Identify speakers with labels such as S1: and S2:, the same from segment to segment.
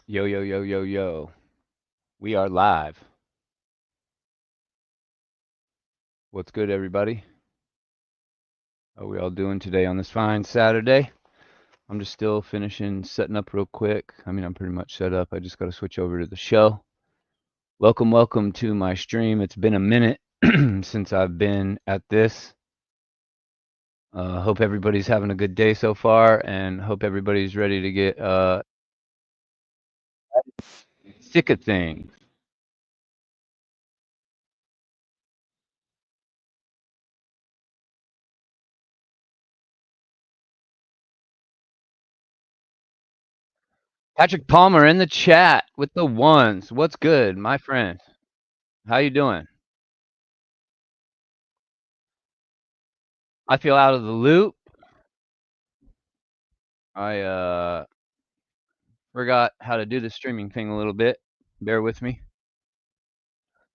S1: Yo, yo, yo, yo, yo. We are live. What's good, everybody? How are we all doing today on this fine Saturday? I'm just still finishing setting up real quick. I mean, I'm pretty much set up. I just got to switch over to the show. Welcome to my stream. It's been a minute since I've been at this. Hope everybody's having a good day so far, and hope everybody's ready to get sick of things. Patrick Palmer in the chat with the ones. What's good, my friend? How you doing? I feel out of the loop. I forgot how to do the streaming thing a little bit. Bear with me.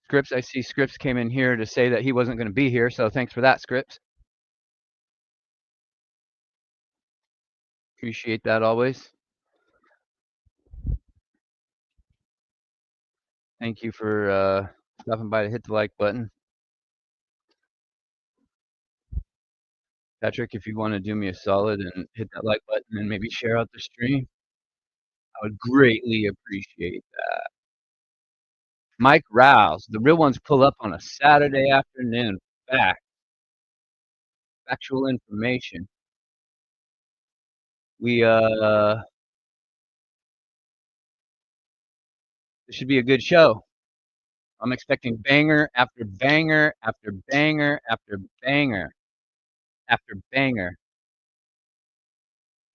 S1: Scripps, I see Scripps came in here to say that he wasn't going to be here, so thanks for that, Scripps. Appreciate that always. Thank you for stopping by to hit the like button. Patrick, if you want to do me a solid and hit that like button and maybe share out the stream, I would greatly appreciate that. Mike Rouse, the real ones pull up on a Saturday afternoon. Factual information. This should be a good show. I'm expecting banger after banger after banger after banger after banger,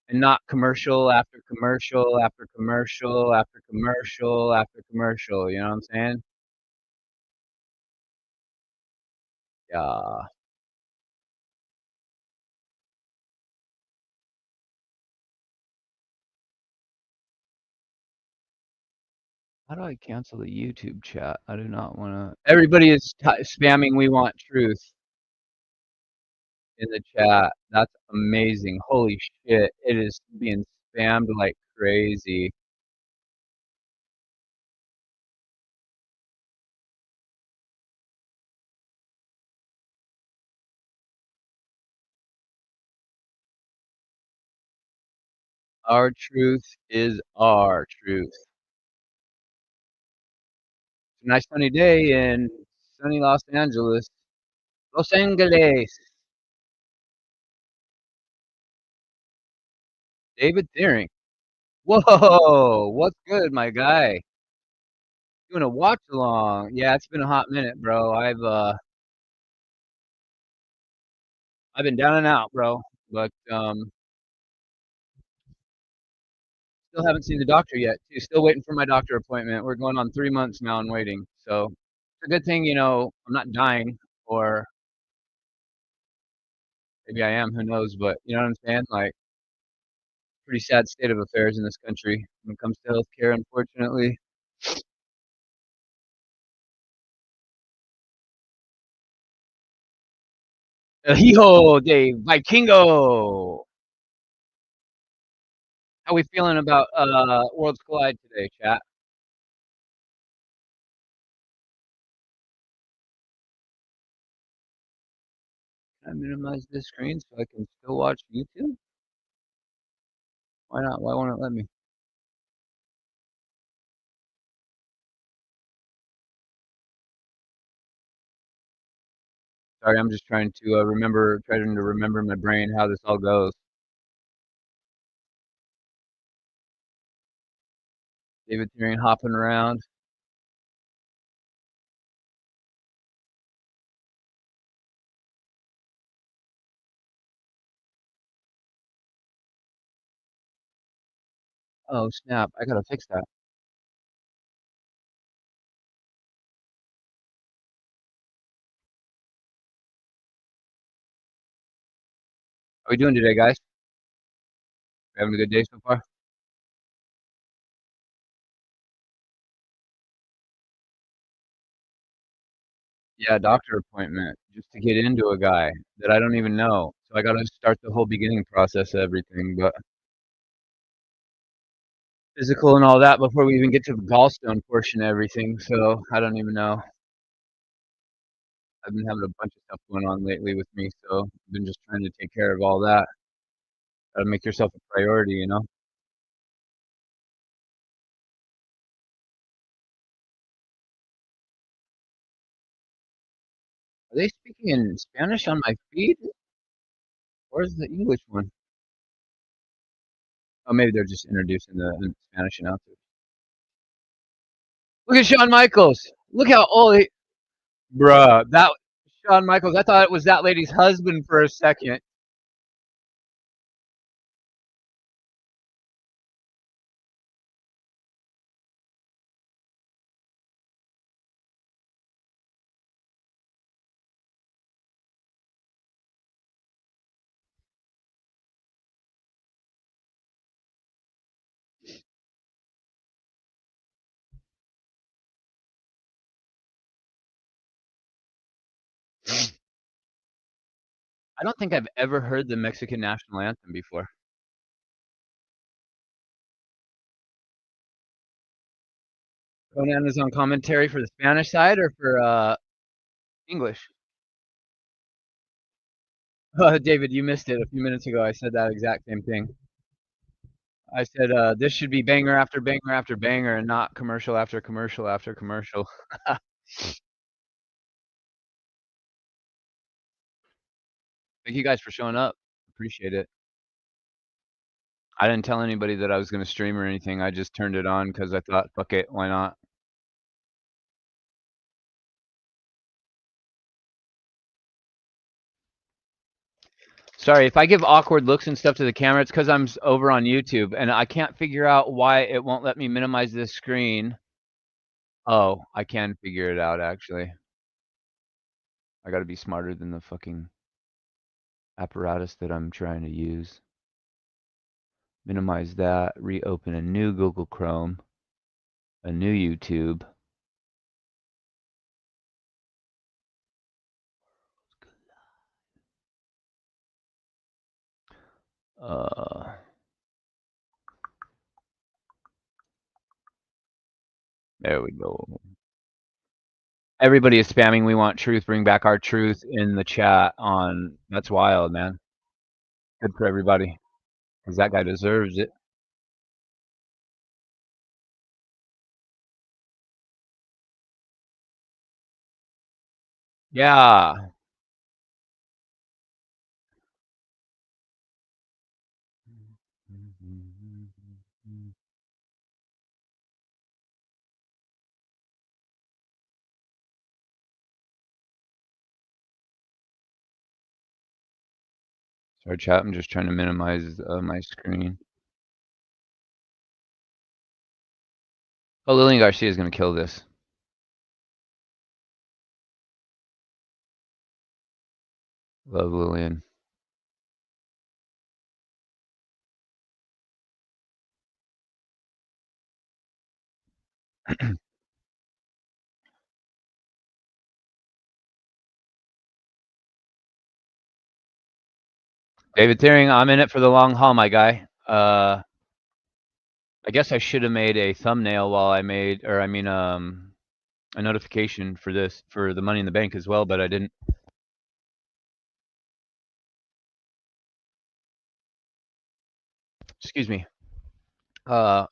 S1: and not commercial after commercial after commercial after commercial after commercial. You know what I'm saying? Yeah. How do I cancel the YouTube chat? I do not want to. Everybody is spamming. We want truth in the chat. That's amazing. Holy shit! It is being spammed like crazy. Our truth is our truth. It's a nice sunny day in sunny Los Angeles. Los Angeles. David Thiering. Whoa, what's good, my guy? Doing a watch along. Yeah, it's been a hot minute, bro. I've been down and out, bro. But still haven't seen the doctor yet. Too. Still waiting for my doctor appointment. We're going on 3 months now and waiting. So it's a good thing, I'm not dying, or maybe I am. Who knows? But you know what I'm saying? Like, pretty sad state of affairs in this country when it comes to healthcare, unfortunately. Hijo de Vikingo. How we feeling about Worlds Collide today, chat? Can I minimize this screen so I can still watch YouTube? Why not? Why won't it let me? Sorry, I'm just trying to remember my brain how this all goes. David Tyrion hopping around. Oh snap! I gotta fix that. How we doing today, guys? We having a good day so far? Yeah, doctor appointment just to get into a guy that I don't even know. So I gotta start the whole beginning process of everything. But physical and all that before we even get to the gallstone portion of everything. So I don't even know. I've been having a bunch of stuff going on lately with me, so I've been just trying to take care of all that. Gotta make yourself a priority, you know? Are they speaking in Spanish on my feed? Where's the English one? Oh, maybe they're just introducing the Spanish announcers. Look at Shawn Michaels. Look how old he, bruh. That Shawn Michaels. I thought it was that lady's husband for a second. I don't think I've ever heard the Mexican national anthem before. Conan is on commentary for the Spanish side or for English? David, you missed it a few minutes ago. I said that exact same thing. I said this should be banger after banger after banger and not commercial after commercial after commercial. Thank you guys for showing up. Appreciate it. I didn't tell anybody that I was going to stream or anything. I just turned it on because I thought, fuck it, why not? Sorry, if I give awkward looks and stuff to the camera, it's because I'm over on YouTube and I can't figure out why it won't let me minimize this screen. Oh, I can figure it out actually. I got to be smarter than the fucking apparatus that I'm trying to use. Minimize that, reopen a new Google Chrome, a new YouTube. There we go. Everybody is spamming. We want truth. Bring back our truth in the chat. On that's wild, man. Good for everybody, because that guy deserves it. Yeah. Sorry, chat. I'm just trying to minimize my screen. Oh, Lillian Garcia is going to kill this. Love Lillian. David Thiering, I'm in it for the long haul, my guy. I guess I should have made a thumbnail while I made, or I mean, a notification for this, for the Money in the Bank as well, but I didn't. Excuse me. But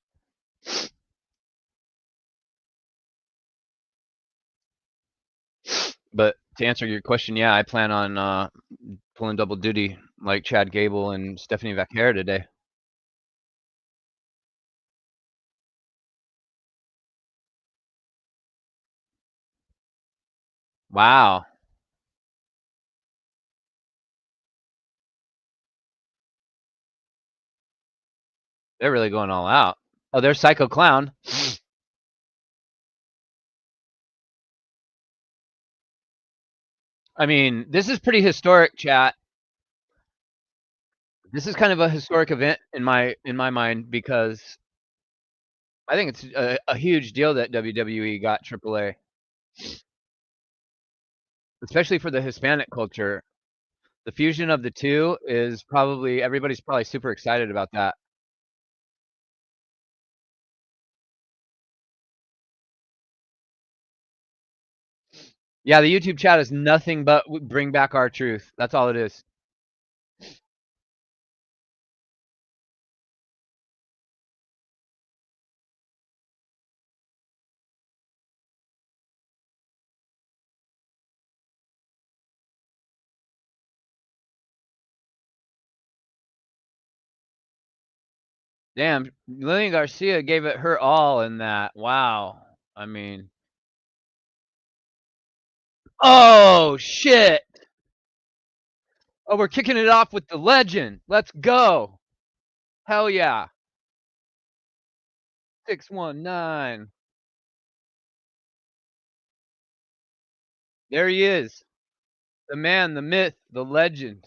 S1: to answer your question, yeah, I plan on pulling double duty like Chad Gable and Stephanie Vaquer today. Wow. They're really going all out. Oh, there's Psycho Clown. I mean, this is pretty historic, chat. This is kind of a historic event in my mind because I think it's a huge deal that WWE got AAA, especially for the Hispanic culture. The fusion of the two is probably everybody's probably super excited about that. Yeah, the YouTube chat is nothing but bring back our truth. That's all it is. Damn, Lillian Garcia gave it her all in that. Wow. I mean, oh shit. Oh, we're kicking it off with the legend. Let's go. Hell yeah. 619. There he is. The man, the myth, the legend.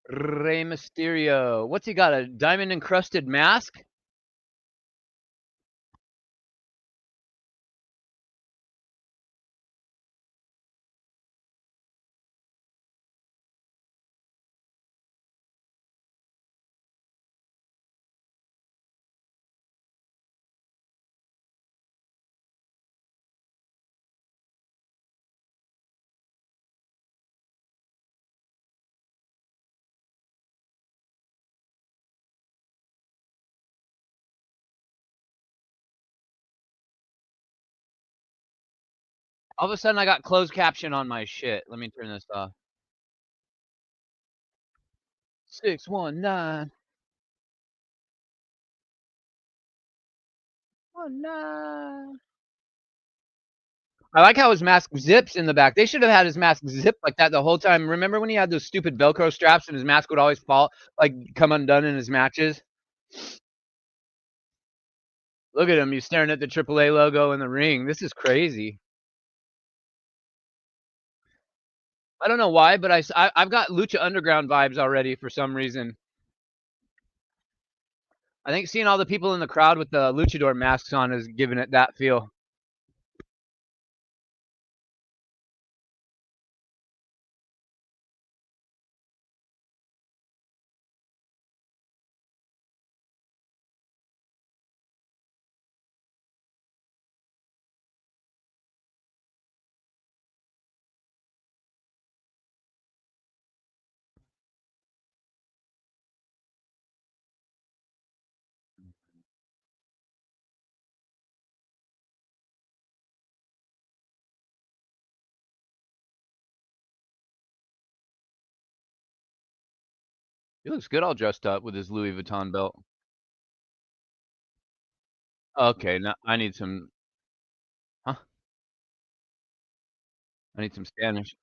S1: Rey Mysterio. What's he got? A diamond encrusted mask? All of a sudden, I got closed caption on my shit. Let me turn this off. 619. 19. I like how his mask zips in the back. They should have had his mask zip like that the whole time. Remember when he had those stupid Velcro straps and his mask would always fall, like come undone in his matches? Look at him. He's staring at the AAA logo in the ring. This is crazy. I don't know why, but I've got Lucha Underground vibes already for some reason. I think seeing all the people in the crowd with the luchador masks on is giving it that feel. He looks good all dressed up with his Louis Vuitton belt. Okay, now I need some. Huh? I need some Spanish.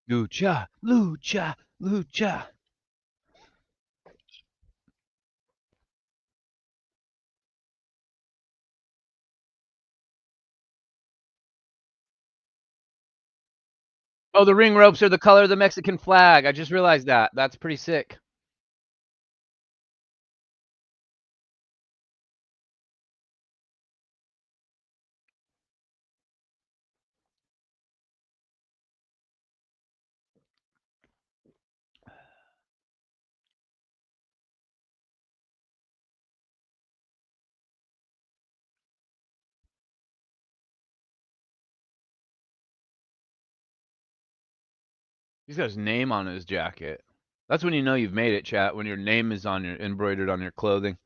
S1: Lucha, lucha, lucha. Oh, the ring ropes are the color of the Mexican flag. I just realized that. That's pretty sick. He's got his name on his jacket. That's when you know you've made it, chat. When your name is on your embroidered on your clothing.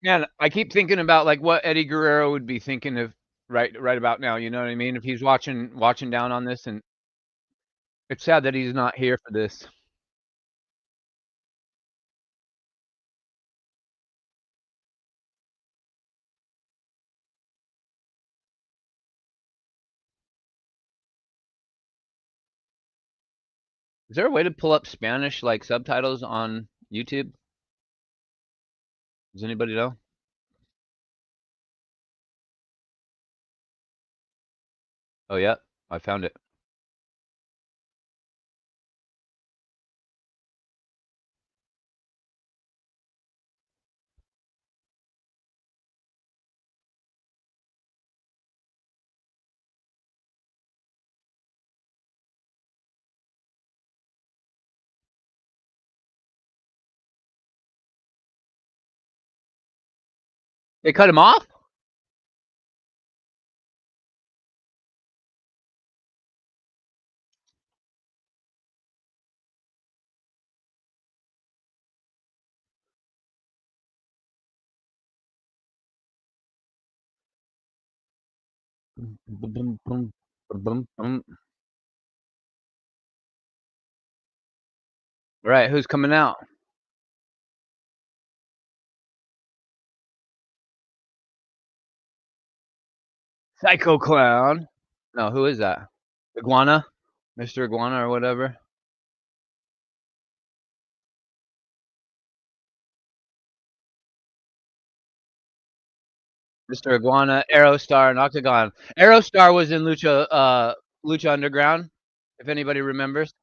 S1: Yeah, I keep thinking about like what Eddie Guerrero would be thinking of right about now. You know what I mean? If he's watching down on this, and it's sad that he's not here for this. Is there a way to pull up Spanish like subtitles on YouTube? Does anybody know? Oh yeah, I found it. They cut him off? Right, who's coming out? Psycho Clown. No, who is that? Iguana? Mr. Iguana or whatever? Mr. Iguana, Aerostar, and Octagon. Aerostar was in Lucha Underground, if anybody remembers.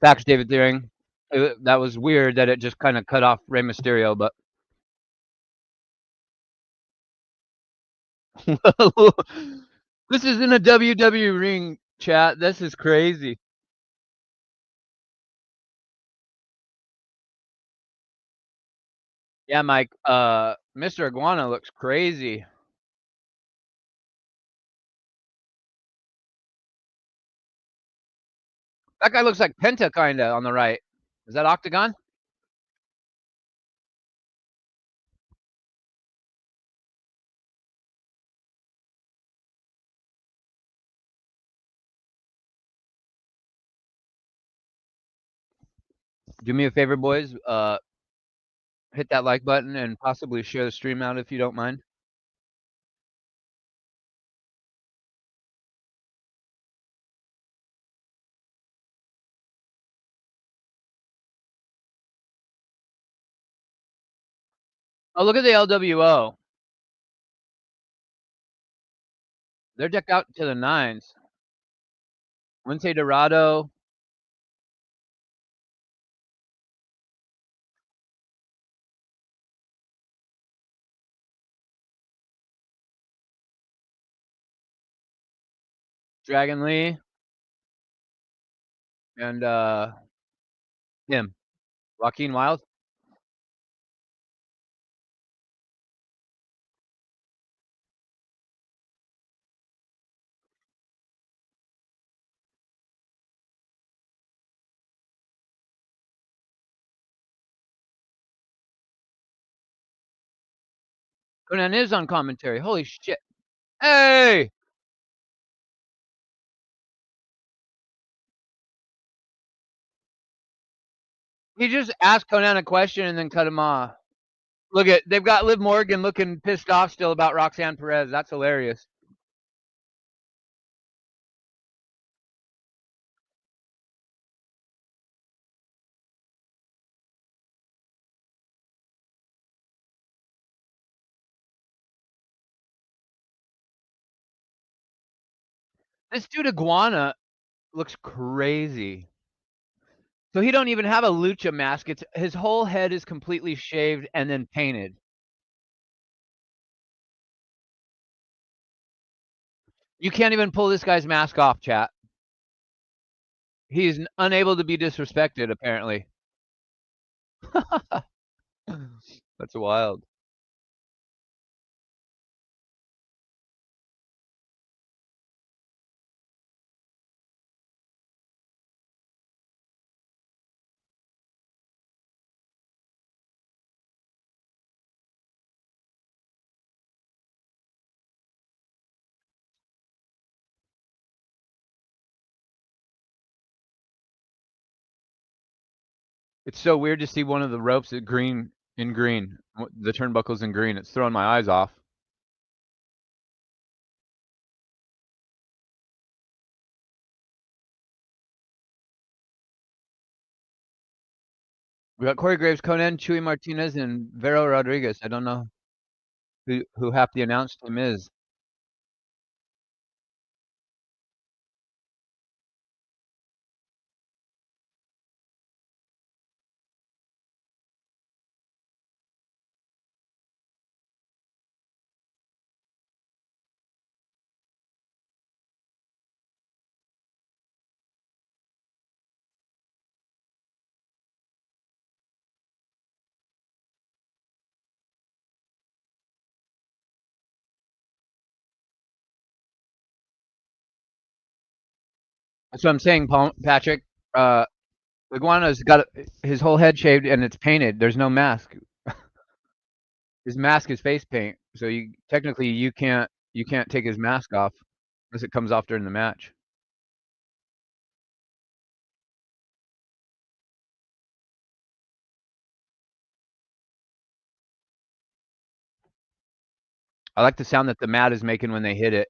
S1: Facts, David Deering. That was weird that it just kind of cut off Rey Mysterio, but this is in a WWE ring, chat. This is crazy. Yeah, Mike. Mr. Iguana looks crazy. That guy looks like Penta kinda on the right. Is that Octagon? Do me a favor, boys. Hit that like button and possibly share the stream out if you don't mind. Oh, look at the LWO. They're decked out to the nines. Lince Dorado. Dragon Lee. And him. Joaquin Wild. Conan is on commentary. Holy shit. Hey! He just asked Conan a question and then cut him off. Look at they've got Liv Morgan looking pissed off still about Roxanne Perez. That's hilarious. This dude Iguana looks crazy. So he don't even have a lucha mask. It's his whole head is completely shaved and then painted. You can't even pull this guy's mask off, chat. He's unable to be disrespected, apparently. That's wild. It's so weird to see one of the ropes at green in green. The turnbuckle's in green. It's throwing my eyes off. We got Corey Graves, Conan, Chuy Martinez, and Vero Rodriguez. I don't know who half the announce team is. That's what I'm saying, Patrick. Uh, Iguana's got his whole head shaved and it's painted. There's no mask. His mask is face paint, so you technically you can't take his mask off unless it comes off during the match. I like the sound that the mat is making when they hit it.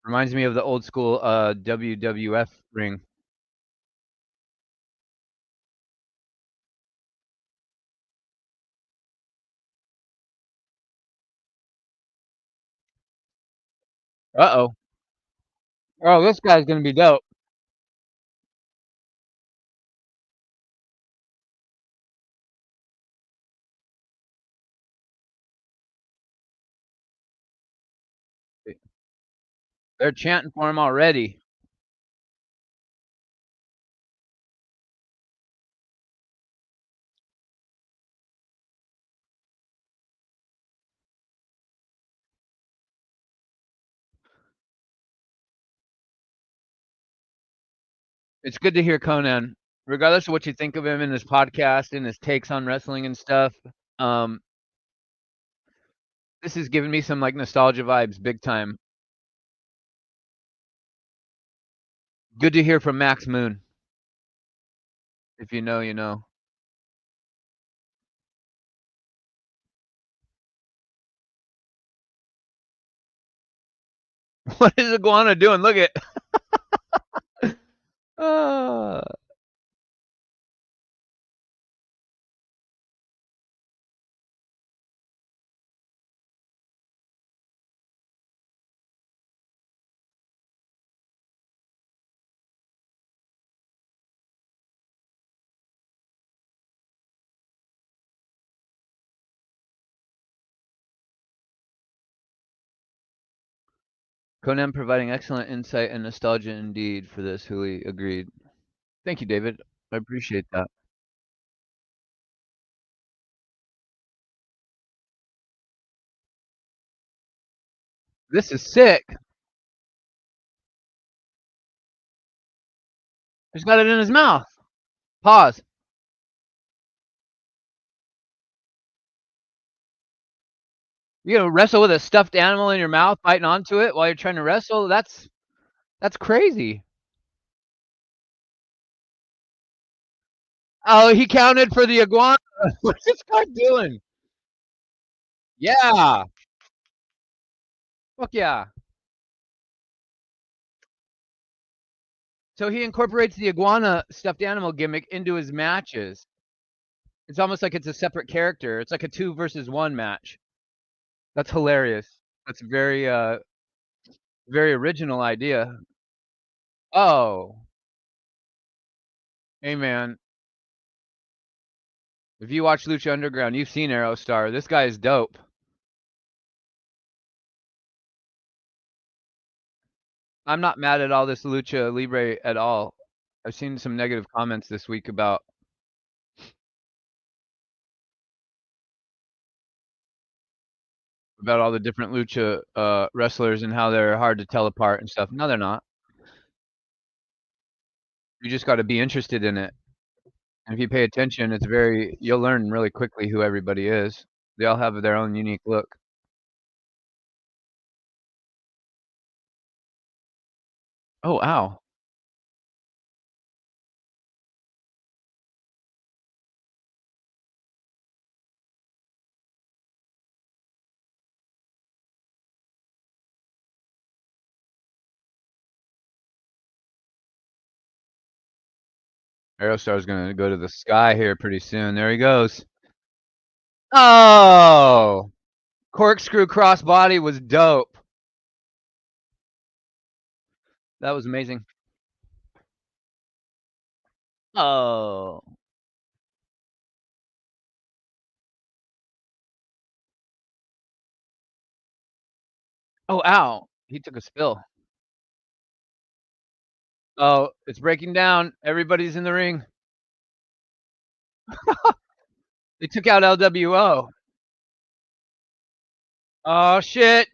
S1: Reminds me of the old school WWF ring. Uh-oh. Oh, this guy's gonna be dope. They're chanting for him already. It's good to hear Conan, regardless of what you think of him in his podcast and his takes on wrestling and stuff. Um, this is giving me some like nostalgia vibes, big time. Good to hear from Max Moon. If you know, you know. What is Iguana doing? Look at. Uh, Conan providing excellent insight and nostalgia indeed for this. Hooli agreed. Thank you, David. I appreciate that. This is sick. He's got it in his mouth. Pause. You gonna wrestle with a stuffed animal in your mouth, biting onto it while you're trying to wrestle? That's crazy. Oh, he counted for the iguana. What's this guy doing? Yeah. Fuck yeah. So he incorporates the iguana stuffed animal gimmick into his matches. It's almost like it's a separate character. It's like a 2 versus 1 match. That's hilarious. That's very original idea. Oh, hey man, if you watch Lucha Underground, you've seen Aerostar. This guy is dope. I'm not mad at all this Lucha Libre at all. I've seen some negative comments this week about all the different Lucha wrestlers and how they're hard to tell apart and stuff. No, they're not. You just got to be interested in it. And if you pay attention, you'll learn really quickly who everybody is. They all have their own unique look. Oh, ow. Aerostar's gonna go to the sky here pretty soon. There he goes. Oh! Corkscrew crossbody was dope. That was amazing. Oh. Oh, ow. He took a spill. Oh, it's breaking down. Everybody's in the ring. They took out LWO. Oh, shit.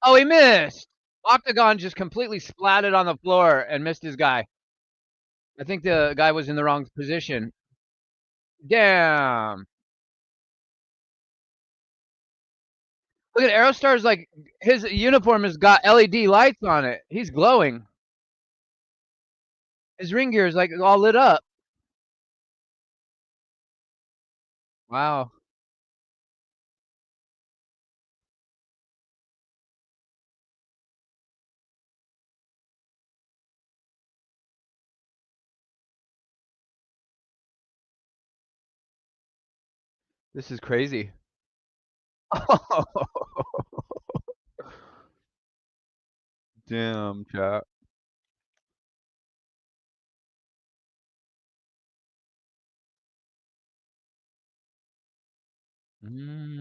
S1: Oh, he missed. Octagon just completely splatted on the floor and missed his guy. I think the guy was in the wrong position. Damn. Look at Aerostar's, like, his uniform has got LED lights on it. He's glowing. His ring gear is, like, all lit up. Wow. This is crazy. Damn, chat. Mhm.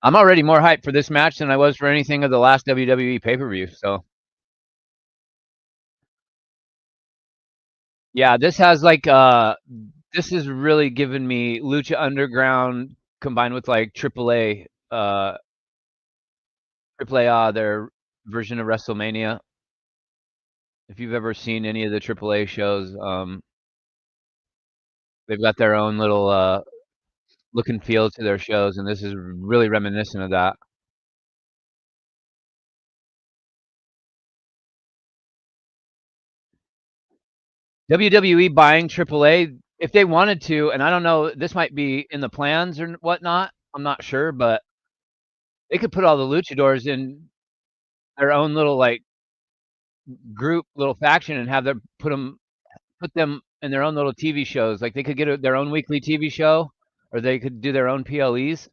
S1: I'm already more hyped for this match than I was for anything of the last WWE pay-per-view, so yeah, this has, like, this is really giving me Lucha Underground combined with, like, AAA, their version of WrestleMania. If you've ever seen any of the AAA shows, they've got their own little, look and feel to their shows, and this is really reminiscent of that. WWE buying AAA, if they wanted to, and I don't know, this might be in the plans or whatnot, I'm not sure, but they could put all the luchadors in their own little, like, group, little faction and have them put them in their own little TV shows. Like, they could get their own weekly TV show, or they could do their own PLEs.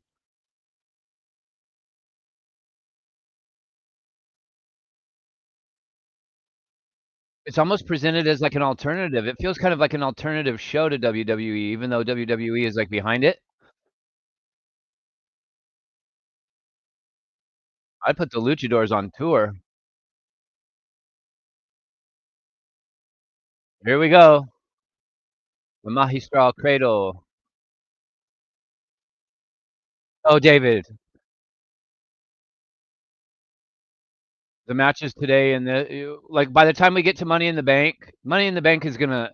S1: It's almost presented as, like, an alternative. It feels kind of like an alternative show to WWE, even though WWE is, like, behind it. I'd put the luchadors on tour. Here we go. The Magistral Cradle. Oh, David. The matches today and like, by the time we get to Money in the Bank is gonna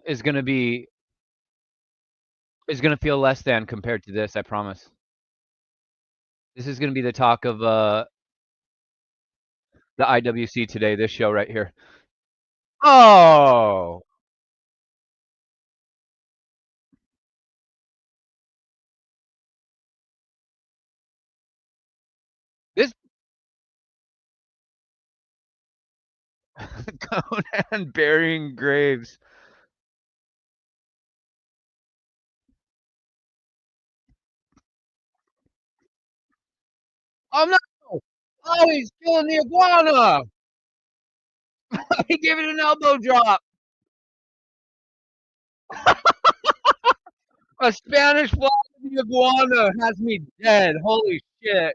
S1: feel less than compared to this, I promise. This is gonna be the talk of, the IWC today, this show right here. Oh! This Conan burying graves. Oh, no! Oh, he's killing the iguana! He gave it an elbow drop. A Spanish fly to the iguana has me dead. Holy shit.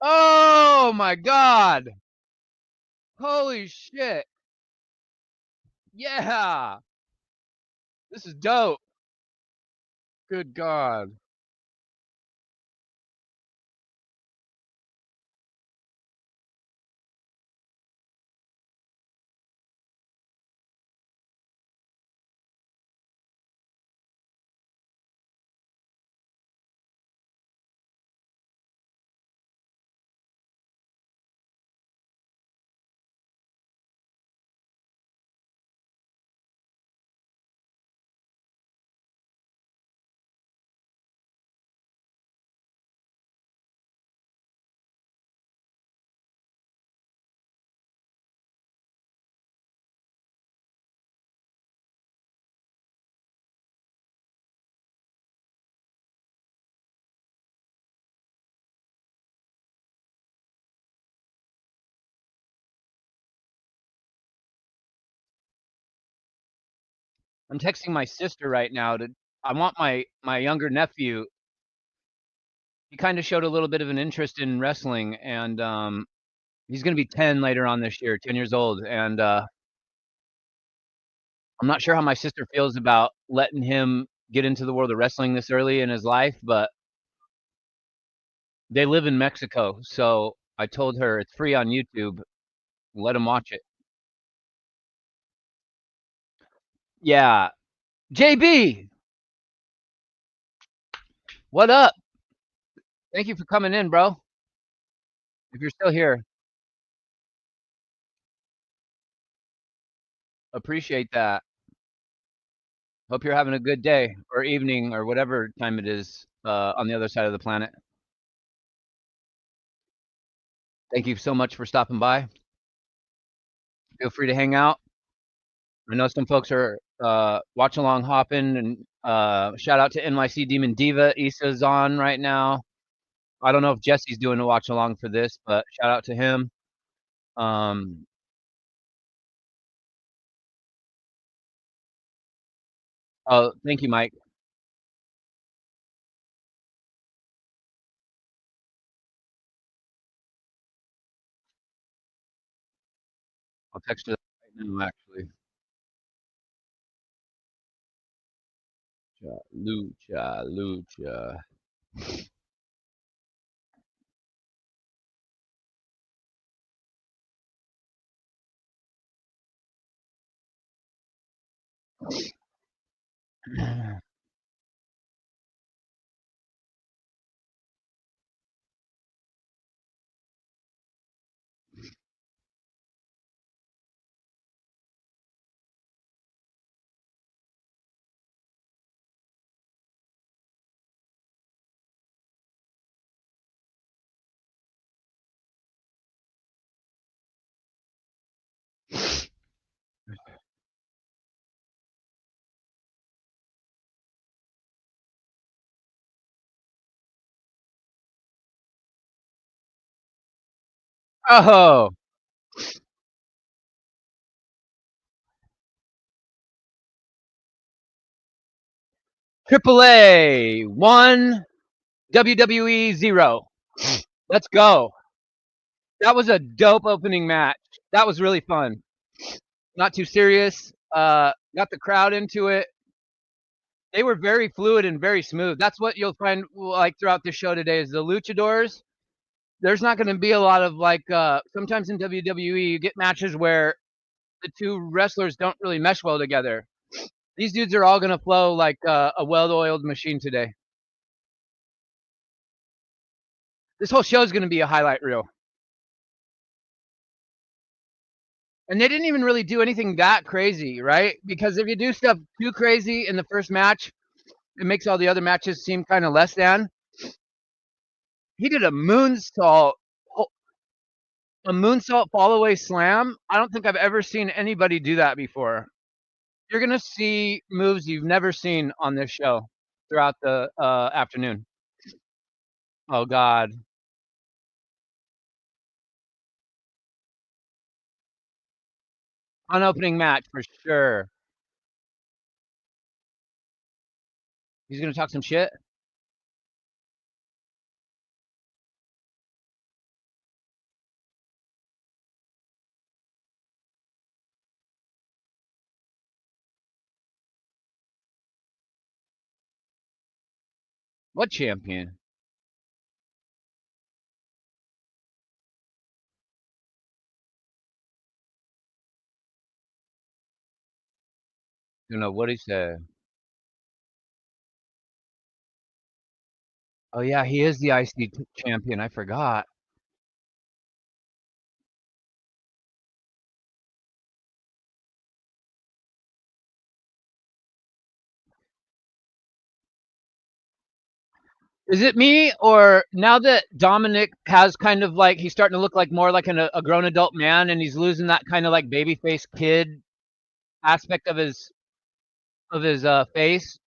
S1: Oh my god. Holy shit. Yeah. This is dope. Good god. I'm texting my sister right now I want my younger nephew. He kind of showed a little bit of an interest in wrestling, and he's going to be 10 later on this year, 10 years old, and I'm not sure how my sister feels about letting him get into the world of wrestling this early in his life, but they live in Mexico, so I told her it's free on YouTube. Let him watch it. Yeah. JB, what up? Thank you for coming in, bro. If you're still here, appreciate that. Hope you're having a good day or evening or whatever time it is on the other side of the planet. Thank you so much for stopping by. Feel free to hang out. I know some folks are watch along hopping, and shout out to NYC Demon Diva. Issa's on right now. I don't know if Jesse's doing a watch along for this, but shout out to him. Oh, thank you, Mike. I'll text you right now, actually. Lucha, Lucha. Oh, AAA 1, WWE 0. Let's go. That was a dope opening match. That was really fun. Not too serious. Got the crowd into it. They were very fluid and very smooth. That's what you'll find like throughout the show today is the luchadors. There's not going to be a lot of like sometimes in WWE you get matches where the two wrestlers don't really mesh well together. These dudes are all going to flow like a well-oiled machine today. This whole show is going to be a highlight reel. And they didn't even really do anything that crazy, right? Because if you do stuff too crazy in the first match, it makes all the other matches seem kind of less than. He did a moonsault fall away slam. I don't think I've ever seen anybody do that before. You're gonna see moves you've never seen on this show throughout the afternoon. Oh God, on opening match for sure. He's gonna talk some shit. What champion? You know what he said. Oh yeah, he is the IC champion. I forgot. Is it me or now that Dominic has kind of like he's starting to look like more like a grown adult man and he's losing that kind of like baby face kid aspect of his face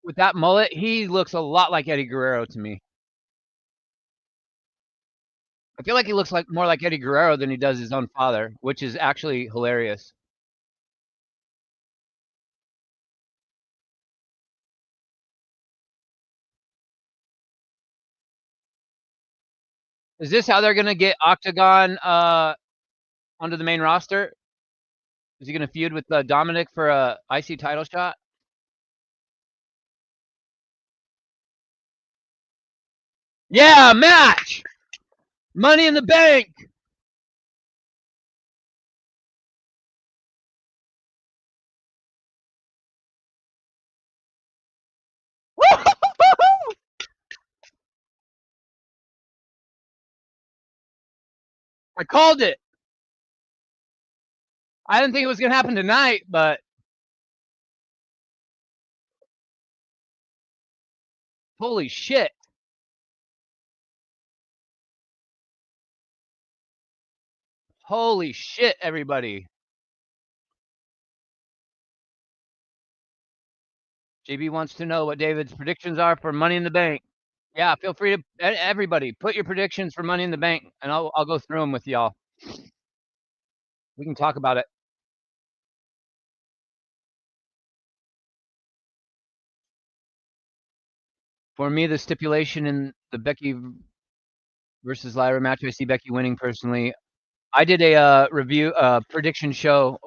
S1: with that mullet, he looks a lot like Eddie Guerrero to me. I feel like he looks like more like Eddie Guerrero than he does his own father, which is actually hilarious. Is this how they're gonna get Octagon onto the main roster? Is he gonna feud with Dominic for a IC title shot? Yeah, match! Money in the Bank! I called it. I didn't think it was gonna happen tonight, but holy shit. Holy shit, everybody. JB wants to know what David's predictions are for Money in the Bank. Yeah, feel free to everybody put your predictions for Money in the Bank, and I'll go through them with y'all. We can talk about it. For me, the stipulation in the Becky versus Lyra match, I see Becky winning personally. I did a review, prediction show.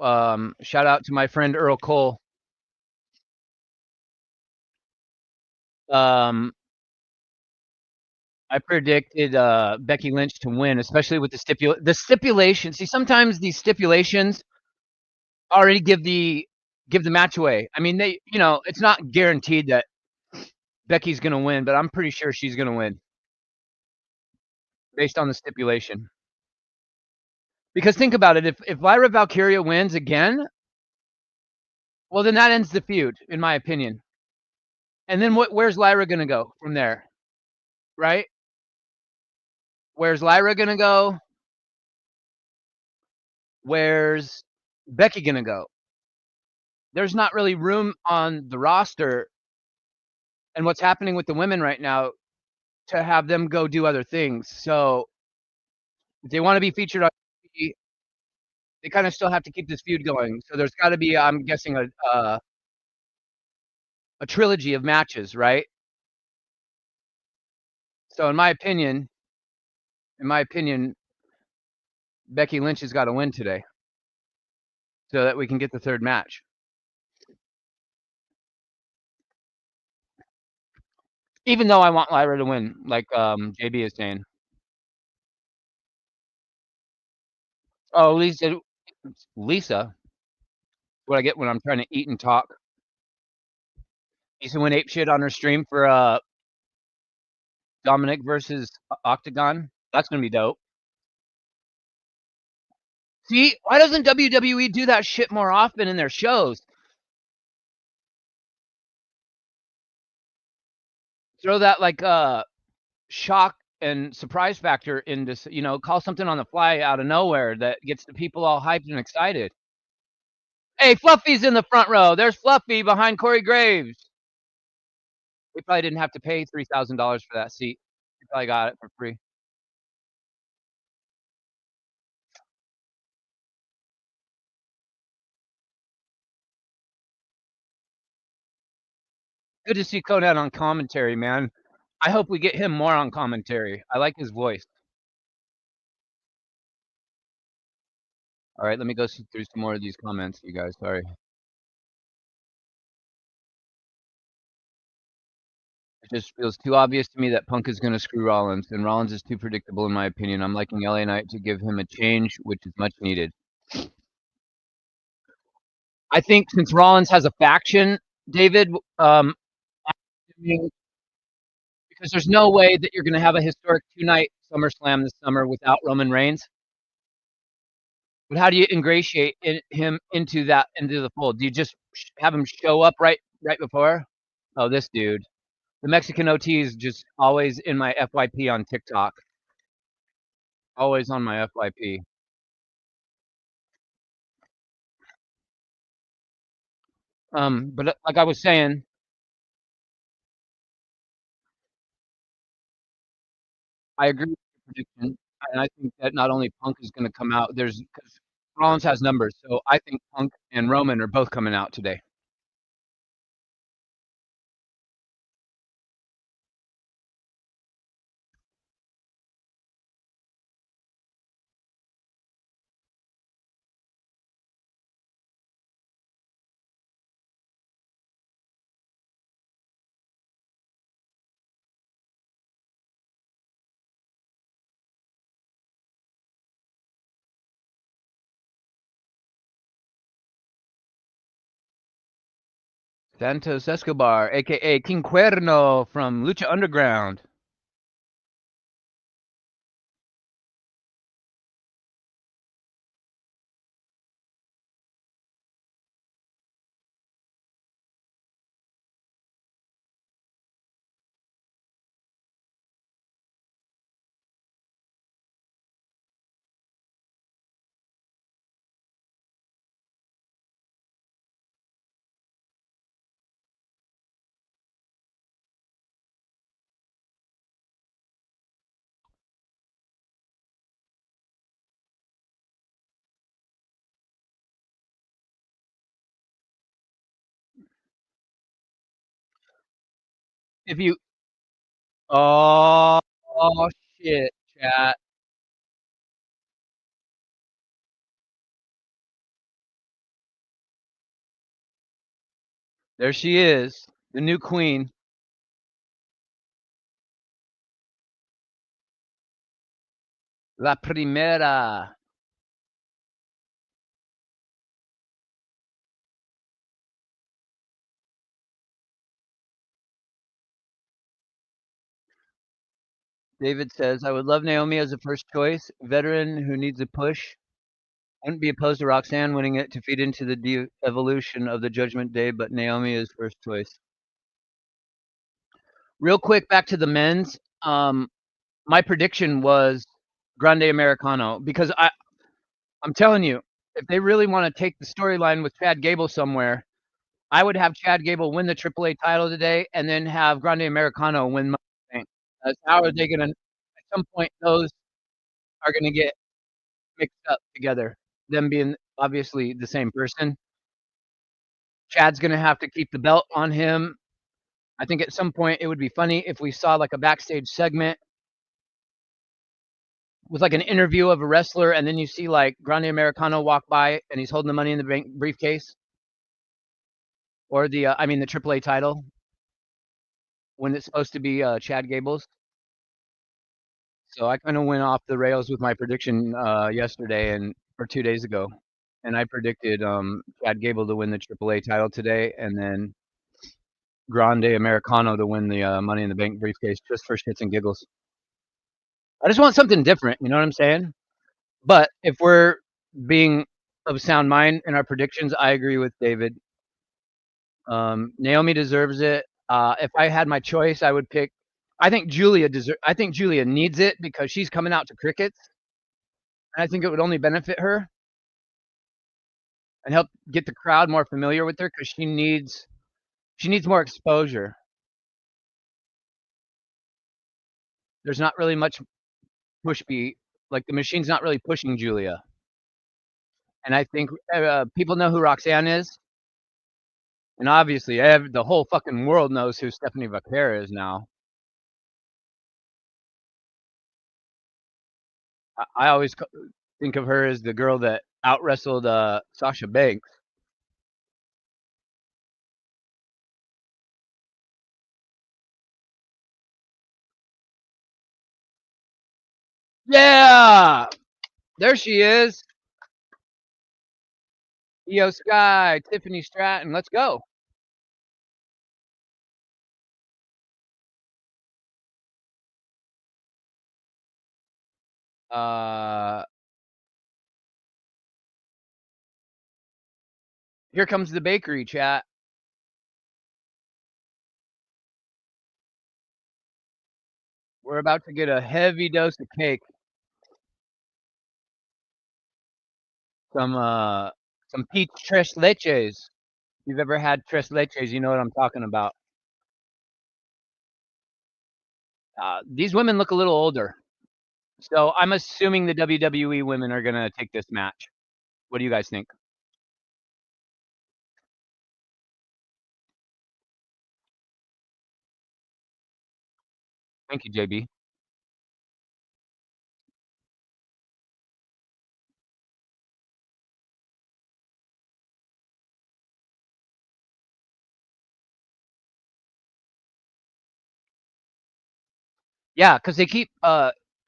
S1: Shout out to my friend Earl Cole. I predicted Becky Lynch to win, especially with the stipulation. See, sometimes these stipulations already give the match away. I mean, it's not guaranteed that Becky's gonna win, but I'm pretty sure she's gonna win based on the stipulation. Because think about it, if Lyra Valkyria wins again, well then that ends the feud, in my opinion. And then where's Lyra gonna go from there? Right? Where's Lyra gonna go? Where's Becky gonna go? There's not really room on the roster and what's happening with the women right now to have them go do other things. So if they want to be featured on TV, they kind of still have to keep this feud going. So there's got to be, I'm guessing, a trilogy of matches, right? So in my opinion, Becky Lynch has got to win today so that we can get the third match. Even though I want Lyra to win, like JB is saying. Oh, Lisa, what I get when I'm trying to eat and talk. Lisa went ape shit on her stream for Dominic versus Octagon. That's gonna be dope. See, why doesn't WWE do that shit more often in their shows? Throw that like shock and surprise factor into, call something on the fly out of nowhere that gets the people all hyped and excited. Hey, Fluffy's in the front row. There's Fluffy behind Corey Graves. We probably didn't have to pay $3,000 for that seat. We probably got it for free. Good to see Conan on commentary, man. I hope we get him more on commentary. I like his voice. All right, let me go through some more of these comments, you guys. Sorry. It just feels too obvious to me that Punk is going to screw Rollins, and Rollins is too predictable in my opinion. I'm liking LA Knight to give him a change, which is much needed. I think since Rollins has a faction, David, because there's no way that you're going to have a historic 2-night SummerSlam this summer without Roman Reigns. But how do you ingratiate him into the fold? Do you just have him show up right before? Oh, this dude. The Mexican OT is just always in my FYP on TikTok. Always on my FYP. But like I was saying, I agree with your prediction, and I think that not only Punk is going to come out, because Rollins has numbers, so I think Punk and Roman are both coming out today. Santos Escobar, a.k.a. King Cuerno from Lucha Underground. If you oh shit, chat. There she is, the new queen. La primera. David says, I would love Naomi as a first choice, veteran who needs a push. Wouldn't be opposed to Roxanne winning it to feed into the evolution of the Judgment Day, but Naomi is first choice. Real quick, back to the men's. My prediction was Grande Americano because I'm telling you, if they really want to take the storyline with Chad Gable somewhere, I would have Chad Gable win the AAA title today and then have Grande Americano win Money in the Bank. How are they going to, at some point, those are going to get mixed up together, them being obviously the same person. Chad's going to have to keep the belt on him. I think at some point it would be funny if we saw like a backstage segment with like an interview of a wrestler, and then you see like Grande Americano walk by and he's holding the Money in the Bank briefcase, or the the AAA title when it's supposed to be Chad Gable's. So I kind of went off the rails with my prediction yesterday or 2 days ago, and I predicted Chad Gable to win the AAA title today, and then Grande Americano to win the Money in the Bank briefcase just for shits and giggles. I just want something different, you know what I'm saying? But if we're being of sound mind in our predictions, I agree with David. Naomi deserves it. If I had my choice, I would pick. I think Julia needs it because she's coming out to crickets, and I think it would only benefit her and help get the crowd more familiar with her because she needs more exposure. There's not really much push beat. Like the machine's not really pushing Julia, and I think people know who Roxanne is, and obviously the whole fucking world knows who Stephanie Vaquera is now. I always think of her as the girl that out wrestled Sasha Banks. Yeah, there she is. Io Sky, Tiffany Stratton. Let's go. Uh, Here comes the bakery, chat. We're about to get a heavy dose of cake. Some peach tres leches. If you've ever had tres leches, you know what I'm talking about. These women look a little older, so I'm assuming the WWE women are gonna take this match. What do you guys think? Thank you, JB. Yeah, because they keep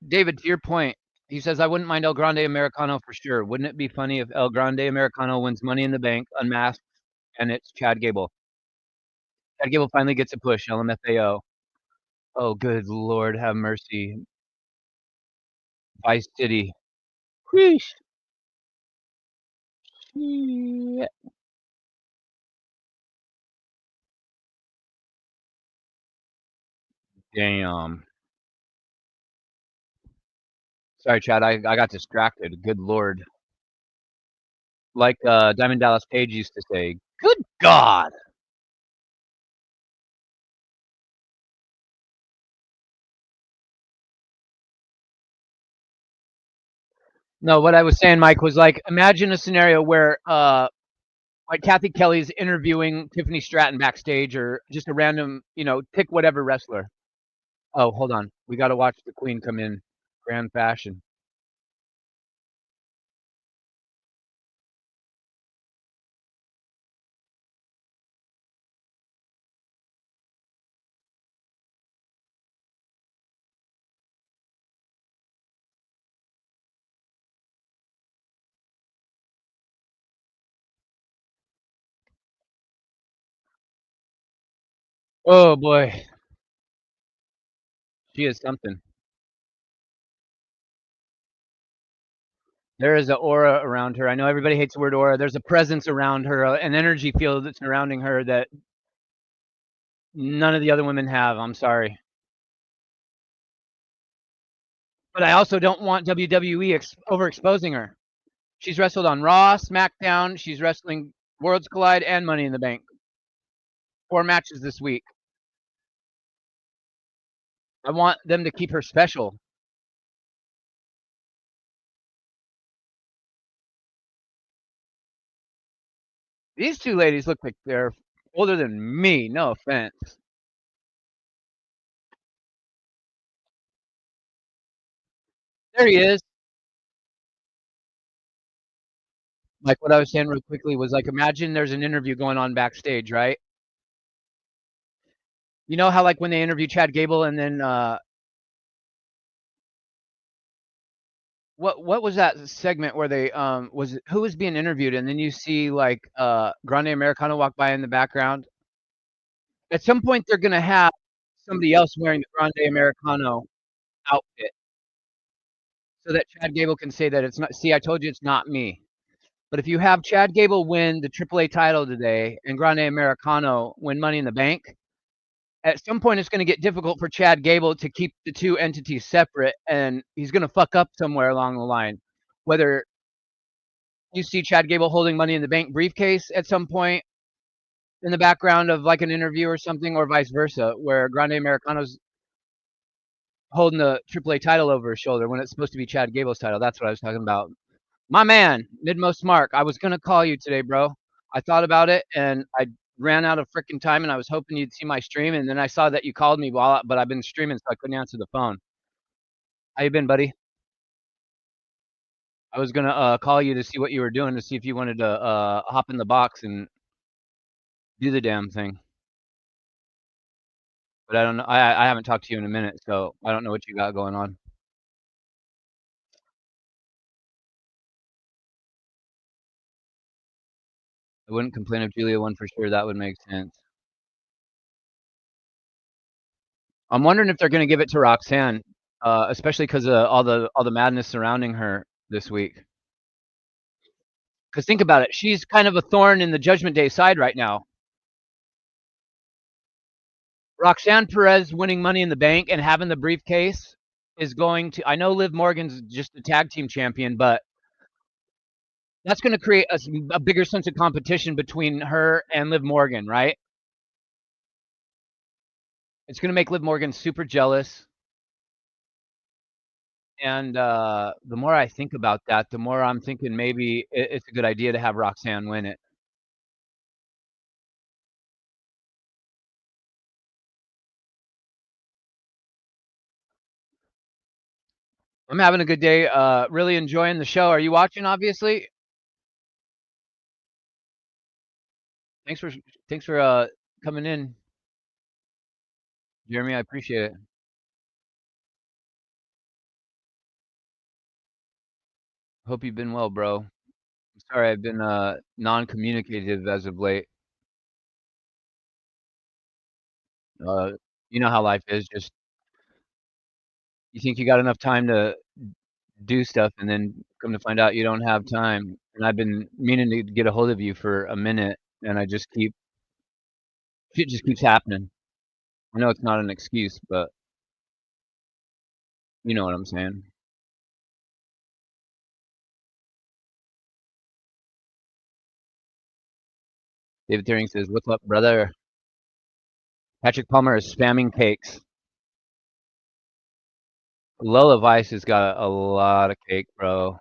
S1: David, to your point, he says I wouldn't mind El Grande Americano for sure. Wouldn't it be funny if El Grande Americano wins Money in the Bank unmasked and it's Chad Gable? Chad Gable finally gets a push, LMFAO. Oh, good Lord, have mercy. Vice City. Wheesh. Shit. Damn. Sorry, Chad, I got distracted. Good Lord. Like, Diamond Dallas Page used to say, "Good God!" No, what I was saying, Mike, was like, imagine a scenario where, like Kathy Kelly's interviewing Tiffany Stratton backstage or just a random, pick whatever wrestler. Oh, hold on. We got to watch the Queen come in grand fashion. Oh boy, she is something. There is an aura around her. I know everybody hates the word aura. There's a presence around her, an energy field that's surrounding her that none of the other women have. I'm sorry. But I also don't want WWE overexposing her. She's wrestled on Raw, SmackDown. She's wrestling Worlds Collide and Money in the Bank. 4 matches this week. I want them to keep her special. These 2 ladies look like they're older than me. No offense. There he is. Like what I was saying real quickly was like, imagine there's an interview going on backstage, right? You know how like when they interview Chad Gable and then what was that segment where they was who was being interviewed and then you see like Grande Americano walk by in the background? At some point they're gonna have somebody else wearing the Grande Americano outfit so that Chad Gable can say that it's not. See, I told you it's not me. But if you have Chad Gable win the AAA title today and Grande Americano win Money in the Bank, at some point it's going to get difficult for Chad Gable to keep the 2 entities separate, and he's going to fuck up somewhere along the line. Whether you see Chad Gable holding Money in the Bank briefcase at some point in the background of like an interview or something, or vice versa, where Grande Americano's holding the AAA title over his shoulder when it's supposed to be Chad Gable's title. That's what I was talking about. My man, Midmost Mark, I was gonna call you today, bro. I thought about it and I ran out of freaking time and I was hoping you'd see my stream and then I saw that you called me but I've been streaming so I couldn't answer the phone. How you been, buddy? I was gonna call you to see what you were doing to see if you wanted to hop in the box and do the damn thing. But I don't know. I haven't talked to you in a minute, so I don't know what you got going on. I wouldn't complain if Julia won for sure. That would make sense. I'm wondering if they're gonna give it to Roxanne, especially because of all the madness surrounding her this week. Because think about it, she's kind of a thorn in the Judgment Day side right now. Roxanne Perez winning Money in the Bank and having the briefcase is going to. I know Liv Morgan's just a tag team champion, but that's going to create a bigger sense of competition between her and Liv Morgan, right? It's going to make Liv Morgan super jealous. And the more I think about that, the more I'm thinking maybe it's a good idea to have Roxanne win it. I'm having a good day. Really enjoying the show. Are you watching? Obviously. Thanks for coming in, Jeremy. I appreciate it. Hope you've been well, bro. I'm sorry I've been non-communicative as of late. You know how life is. Just you think you got enough time to do stuff, and then come to find out you don't have time. And I've been meaning to get a hold of you for a minute, and I just keep shit just keeps happening. I know it's not an excuse, but you know what I'm saying. David Thiering says, "What's up, brother?" Patrick Palmer is spamming cakes. Lola Vice has got a lot of cake, bro.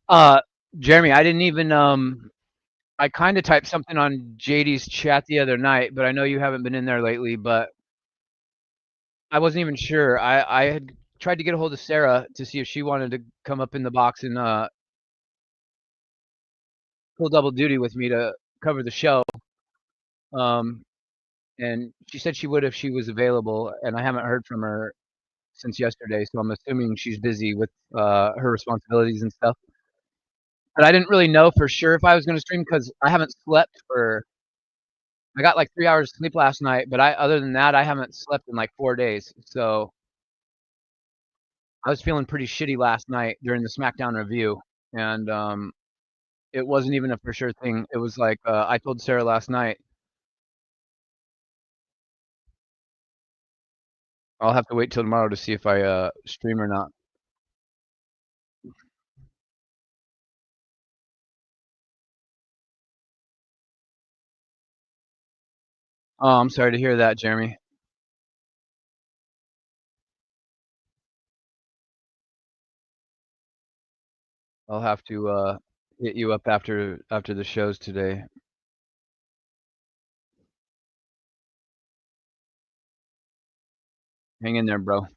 S1: Uh, Jeremy, I didn't even I kind of typed something on JD's chat the other night, but I know you haven't been in there lately. But I wasn't even sure. I had tried to get a hold of Sarah to see if she wanted to come up in the box and pull double duty with me to cover the show. Um, and she said she would if she was available, and I haven't heard from her since yesterday, so I'm assuming she's busy with her responsibilities and stuff. But I didn't really know for sure if I was going to stream because I haven't slept for. I got like 3 hours of sleep last night, but other than that, I haven't slept in like 4 days. So I was feeling pretty shitty last night during the SmackDown review, and it wasn't even a for sure thing. It was like I told Sarah last night, I'll have to wait till tomorrow to see if I stream or not. Oh, I'm sorry to hear that, Jeremy. I'll have to hit you up after the shows today. Hang in there, bro.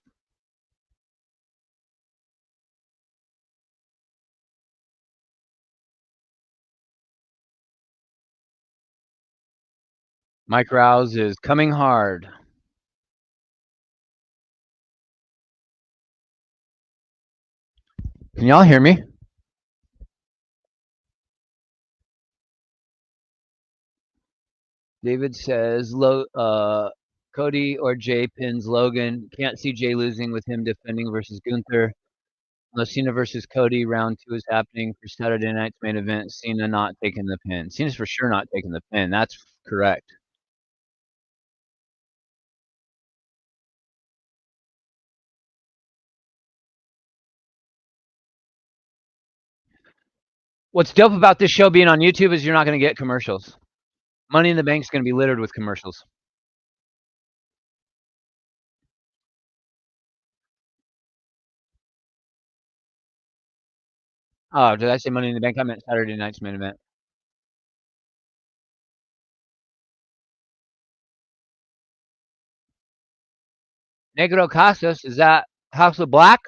S1: Mike Rouse is coming hard. Can y'all hear me? David says, Cody or Jay pins Logan. Can't see Jay losing with him defending versus Gunther. Cena versus Cody round 2 is happening for Saturday night's main event. Cena not taking the pin. Cena's for sure not taking the pin. That's correct. What's dope about this show being on YouTube is you're not going to get commercials. Money in the Bank's going to be littered with commercials. Oh, did I say Money in the Bank? I meant Saturday night's main event. Negro Casas, is that House of Black?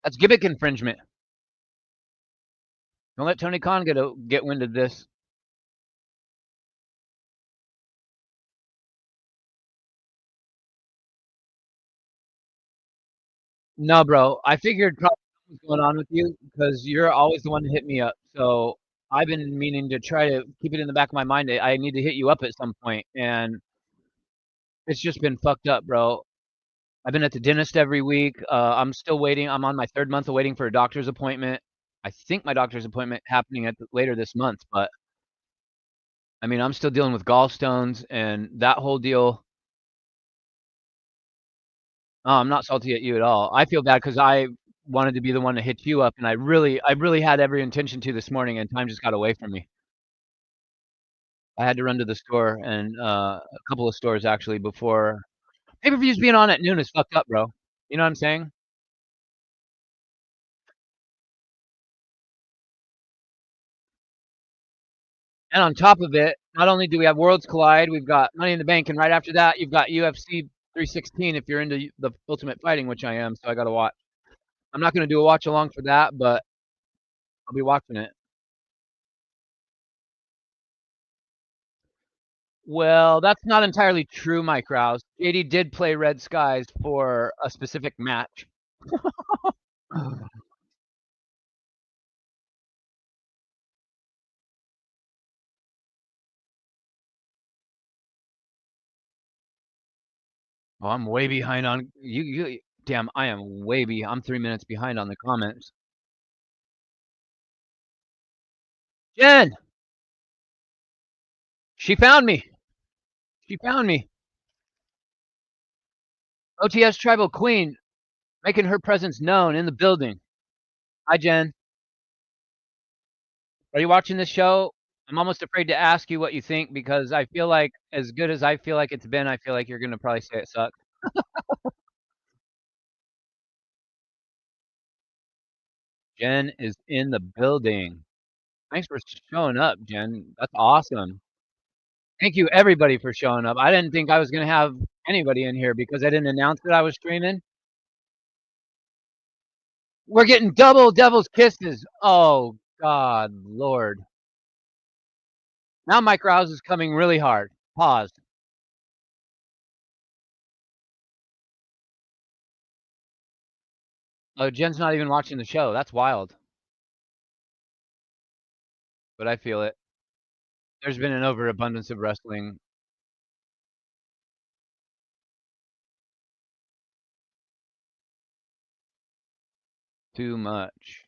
S1: That's gimmick infringement. Don't let Tony Khan get wind of this. No, bro. I figured probably something's going on with you because you're always the one to hit me up. So I've been meaning to try to keep it in the back of my mind. I need to hit you up at some point, and it's just been fucked up, bro. I've been at the dentist every week. I'm still waiting. I'm on my 3rd month of waiting for a doctor's appointment. I think my doctor's appointment happening later this month, but I mean, I'm still dealing with gallstones and that whole deal. Oh, I'm not salty at you at all. I feel bad because I wanted to be the one to hit you up, and I really had every intention to this morning, and time just got away from me. I had to run to the store and a couple of stores actually before pay-per-views being on at noon is fucked up, bro. You know what I'm saying? And on top of it, not only do we have Worlds Collide, we've got Money in the Bank, and right after that, you've got UFC 316 if you're into the Ultimate Fighting, which I am, so I got to watch. I'm not going to do a watch along for that, but I'll be watching it. Well, that's not entirely true, Mike Rouse. JD did play Red Skies for a specific match. Oh, I'm way behind on you. Damn, I am way behind. I'm 3 minutes behind on the comments. Jen, she found me. She found me. OTS Tribal Queen making her presence known in the building. Hi, Jen. Are you watching this show? I'm almost afraid to ask you what you think because I feel like, as good as I feel like it's been, I feel like you're going to probably say it sucks. Jen is in the building. Thanks for showing up, Jen. That's awesome. Thank you, everybody, for showing up. I didn't think I was going to have anybody in here because I didn't announce that I was streaming. We're getting double devil's kisses. Oh, God, Lord. Now Mike Rouse is coming really hard. Pause. Oh, Jen's not even watching the show. That's wild. But I feel it. There's been an overabundance of wrestling. Too much.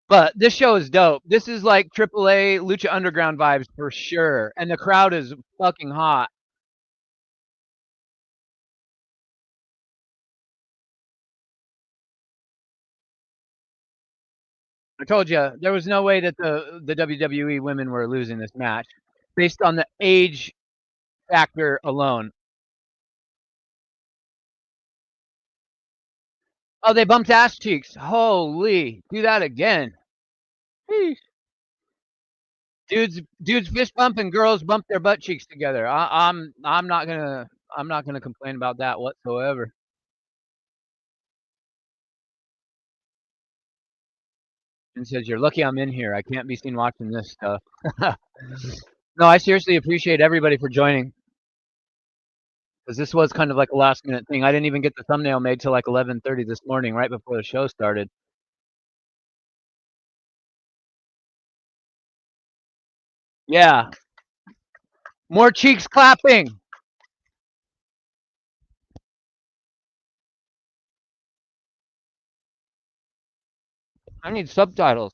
S1: But this show is dope. This is like AAA Lucha Underground vibes for sure. And the crowd is fucking hot. I told you there was no way that the WWE women were losing this match based on the age factor alone. Oh, they bumped ass cheeks. Holy, do that again. Dudes fist bump and girls bump their butt cheeks together. I'm not gonna complain about that whatsoever. And says you're lucky I'm in here. I can't be seen watching this stuff. No, I seriously appreciate everybody for joining because this was kind of like a last minute thing. I didn't even get the thumbnail made till like 11:30 this morning, right before the show started. Yeah, more cheeks clapping. I need subtitles.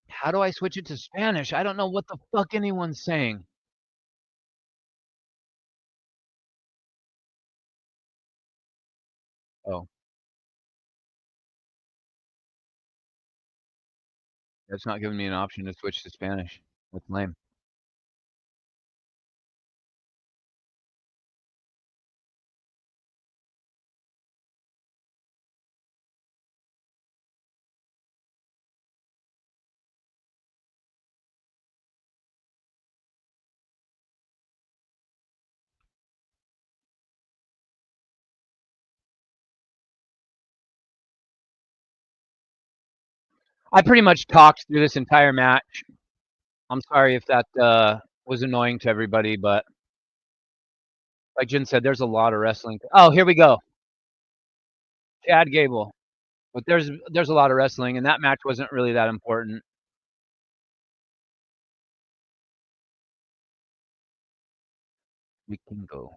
S1: How do I switch it to Spanish? I don't know what the fuck anyone's saying. Oh, it's not giving me an option to switch to Spanish. That's lame. I pretty much talked through this entire match. I'm sorry if that was annoying to everybody, but like Jen said, there's a lot of wrestling. Oh, here we go. Chad Gable. But there's a lot of wrestling, and that match wasn't really that important. We can go.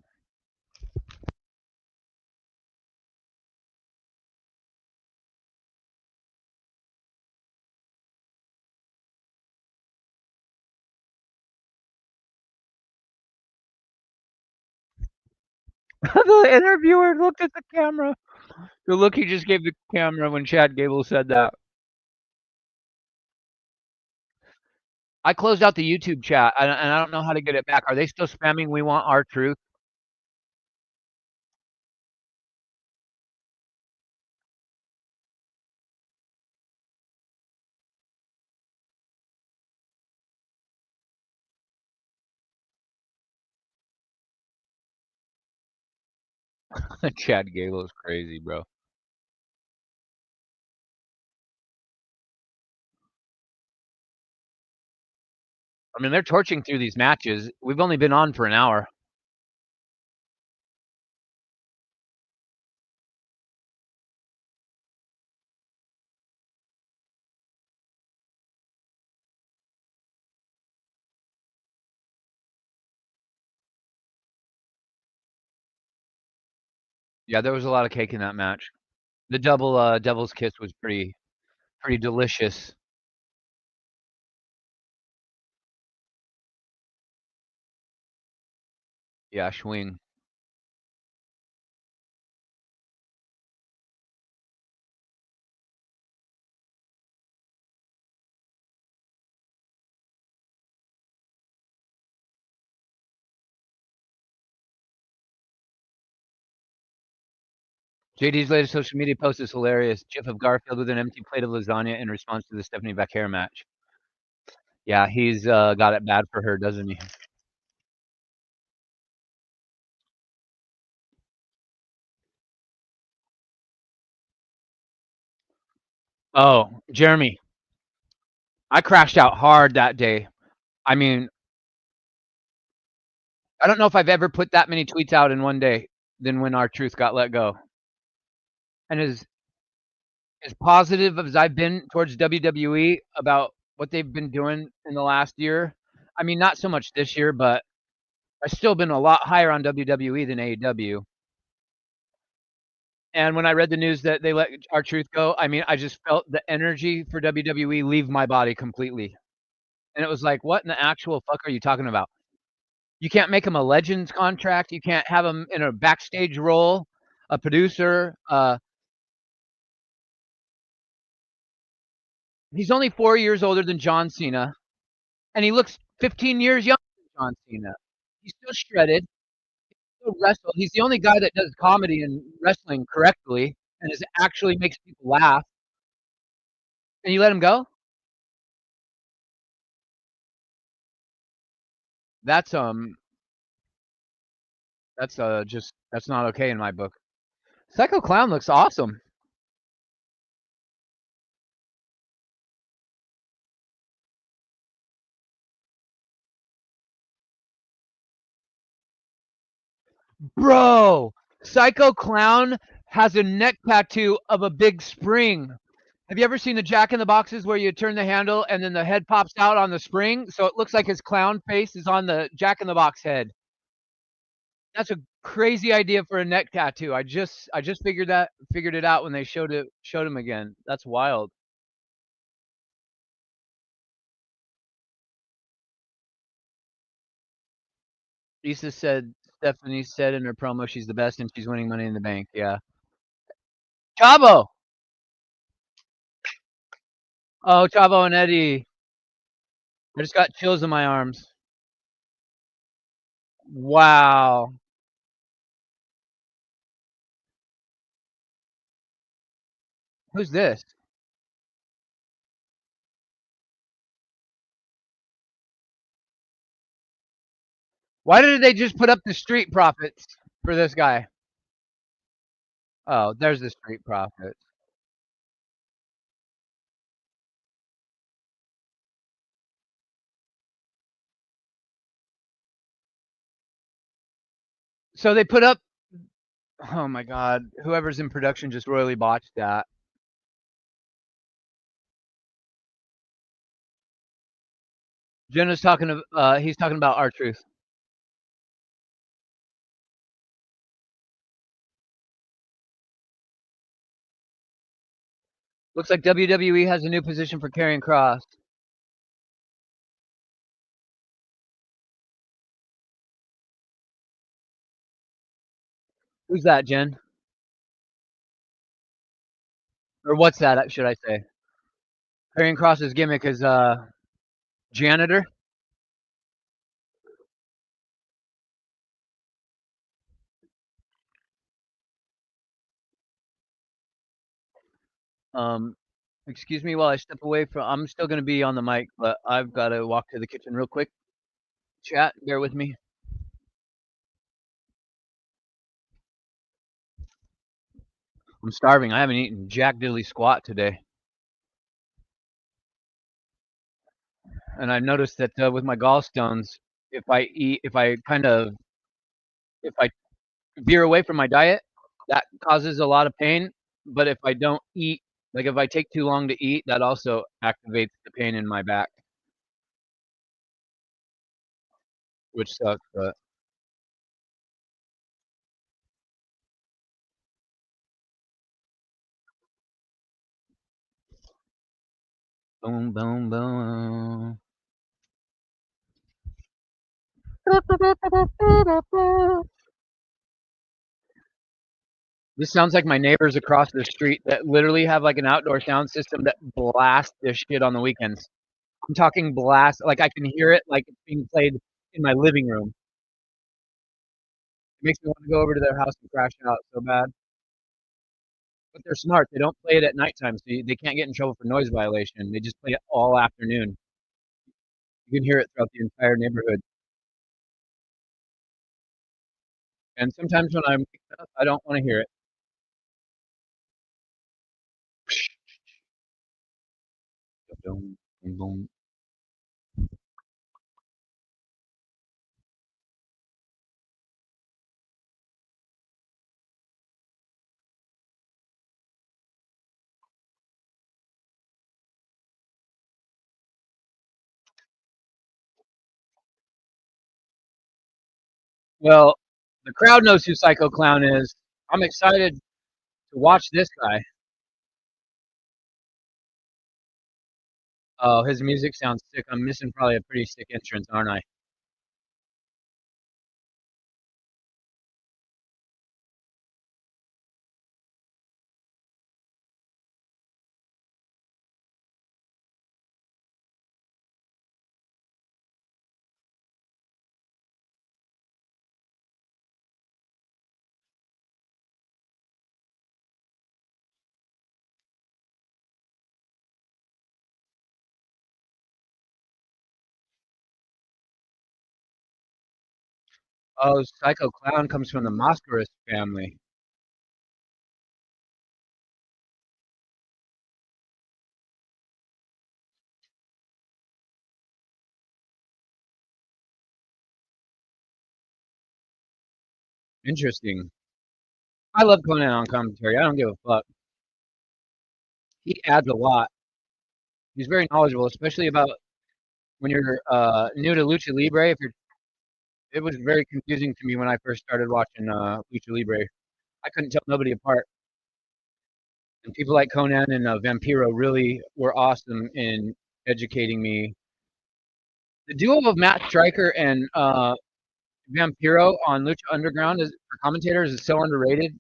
S1: The interviewer looked at the camera. The look he just gave the camera when Chad Gable said that. I closed out the YouTube chat, and I don't know how to get it back. Are they still spamming "We want our truth"? Chad Gable's crazy, bro. I mean, they're torching through these matches. We've only been on for an hour. Yeah, there was a lot of cake in that match. The double devil's kiss was pretty delicious. Yeah, swing. JD's latest social media post is hilarious. GIF of Garfield with an empty plate of lasagna in response to the Stephanie Becker match. Yeah, he's got it bad for her, doesn't he? Oh, Jeremy, I crashed out hard that day. I mean, I don't know if I've ever put that many tweets out in one day than when R-Truth got let go. And as positive as I've been towards WWE about what they've been doing in the last year, I mean, not so much this year, but I've still been a lot higher on WWE than AEW. And when I read the news that they let R-Truth go, I mean, I just felt the energy for WWE leave my body completely. And it was like, what in the actual fuck are you talking about? You can't make him a Legends contract. You can't have him in a backstage role, a producer. He's only 4 years older than John Cena, and he looks 15 years younger than John Cena. He's still shredded. Still wrestle. He's the only guy that does comedy and wrestling correctly, and is actually makes people laugh. And you let him go? That's just that's not okay in my book. Psycho Clown looks awesome. Bro, Psycho Clown has a neck tattoo of a big spring. Have you ever seen the Jack in the Boxes where you turn the handle and then the head pops out on the spring? So it looks like his clown face is on the Jack in the Box head. That's a crazy idea for a neck tattoo. I just figured it out when they showed him again. That's wild. Lisa said Stephanie said in her promo she's the best and she's winning Money in the Bank. Yeah. Chavo. Oh, Chavo and Eddie. I just got chills in my arms. Wow. Who's this? Why did they just put up the Street Profits for this guy? Oh, there's the Street Profits. So they put up. Oh my God! Whoever's in production just royally botched that. Jenna's talking to. He's talking about R-Truth. Looks like WWE has a new position for Karrion Kross. Who's that, Jen? Or what's that? Should I say? Karrion Kross's gimmick is janitor. Um, excuse me while I step away from. I'm still gonna be on the mic, but I've got to walk to the kitchen real quick. Chat, bear with me. I'm starving. I haven't eaten jack diddly squat today. And I've noticed that with my gallstones, if I veer away from my diet, that causes a lot of pain. But if I don't eat, like if I take too long to eat, that also activates the pain in my back, which sucks. But boom, boom, boom. This sounds like my neighbors across the street that literally have like an outdoor sound system that blasts this shit on the weekends. I'm talking blast, like I can hear it like it's being played in my living room. It makes me want to go over to their house and crash out so bad. But they're smart. They don't play it at nighttime, so they can't get in trouble for noise violation. They just play it all afternoon. You can hear it throughout the entire neighborhood. And sometimes when I'm up, I don't want to hear it. Boom, boom, boom. Well, the crowd knows who Psycho Clown is. I'm excited to watch this guy. Oh, his music sounds sick. I'm missing probably a pretty sick entrance, aren't I? Oh, Psycho Clown comes from the Mascaras family. Interesting. I love Conan on commentary. I don't give a fuck. He adds a lot. He's very knowledgeable, especially about when you're new to Lucha Libre. If you're, it was very confusing to me when I first started watching Lucha Libre. I couldn't tell nobody apart. And people like Conan and Vampiro really were awesome in educating me. The duo of Matt Stryker and Vampiro on Lucha Underground is, for commentators is so underrated.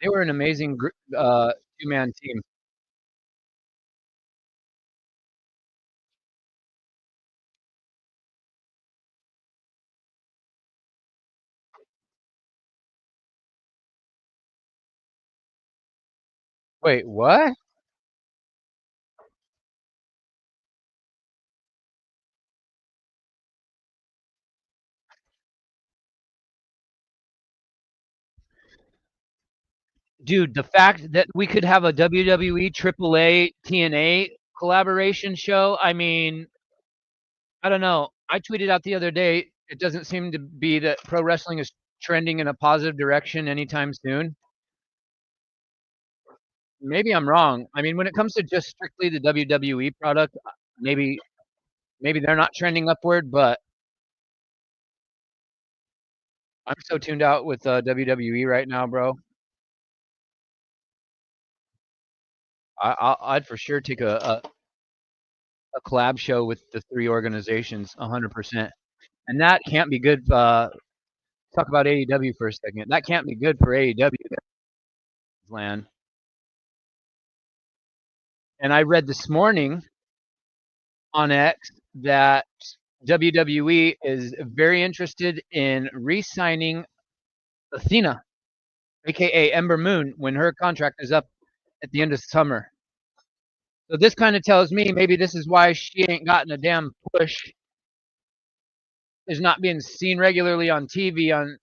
S1: They were an amazing two-man team. Wait, what? Dude, the fact that we could have a WWE AAA TNA collaboration show, I mean, I don't know. I tweeted out the other day, it doesn't seem to be that pro wrestling is trending in a positive direction anytime soon. Maybe I'm wrong. I mean, when it comes to just strictly the WWE product, maybe they're not trending upward, but I'm so tuned out with WWE right now, bro. I'd for sure take a collab show with the three organizations, 100%. And that can't be good. Talk about AEW for a second. That can't be good for AEW land. And I read this morning on X that WWE is very interested in re-signing Athena, aka Ember Moon, when her contract is up at the end of summer. So this kind of tells me maybe this is why she ain't gotten a damn push. Is not being seen regularly on TV on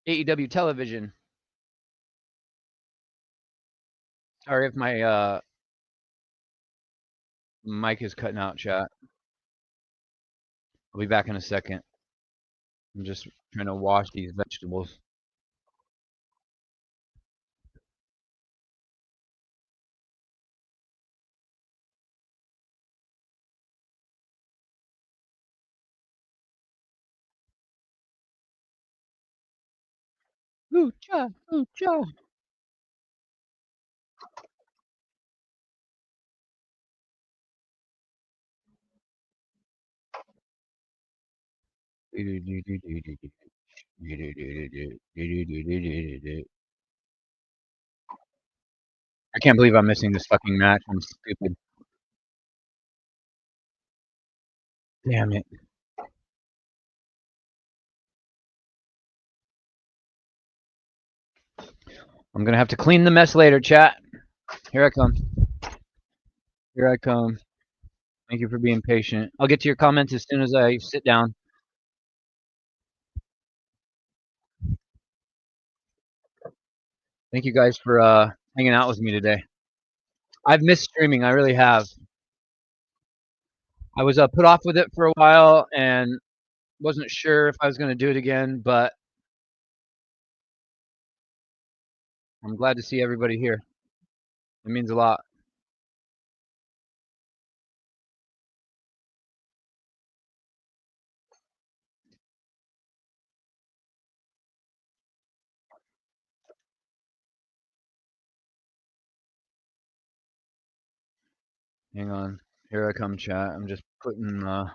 S1: AEW television. Sorry if my mic is cutting out, chat. I'll be back in a second. I'm just trying to wash these vegetables. Lucha, lucha. I can't believe I'm missing this fucking match. I'm stupid. Damn it. I'm gonna have to clean the mess later, chat. Here I come. Here I come. Thank you for being patient. I'll get to your comments as soon as I sit down. Thank you guys for hanging out with me today. I've missed streaming. I really have. I was put off with it for a while and wasn't sure if I was going to do it again, but I'm glad to see everybody here. It means a lot. Hang on. Here I come, chat. I'm just putting, I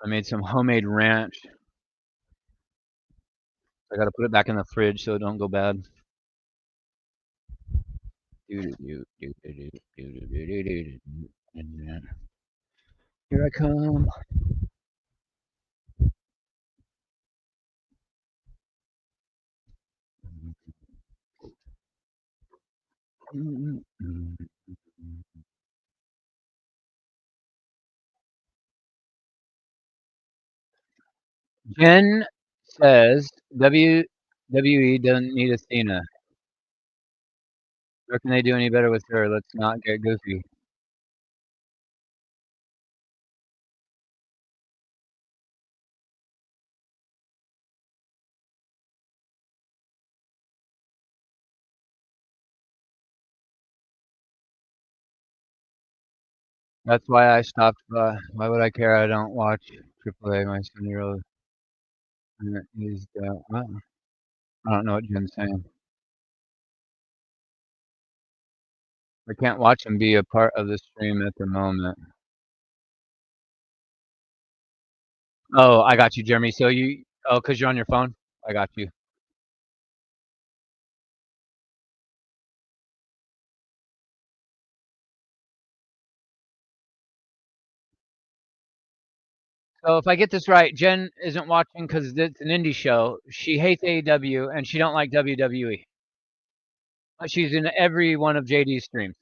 S1: made some homemade ranch. I got to put it back in the fridge so it don't go bad. Here I come. Jen says WWE doesn't need Athena. Where can they do any better with her? Let's not get goofy. That's why I stopped. Why would I care? I don't watch AAA. My 7-year-old is. I don't know what Jen's saying. I can't watch him be a part of the stream at the moment. Oh, I got you, Jeremy. So because you're on your phone? I got you. So if I get this right, Jen isn't watching because it's an indie show. She hates AEW and she don't like WWE. She's in every one of JD's streams.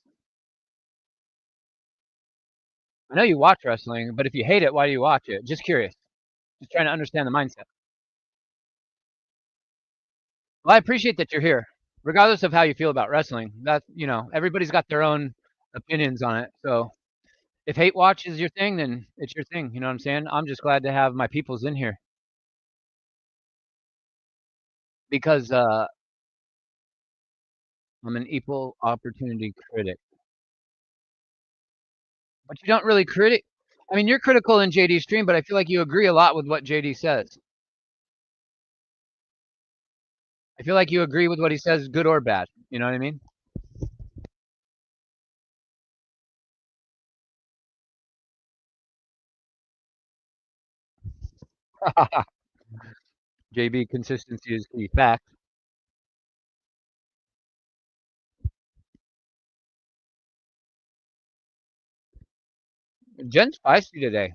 S1: I know you watch wrestling, but if you hate it, why do you watch it? Just curious. Just trying to understand the mindset. Well, I appreciate that you're here, regardless of how you feel about wrestling. That's everybody's got their own opinions on it. So if hate watch is your thing, then it's your thing. You know what I'm saying? I'm just glad to have my peoples in here because I'm an equal opportunity critic. But you don't really critic. I mean, you're critical in JD's stream, but I feel like you agree a lot with what JD says. I feel like you agree with what he says, good or bad. You know what I mean? JB, consistency is key. Fact. Jen's feisty today.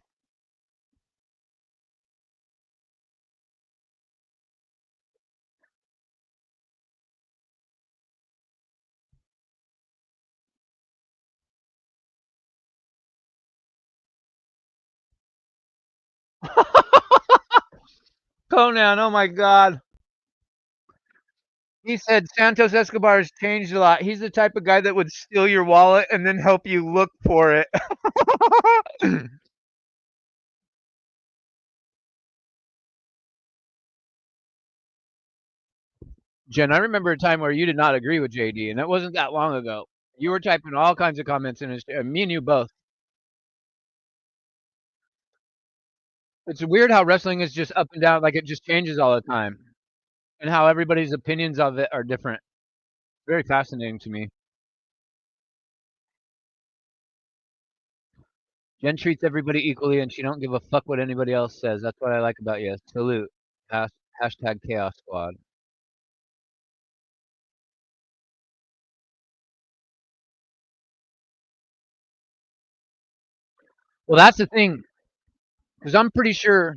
S1: Conan, oh my God. He said Santos Escobar has changed a lot. He's the type of guy that would steal your wallet and then help you look for it. Jen, I remember a time where you did not agree with JD, and it wasn't that long ago. You were typing all kinds of comments in his, me and you both. It's weird how wrestling is just up and down, like it just changes all the time, and how everybody's opinions of it are different. Very fascinating to me. Jen treats everybody equally, and she don't give a fuck what anybody else says. That's what I like about you. Salute. Hashtag Chaos Squad. Well, that's the thing, because I'm pretty sure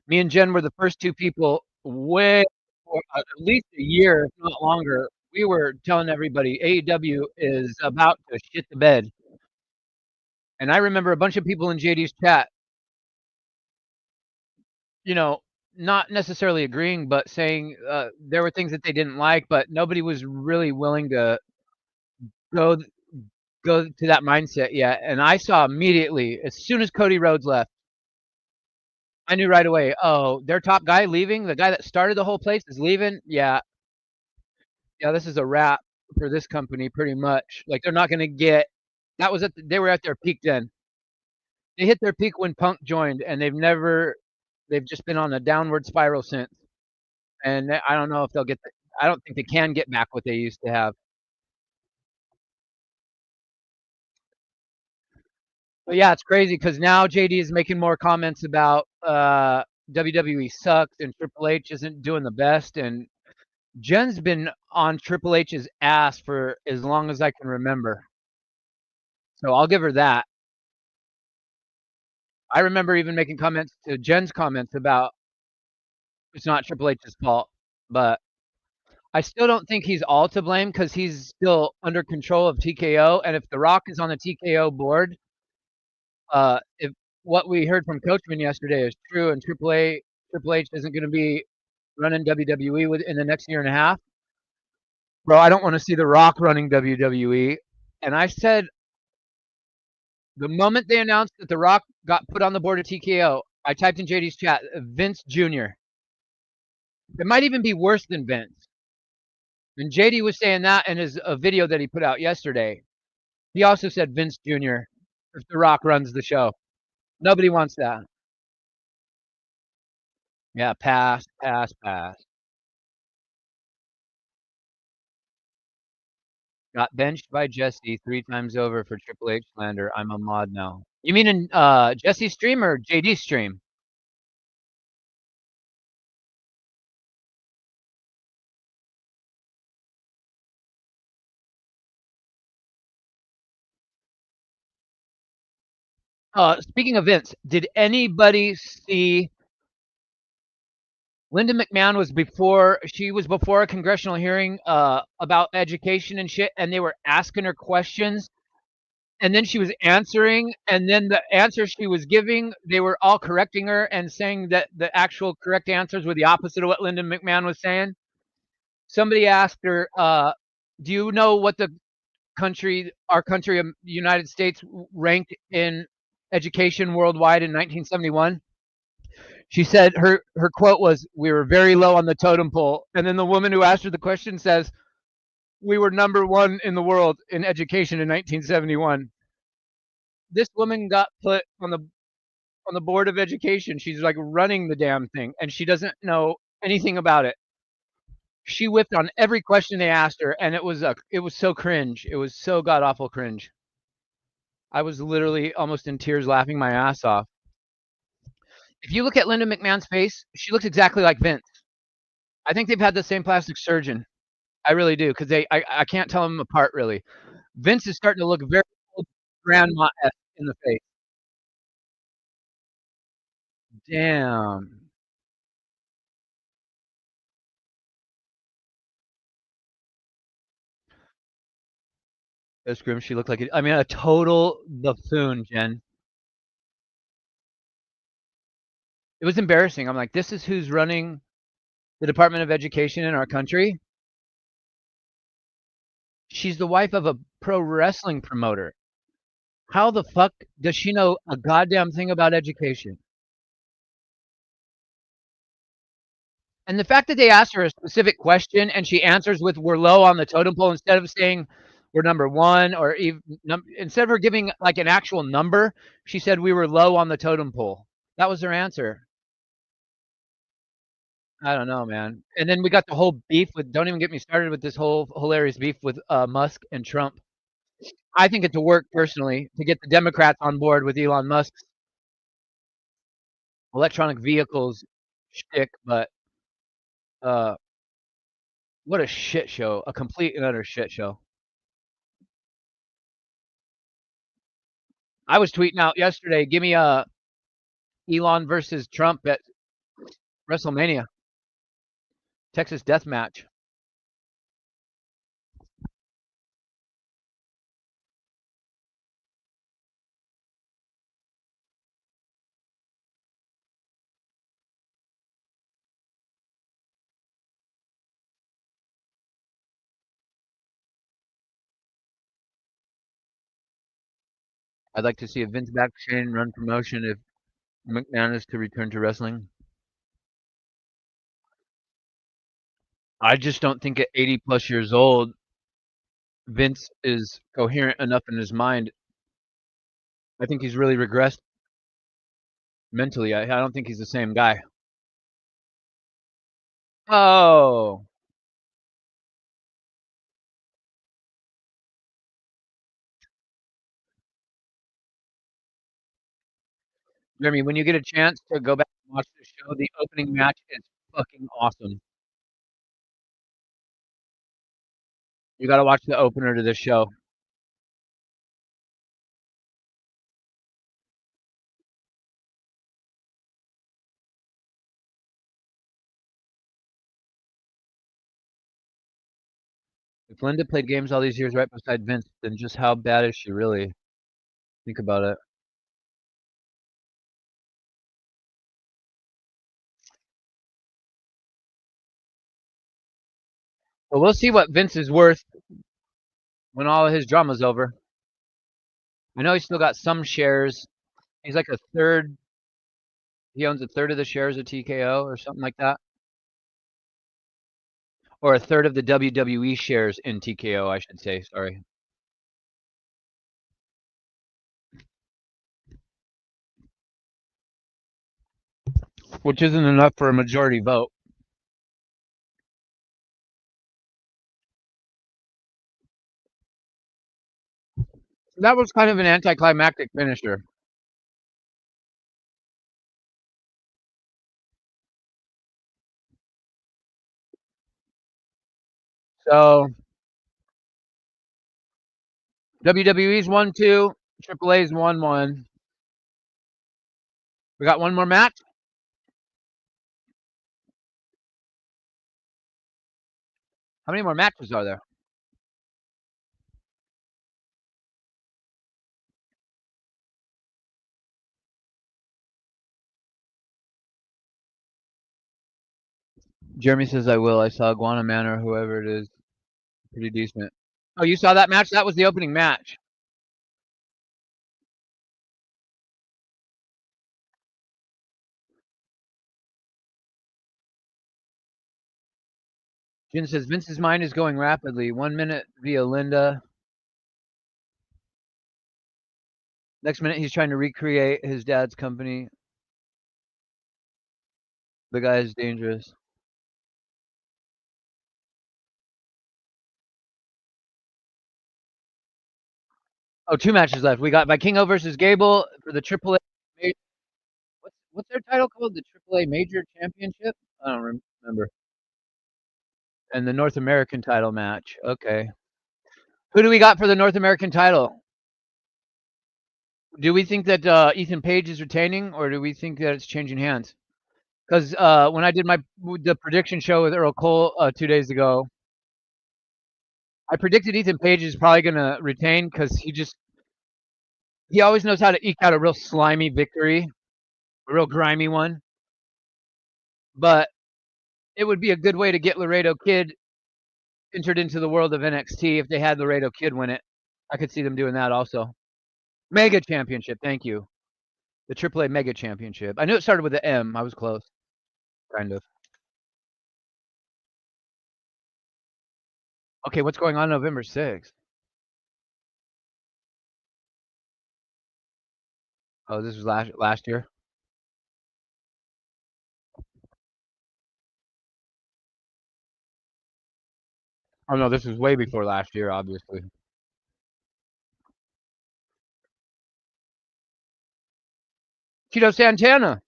S1: me and Jen were the first two people way for at least a year, if not longer. We were telling everybody AEW is about to shit the bed. And I remember a bunch of people in JD's chat, you know, not necessarily agreeing, but saying there were things that they didn't like, but nobody was really willing to go go to that mindset yet. And I saw immediately, as soon as Cody Rhodes left, I knew right away, oh, their top guy leaving, the guy that started the whole place is leaving. Yeah, yeah, this is a wrap for this company pretty much. Like they're not going to get that was they were at their peak then. They hit their peak when Punk joined, and they've just been on a downward spiral since. And I don't know if they'll get I don't think they can get back what they used to have. But yeah, it's crazy because now JD is making more comments about WWE sucks and Triple H isn't doing the best, and Jen's been on Triple H's ass for as long as I can remember. So I'll give her that. I remember even making comments to Jen's comments about it's not Triple H's fault, but I still don't think he's all to blame because he's still under control of TKO. And if The Rock is on the TKO board, if what we heard from Coachman yesterday is true, and Triple H isn't going to be running WWE in the next year and a half, bro, I don't want to see The Rock running WWE. And I said the moment they announced that The Rock got put on the board of TKO, I typed in JD's chat, Vince Jr. It might even be worse than Vince. And JD was saying that in his a video that he put out yesterday. He also said Vince Jr. if The Rock runs the show. Nobody wants that. Yeah, pass, pass, pass. Got benched by Jesse 3 times over for Triple H slander. I'm a mod now. You mean in Jesse's stream or JD's stream? Speaking of Vince, did anybody see Linda McMahon was before a congressional hearing about education and shit, and they were asking her questions, and then she was answering, and then the answers she was giving, they were all correcting her and saying that the actual correct answers were the opposite of what Linda McMahon was saying. Somebody asked her, "Do you know what our country, the United States, ranked in education worldwide in 1971?" She said her quote was, "We were very low on the totem pole." And then the woman who asked her the question says, "We were number one in the world in education in 1971." This woman got put on the board of education. She's like running the damn thing, and she doesn't know anything about it. She whipped on every question they asked her, and it was so cringe. It was so god awful cringe. I was literally almost in tears laughing my ass off. If you look at Linda McMahon's face, she looks exactly like Vince. I think they've had the same plastic surgeon. I really do, because I can't tell them apart really. Vince is starting to look very old grandma-esque in the face. Damn. This grim, she looked like I mean, a total buffoon, Jen. It was embarrassing. I'm like, this is who's running the Department of Education in our country. She's the wife of a pro wrestling promoter. How the fuck does she know a goddamn thing about education? And the fact that they asked her a specific question and she answers with "we're low on the totem pole" instead of saying we're number one, or even instead of her giving like an actual number, she said we were low on the totem pole. That was her answer. I don't know, man. And then we got the whole beef with. Don't even get me started with this whole hilarious beef with Musk and Trump. I think it's a work personally to get the Democrats on board with Elon Musk's electronic vehicles shtick, but uh, what a shit show! A complete and utter shit show. I was tweeting out yesterday, give me a Elon versus Trump at WrestleMania, Texas Death Match. I'd like to see a Vince McMahon run promotion if McMahon is to return to wrestling. I just don't think at 80 plus years old, Vince is coherent enough in his mind. I think he's really regressed mentally. I don't think he's the same guy. Oh, Jeremy, when you get a chance to go back and watch the show, the opening match is fucking awesome. You got to watch the opener to this show. If Linda played games all these years right beside Vince, then just how bad is she really? Think about it. But we'll see what Vince is worth when all of his drama's over. I know he's still got some shares. He's like a third. He owns a third of the shares of TKO or something like that, or a third of the WWE shares in TKO, I should say. Sorry. Which isn't enough for a majority vote. That was kind of an anticlimactic finisher. So WWE's 1-2, AAA's 1-1. We got one more match. How many more matches are there? Jeremy says I will. I saw Iguana Man or whoever it is. Pretty decent. Oh, you saw that match? That was the opening match. Jin says Vince's mind is going rapidly. 1 minute via Linda. Next minute, he's trying to recreate his dad's company. The guy is dangerous. Oh, 2 matches left. We got Vikingo versus Gable for the AAA. What's their title called? The AAA Major Championship? I don't remember. And the North American title match. Okay. Who do we got for the North American title? Do we think that Ethan Page is retaining, or do we think that it's changing hands? Because when I did the prediction show with Earl Cole 2 days ago, I predicted Ethan Page is probably going to retain because he always knows how to eke out a real slimy victory, a real grimy one. But It would be a good way to get Laredo Kid entered into the world of NXT if they had Laredo Kid win it. I could see them doing that also. Mega Championship, thank you. The AAA Mega Championship. I knew it started with the M. I was close. Kind of. Okay, what's going on November 6th? Oh, this was last year? Oh, no, this was way before last year, obviously. Tito Santana.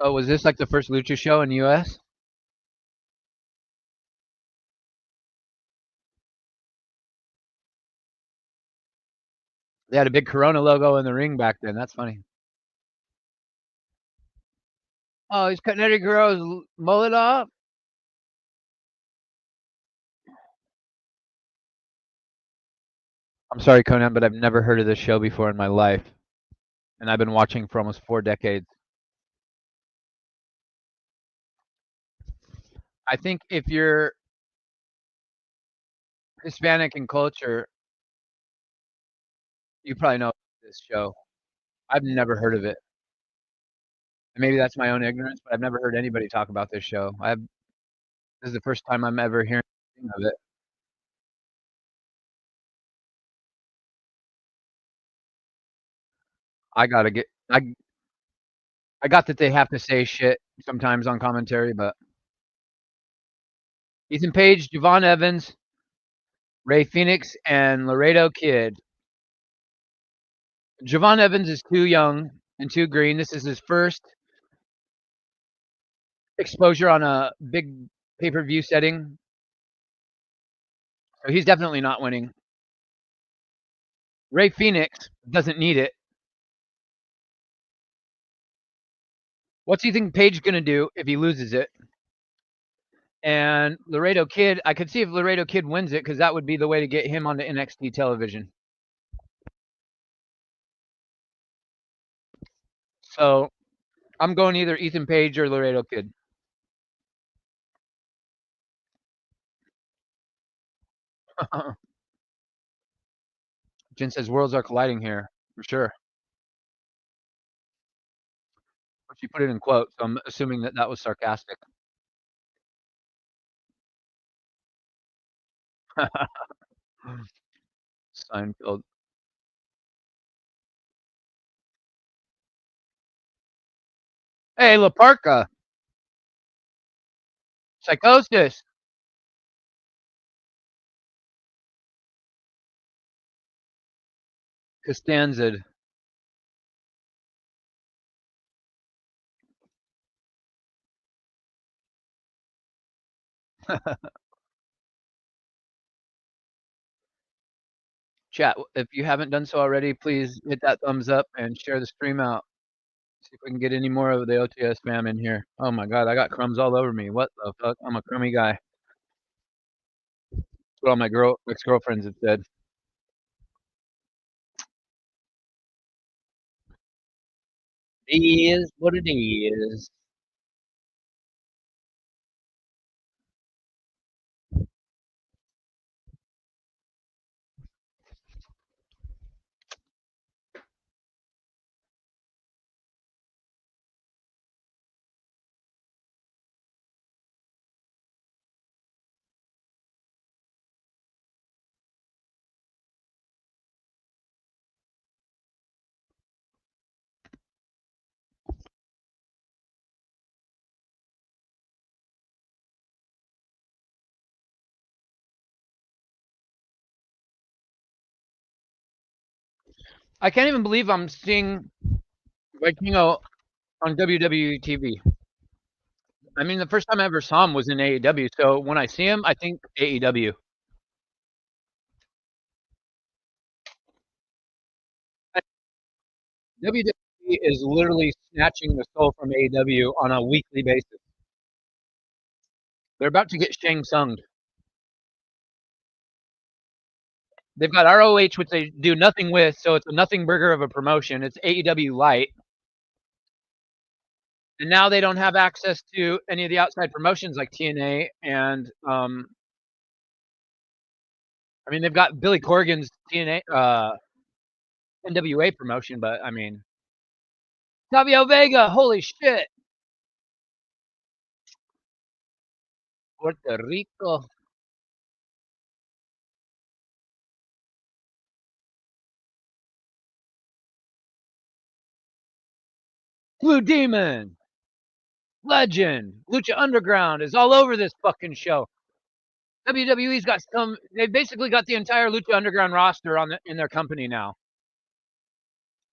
S1: Oh, was this like the first Lucha show in the U.S.? They had a big Corona logo in the ring back then. That's funny. Oh, he's cutting Eddie Guerrero's mullet off? I'm sorry, Conan, but I've never heard of this show before in my life. And I've been watching for almost 4 decades. I think if you're Hispanic in culture, you probably know this show. I've never heard of it. And maybe that's my own ignorance, but I've never heard anybody talk about this show. This is the first time I'm ever hearing of it. I gotta get. I got that they have to say shit sometimes on commentary, but Ethan Page, Javon Evans, Ray Phoenix, and Laredo Kid. Javon Evans is too young and too green. This is his first exposure on a big pay-per-view setting, so he's definitely not winning. Ray Phoenix doesn't need it. What's he think Page gonna do if he loses it? And Laredo Kid, I could see if Laredo Kid wins it because that would be the way to get him onto NXT television. So I'm going either Ethan Page or Laredo Kid. Jen says worlds are colliding here for sure. But she put it in quotes, so I'm assuming that that was sarcastic. Seinfeld. Hey, La Parca. Psychosis. Costanza. Chat, if you haven't done so already, please hit that thumbs up and share the stream out. See if we can get any more of the OTS fam in here. Oh my god, I got crumbs all over me. What the fuck? I'm a crummy guy. That's what all my ex-girlfriends have said. It is what it is. I can't even believe I'm seeing Vikingo on WWE TV. I mean, the first time I ever saw him was in AEW, so when I see him, I think AEW. WWE is literally snatching the soul from AEW on a weekly basis. They're about to get Shang Tsung'd. They've got ROH, which they do nothing with, so it's a nothing burger of a promotion. It's AEW Light. And now they don't have access to any of the outside promotions like TNA and I mean they've got Billy Corgan's TNA NWA promotion, but I mean Savio Vega, holy shit. Puerto Rico. Blue Demon. Legend. Lucha Underground is all over this fucking show. WWE's got they basically got the entire Lucha Underground roster in their company now.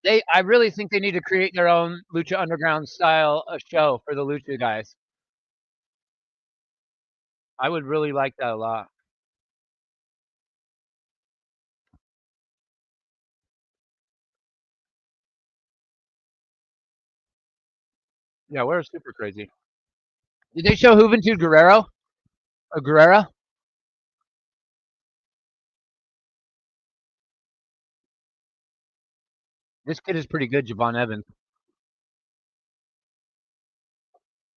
S1: I really think they need to create their own Lucha Underground style show for the Lucha guys. I would really like that a lot. Yeah, where's Super Crazy? Did they show Juventud Guerrero? Or Guerrera? This kid is pretty good, Javon Evans.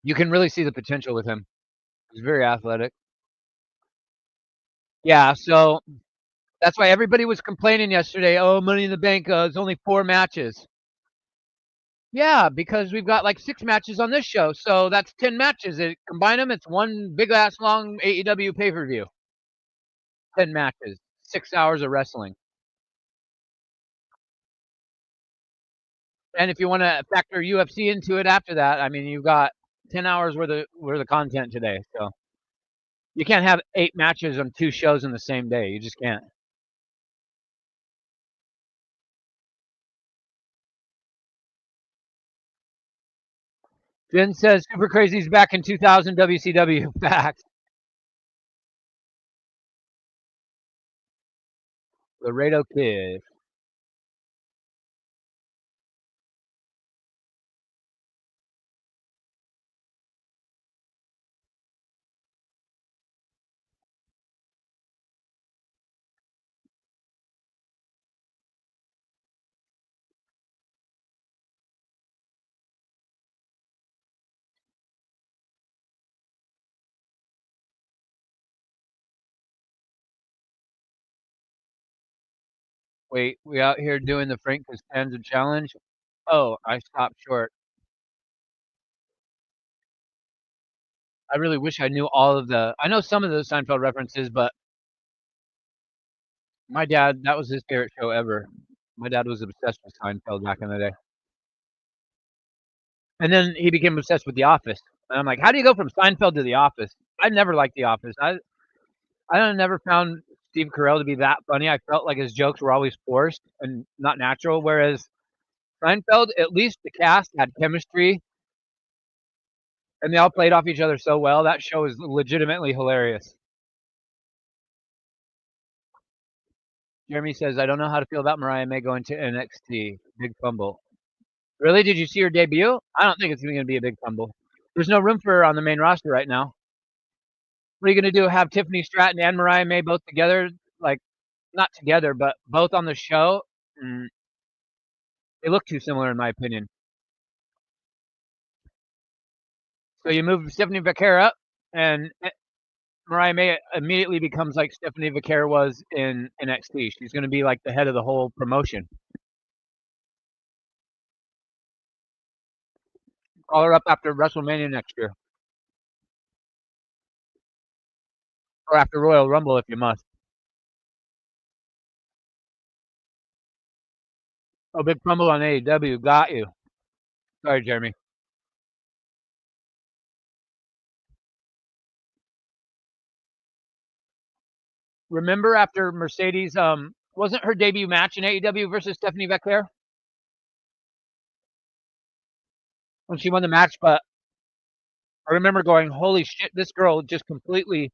S1: You can really see the potential with him. He's very athletic. Yeah, so that's why everybody was complaining yesterday. Oh, Money in the Bank, it's only 4 matches. Yeah, because we've got like 6 matches on this show, so that's 10 matches. Combine them, it's one big ass long AEW pay per view. 10 matches, 6 hours of wrestling. And if you want to factor UFC into it after that, I mean, you've got 10 hours worth of content today. So you can't have 8 matches on 2 shows in the same day. You just can't. Jen says Super Crazy's back in 2000 WCW. Fact. Laredo Kid. Wait, we out here doing the Frank Costanza challenge? Oh, I stopped short. I really wish I knew all of I know some of the Seinfeld references, but my dad, that was his favorite show ever. My dad was obsessed with Seinfeld back in the day. And then he became obsessed with The Office. And I'm like, how do you go from Seinfeld to The Office? I never liked The Office. I never found Steve Carell to be that funny. I felt like his jokes were always forced and not natural. Whereas Seinfeld, at least the cast had chemistry and they all played off each other so well. That show is legitimately hilarious. Jeremy says, I don't know how to feel about Mariah May going to NXT. Big fumble. Really? Did you see her debut? I don't think it's going to be a big fumble. There's no room for her on the main roster right now. What are you going to do? Have Tiffany Stratton and Mariah May both together? Like, not together, but both on the show? They look too similar, in my opinion. So you move Stephanie Vaquera up, and Mariah May immediately becomes like Stephanie Vaquera was in NXT. She's going to be like the head of the whole promotion. Call her up after WrestleMania next year. Or after Royal Rumble if you must. Oh, big fumble on AEW. Got you. Sorry, Jeremy. Remember after Mercedes, wasn't her debut match in AEW versus Stephanie Vaquera? When she won the match, but I remember going, holy shit, this girl completely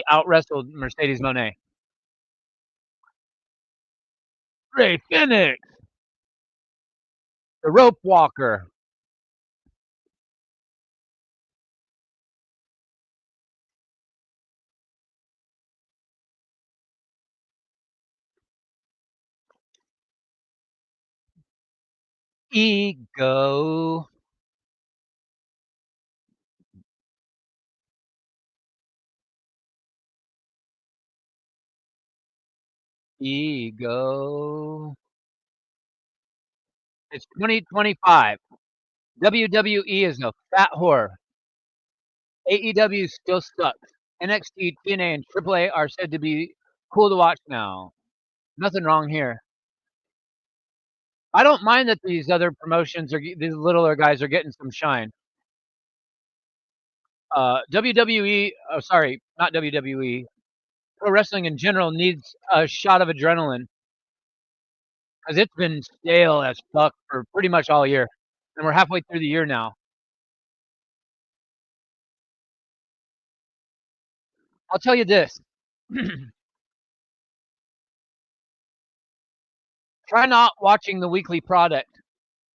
S1: out wrestled Mercedes Moné. Ray Phoenix, the rope walker. Ego. Ego. It's 2025. WWE is a fat whore. AEW still sucks. NXT, TNA, and AAA are said to be cool to watch now. Nothing wrong here. I don't mind that these other promotions these littler guys are getting some shine. WWE, oh, sorry, not WWE. Pro wrestling in general needs a shot of adrenaline because it's been stale as fuck for pretty much all year, and we're halfway through the year now. I'll tell you this: try not watching the weekly product.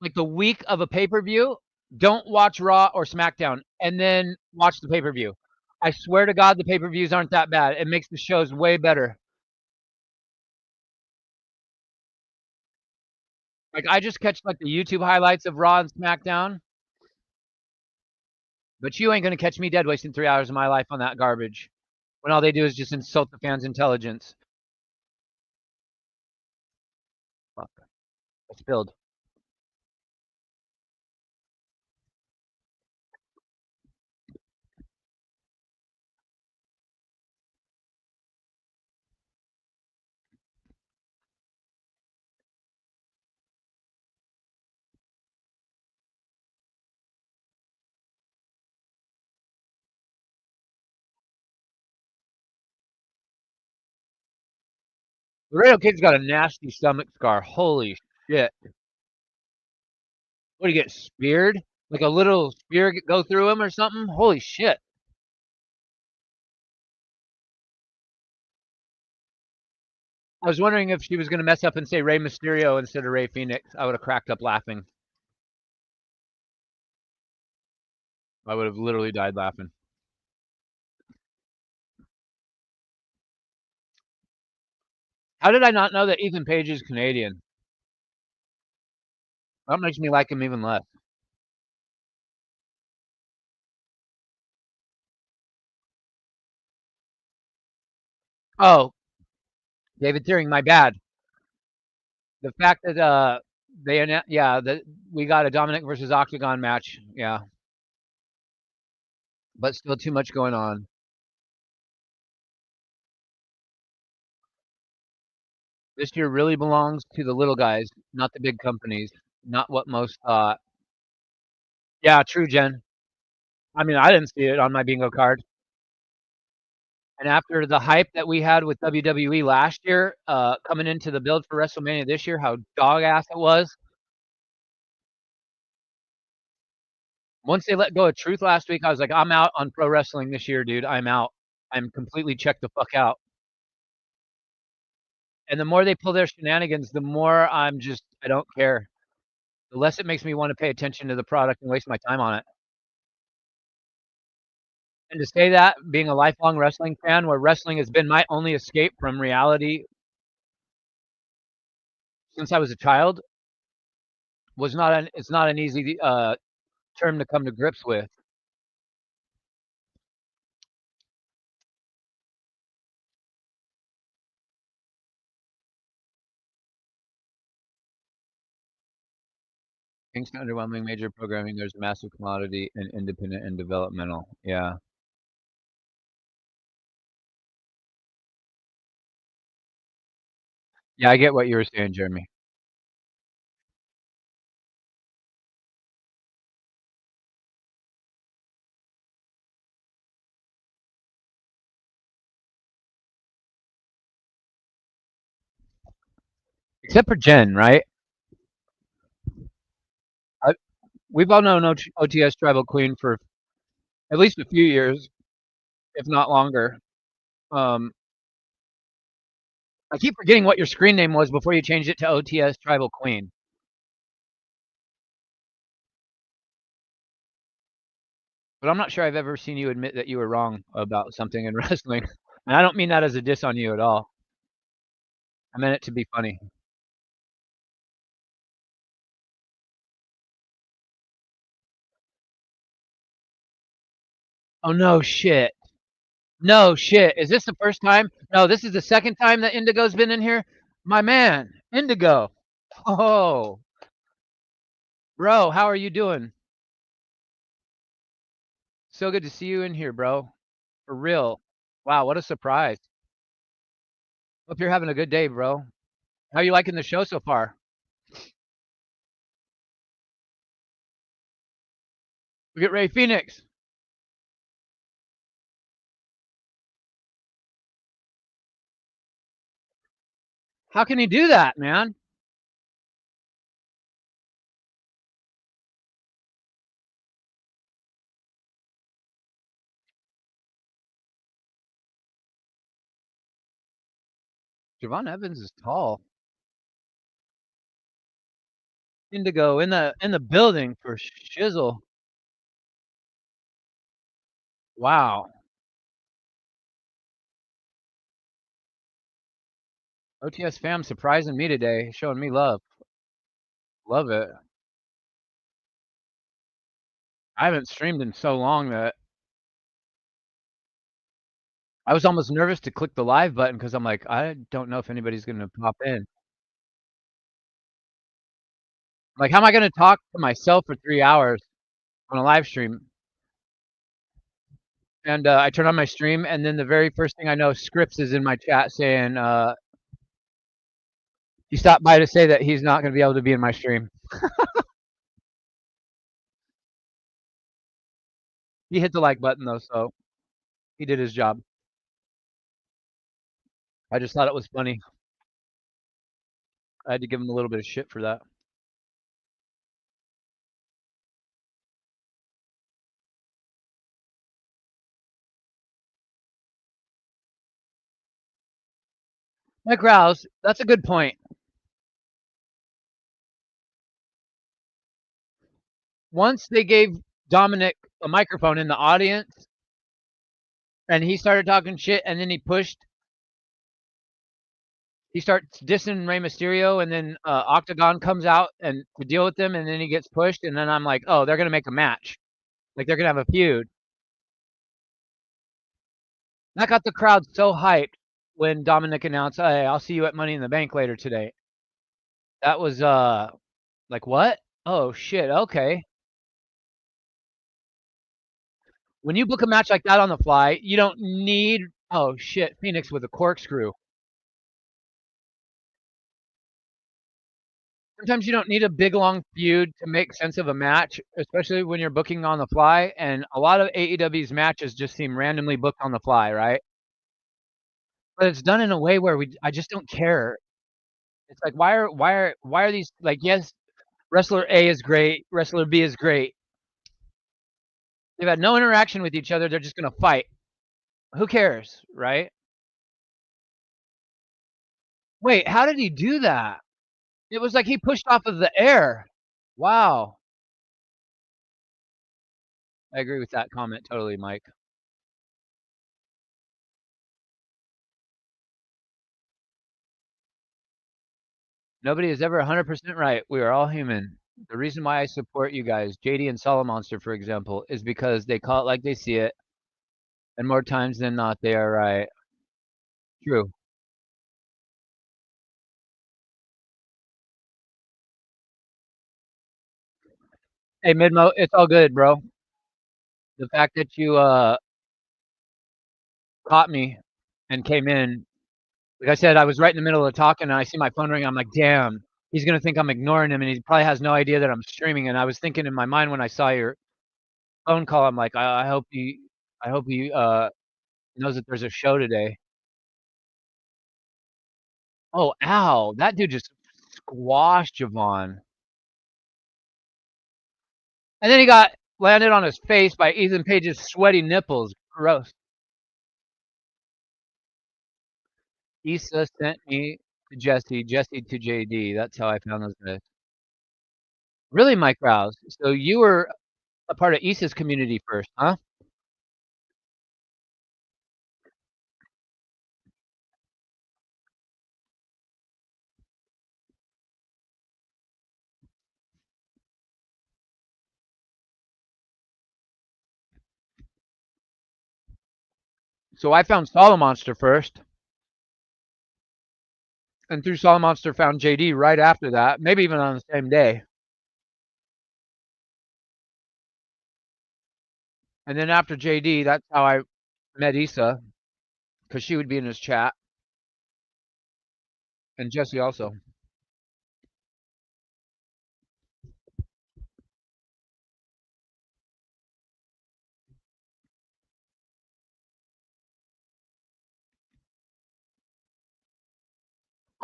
S1: Like the week of a pay per view, don't watch Raw or SmackDown, and then watch the pay per view. I swear to God, the pay per views aren't that bad. It makes the shows way better. Like I just catch like the YouTube highlights of Raw and SmackDown, but you ain't gonna catch me dead wasting 3 hours of my life on that garbage when all they do is just insult the fans' intelligence. Fuck, I spilled. Laredo Kid's got a nasty stomach scar. Holy shit! What, do you get speared? Like a little spear go through him or something? Holy shit! I was wondering if she was going to mess up and say Rey Mysterio instead of Rey Phoenix. I would have cracked up laughing. I would have literally died laughing. How did I not know that Ethan Page is Canadian? That makes me like him even less. Oh, David Thiering, my bad. The fact that that we got a Dominic versus Octagon match, yeah, but still too much going on. This year really belongs to the little guys, not the big companies. Not what most thought. Yeah, true, Jen. I mean, I didn't see it on my bingo card. And after the hype that we had with WWE last year, coming into the build for WrestleMania this year, how dog ass it was. Once they let go of Truth last week, I was like, I'm out on pro wrestling this year, dude. I'm out. I'm completely checked the fuck out. And the more they pull their shenanigans, the more I don't care. The less it makes me want to pay attention to the product and waste my time on it. And to say that, being a lifelong wrestling fan, where wrestling has been my only escape from reality since I was a child, it's not an easy term to come to grips with. Thanks to underwhelming major programming, there's a massive commodity in independent and developmental. Yeah. Yeah, I get what you were saying, Jeremy. Except for Jen, right? I, we've all known OTS Tribal Queen for at least a few years, if not longer. Um, I keep forgetting what your screen name was before you changed it to OTS Tribal Queen. But I'm not sure I've ever seen you admit that you were wrong about something in wrestling. And I don't mean that as a diss on you at all. I meant it to be funny. Oh, no shit. No shit. Is this the first time? No, this is the second time that Indigo's been in here? My man, Indigo. Oh, bro, how are you doing? So good to see you in here, bro. For real. Wow, what a surprise. Hope you're having a good day, bro. How you liking the show so far? We get Ray Phoenix. How can he do that, man? Javon Evans is tall. Indigo in the building for shizzle. Wow. OTS fam surprising me today, showing me love. Love it. I haven't streamed in so long that I was almost nervous to click the live button because I'm like, I don't know if anybody's gonna pop in. Like, how am I gonna talk to myself for 3 hours on a live stream? And I turn on my stream, and then the very first thing I know, Scripps is in my chat saying he stopped by to say that he's not gonna be able to be in my stream. He hit the like button though, so he did his job. I just thought it was funny. I had to give him a little bit of shit for that. Mike Rouse, that's a good point. Once they gave Dominic a microphone in the audience and he started talking shit and then he starts dissing Rey Mysterio and then Octagon comes out and to deal with them and then he gets pushed and then I'm like, oh, they're gonna make a match. Like they're gonna have a feud. That got the crowd so hyped when Dominic announced, hey, I'll see you at Money in the Bank later today. That was like what? Oh shit, okay. When you book a match like that on the fly, you don't need oh shit, Phoenix with a corkscrew. Sometimes you don't need a big long feud to make sense of a match, especially when you're booking on the fly. And a lot of AEW's matches just seem randomly booked on the fly, right? But it's done in a way where I just don't care. It's like why are these like yes, wrestler A is great, wrestler B is great. They've had no interaction with each other. They're just gonna fight. Who cares, right? Wait, how did he do that? It was like he pushed off of the air. Wow. I agree with that comment totally, Mike. Nobody is ever 100% right. We are all human. The reason why I support you guys, JD and Solomonster, for example, is because they call it like they see it, and more times than not, they are right. True. Hey, Midmo, it's all good, bro. The fact that you caught me and came in, like I said, I was right in the middle of talking, and I see my phone ring. I'm like, damn, he's gonna think I'm ignoring him, and he probably has no idea that I'm streaming. And I was thinking in my mind when I saw your phone call, I'm like, I hope he knows that there's a show today. Oh, ow! That dude just squashed Javon. And then he got landed on his face by Ethan Page's sweaty nipples. Gross. Issa sent me to Jesse, Jesse to JD. That's how I found those guys. Really, Mike Rouse? So you were a part of Issa's community first, huh?
S2: So I found Monster first, and through Monster found JD right after that, maybe even on the same day. And then after JD, that's how I met Issa, because she would be in his chat, and Jesse also.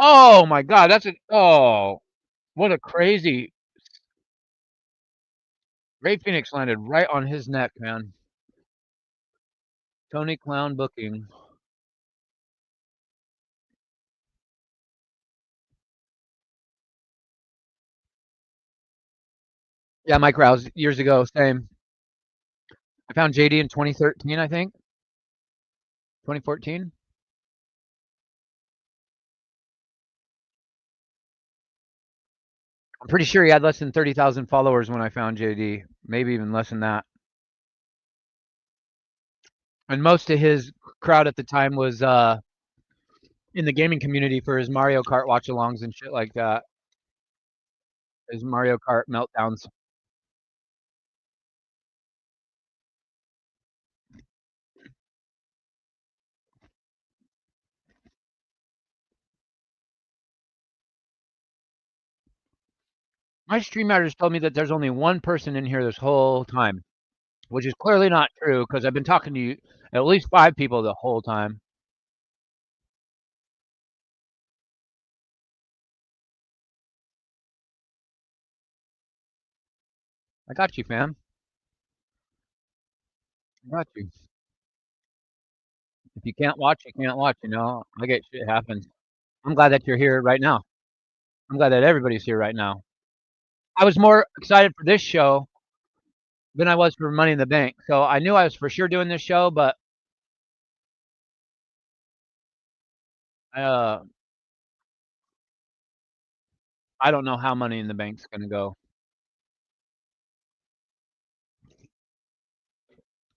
S2: Oh my God, what a crazy. Ray Phoenix landed right on his neck, man. Tony Clown booking. Yeah, Mike Rouse years ago, same. I found JD in 2013, I think. 2014. I'm pretty sure he had less than 30,000 followers when I found JD, maybe even less than that. And most of his crowd at the time was in the gaming community for his Mario Kart watch-alongs and shit like that. His Mario Kart meltdowns. My stream matters told me that there's only one person in here this whole time, which is clearly not true because I've been talking to you, at least 5 people the whole time. I got you, fam. I got you. If you can't watch, you can't watch. I get shit happens. I'm glad that you're here right now. I'm glad that everybody's here right now. I was more excited for this show than I was for Money in the Bank. So I knew I was for sure doing this show, but uh, I don't know how Money in the Bank's gonna go.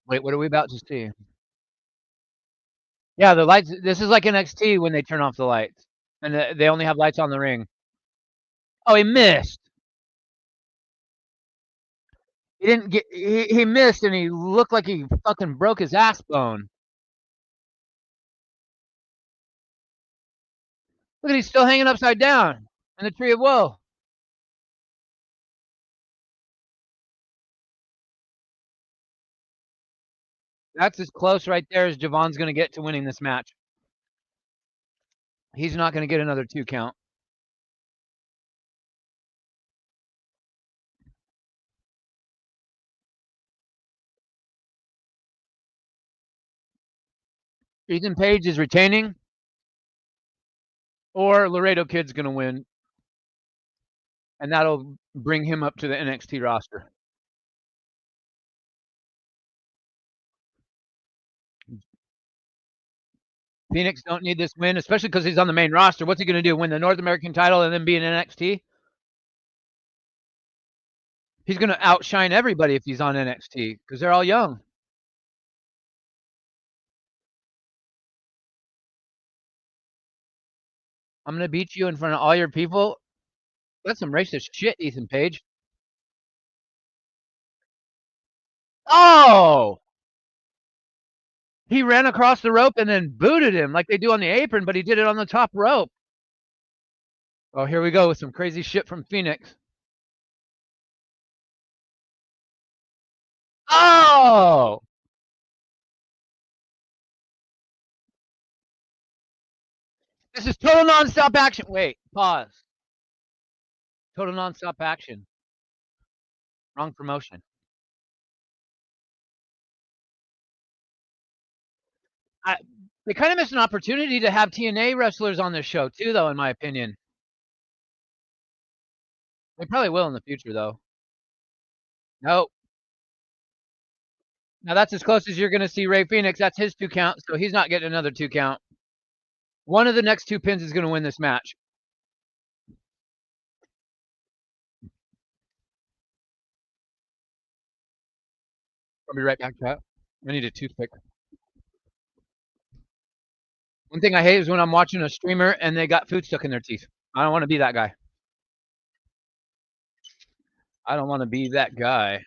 S2: Wait, what are we about to see? Yeah, the lights. This is like NXT when they turn off the lights and they only have lights on the ring. Oh, he missed. He didn't get. He missed, and he looked like he fucking broke his ass bone. Look at he's still hanging upside down in the tree of woe. That's as close right there as Javon's gonna get to winning this match. He's not gonna get another 2 count. Ethan Page is retaining, or Laredo Kid's gonna win, and that'll bring him up to the NXT roster. Phoenix don't need this win, especially because he's on the main roster. What's he going to do? Win the North American title and then be in NXT? He's going to outshine everybody if he's on NXT because they're all young. I'm going to beat you in front of all your people. That's some racist shit, Ethan Page. Oh! He ran across the rope and then booted him like they do on the apron, but he did it on the top rope. Oh, here we go with some crazy shit from Phoenix. Oh! This is total nonstop action. Wait, pause. Total nonstop action. Wrong promotion. I, they kind of missed an opportunity to have TNA wrestlers on this show too, though, in my opinion. They probably will in the future, though. Nope. Now that's as close as you're going to see Ray Phoenix. That's his 2 count, so he's not getting another 2 count. One of the next 2 pins is going to win this match. I'll be right back, chat. I need a toothpick. One thing I hate is when I'm watching a streamer and they got food stuck in their teeth. I don't want to be that guy. I don't want to be that guy.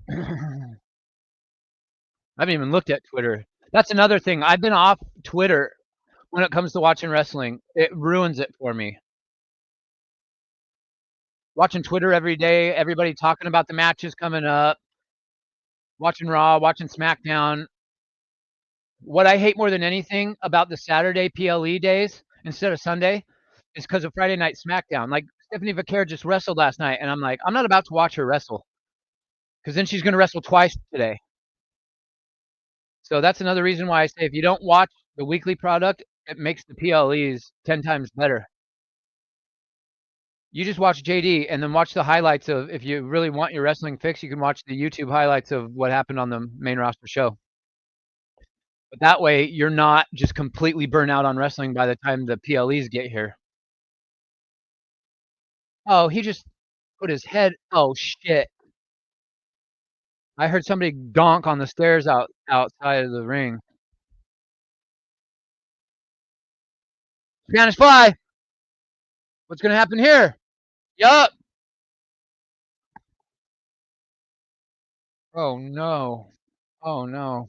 S2: I haven't even looked at Twitter. That's another thing. I've been off Twitter when it comes to watching wrestling. It ruins it for me. Watching Twitter every day, everybody talking about the matches coming up, watching Raw, watching SmackDown. What I hate more than anything about the Saturday PLE days instead of Sunday is because of Friday night SmackDown. Like Stephanie Vaquer just wrestled last night, and I'm like, I'm not about to watch her wrestle because then she's going to wrestle twice today. So that's another reason why I say if you don't watch the weekly product, it makes the PLEs 10 times better. You just watch JD and then watch the highlights of, if you really want your wrestling fix, you can watch the YouTube highlights of what happened on the main roster show. But that way, you're not just completely burnt out on wrestling by the time the PLEs get here. Oh, he just put his head. Oh, shit. I heard somebody donk on the stairs outside of the ring. Spanish Fly. What's going to happen here? Yup. Oh, no. Oh, no.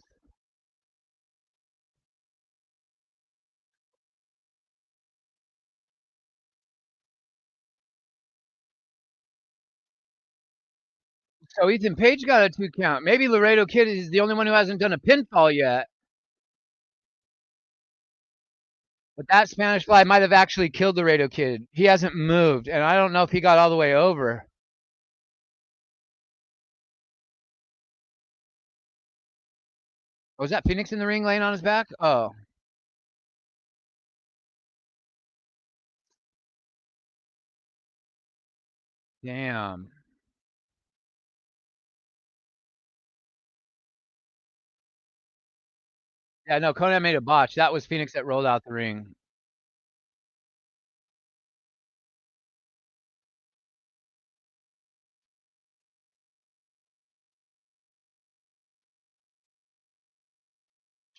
S2: So Ethan Page got a 2 count. Maybe Laredo Kid is the only one who hasn't done a pinfall yet. But that Spanish Fly might have actually killed Laredo Kid. He hasn't moved, and I don't know if he got all the way over. Was that Phoenix in the ring laying on his back? Oh. Damn. Yeah, no, Conan made a botch. That was Phoenix that rolled out the ring.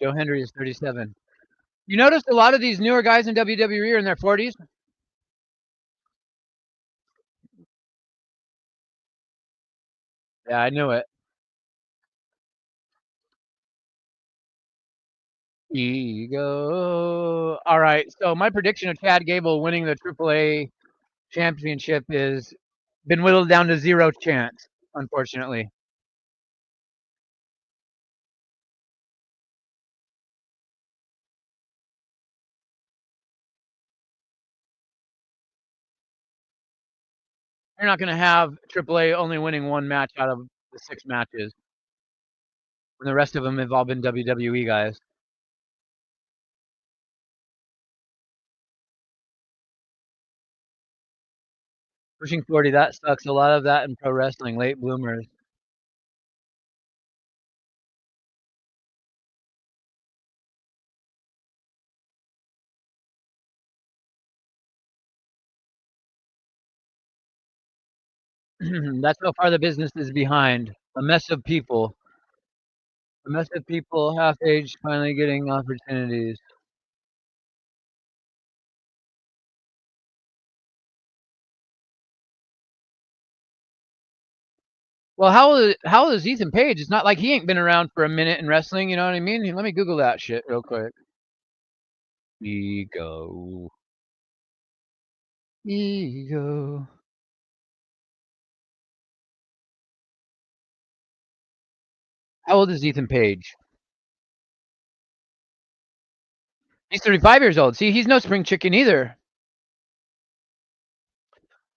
S2: Joe Hendry is 37. You notice a lot of these newer guys in WWE are in their 40s? Yeah, I knew it. Ego. All right, so my prediction of Chad Gable winning the AAA championship is been whittled down to 0 chance, unfortunately. You're not going to have AAA only winning 1 match out of the 6 matches, when the rest of them have all been WWE guys. Pushing 40, that sucks. A lot of that in pro wrestling, late bloomers. That's how far the business is behind. A mess of people. A mess of people half aged finally getting opportunities. Well, how old is Ethan Page? It's not like he ain't been around for a minute in wrestling, you know what I mean? Let me Google that shit real quick. Ego. Ego. How old is Ethan Page? He's 35 years old. See, he's no spring chicken either.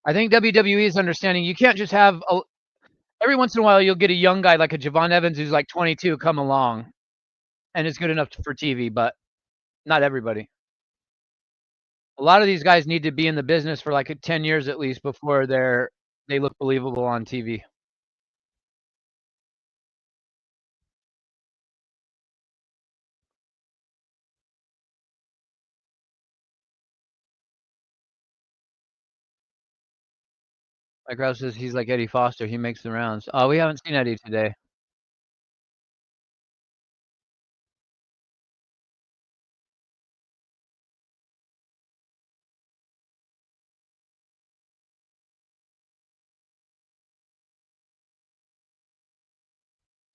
S2: I think WWE is understanding you can't just have every once in a while you'll get a young guy like a Javon Evans who's like 22 come along and is good enough for TV, but not everybody. A lot of these guys need to be in the business for like 10 years at least before they look believable on TV. Like Ralph says, he's like Eddie Foster. He makes the rounds. Oh, we haven't seen Eddie today.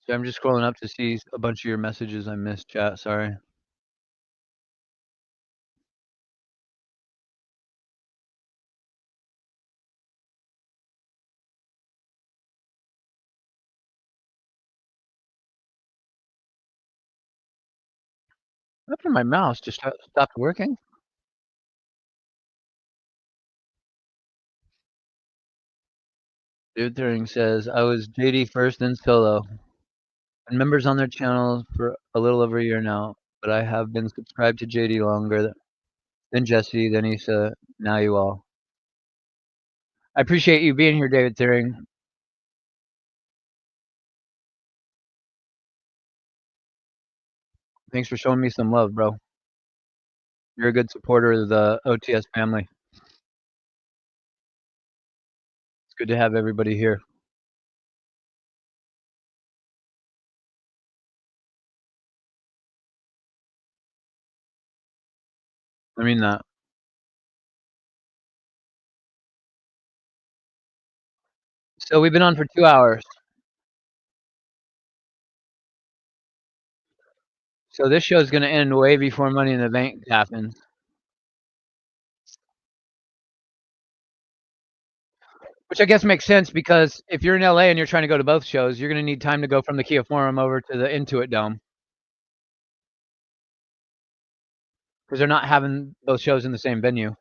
S2: So I'm just scrolling up to see a bunch of your messages I missed, chat. Sorry. After my mouse just stopped working. Dude Thuring says, I was JD first, then Solo. And members on their channel for a little over a year now, but I have been subscribed to JD longer than Jesse, then Issa, now you all. I appreciate you being here, David Thuring. Thanks for showing me some love, bro. You're a good supporter of the OTS family. It's good to have everybody here. I mean that. So we've been on for 2 hours. So this show's going to end way before Money in the Bank happens. Which I guess makes sense because if you're in LA and you're trying to go to both shows, you're going to need time to go from the Kia Forum over to the Intuit Dome. Because they're not having both shows in the same venue.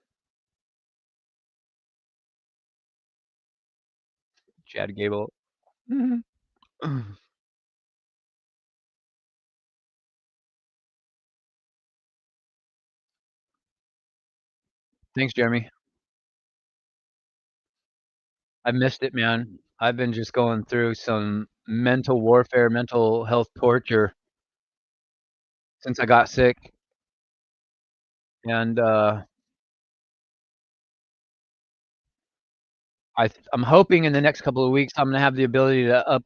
S2: Chad Gable. Thanks, Jeremy. I missed it, man. I've been just going through some mental warfare, mental health torture since I got sick. And I'm hoping in the next couple of weeks I'm going to have the ability to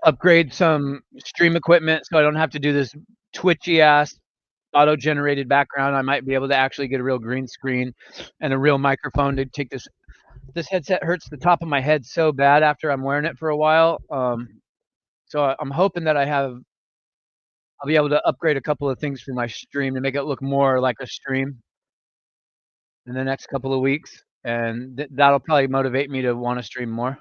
S2: upgrade some stream equipment so I don't have to do this twitchy ass auto-generated background. I might be able to actually get a real green screen and a real microphone to take this. This headset hurts the top of my head so bad after I'm wearing it for a while. So I'm hoping that I'll be able to upgrade a couple of things for my stream to make it look more like a stream in the next couple of weeks, and that'll probably motivate me to want to stream more.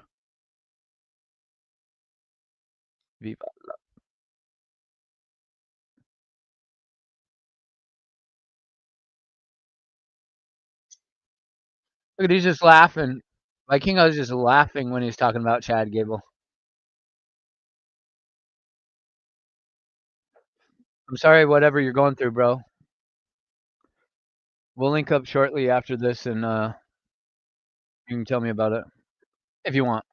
S2: Look at, he's just laughing. Like Kingo's just laughing when he's talking about Chad Gable. I'm sorry, whatever you're going through, bro. We'll link up shortly after this, and you can tell me about it if you want.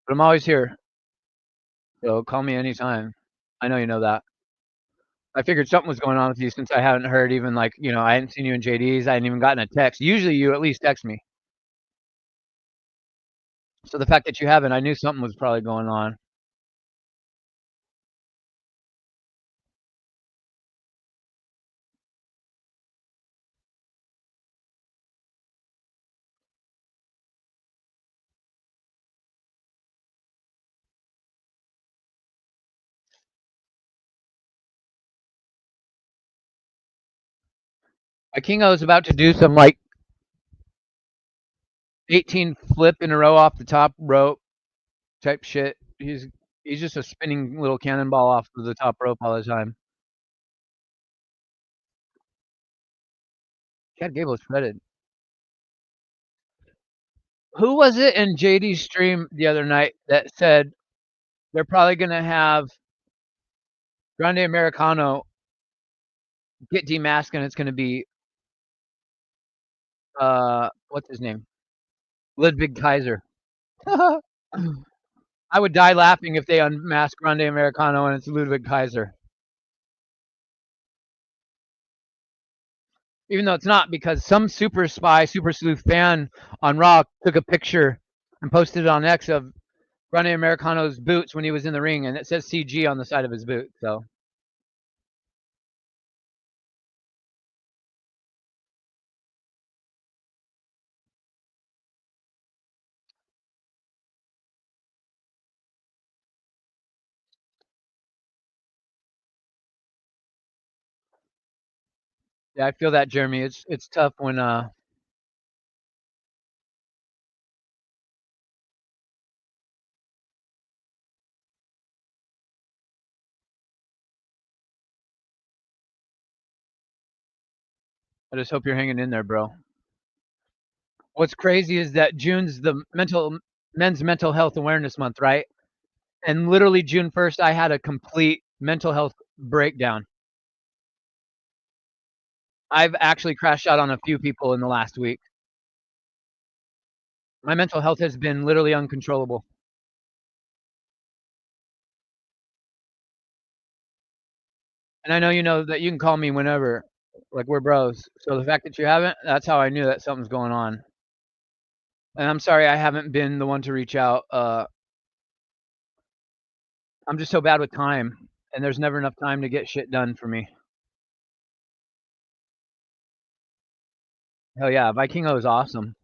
S2: But I'm always here, so call me anytime. I know you know that. I figured something was going on with you since I haven't heard even like, I hadn't seen you in JD's. I hadn't even gotten a text. Usually you at least text me. So the fact that you haven't, I knew something was probably going on. Kingo is about to do some like 18 flip in a row off the top rope type shit. He's just a spinning little cannonball off of the top rope all the time. Chad Gable is shredded. Who was it in JD's stream the other night that said they're probably gonna have Grande Americano get demasked and it's gonna be what's his name? Ludwig Kaiser. I would die laughing if they unmask Grande Americano and it's Ludwig Kaiser. even though it's not, because some super spy, super sleuth fan on Raw took a picture and posted it on X of Ronnie Americano's boots when he was in the ring, and it says CG on the side of his boot. So yeah, I feel that, Jeremy. It's tough when I just hope you're hanging in there, bro. What's crazy is that June's the men's mental health awareness month, right? And literally June 1st, I had a complete mental health breakdown. I've actually crashed out on a few people in the last week. My mental health has been literally uncontrollable. And I know you know that you can call me whenever, like we're bros. So the fact that you haven't, that's how I knew that something's going on. And I'm sorry I haven't been the one to reach out. I'm just so bad with time, and there's never enough time to get shit done for me. Hell yeah, Vikingo is awesome.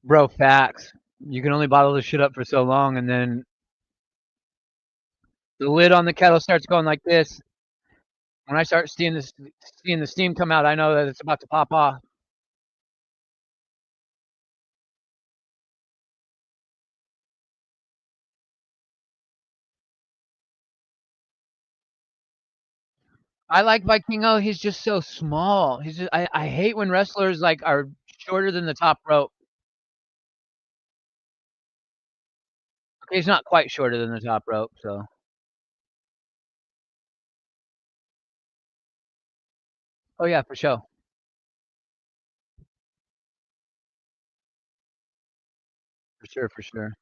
S2: Bro, facts. You can only bottle this shit up for so long, and then the lid on the kettle starts going like this. When I start seeing the steam come out, I know that it's about to pop off. I like Vikingo. He's just so small. I hate when wrestlers like are shorter than the top rope. Okay, he's not quite shorter than the top rope, so oh yeah, for sure. For sure, for sure.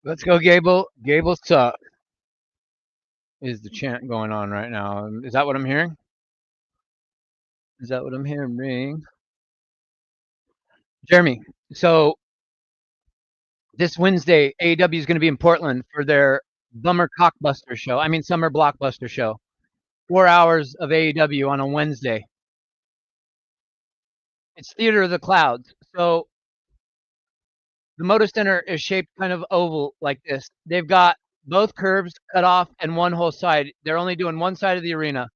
S2: Let's go, Gable. Gable sucks is the chant going on right now. Is that what I'm hearing? Is that what I'm hearing? Jeremy, so this Wednesday, AEW is going to be in Portland for their Bummer Cockbuster show. I mean, Summer Blockbuster show. 4 hours of AEW on a Wednesday. It's Theater of the Clouds. So the Moda Center is shaped kind of oval like this. They've got both curves cut off and one whole side. They're only doing one side of the arena.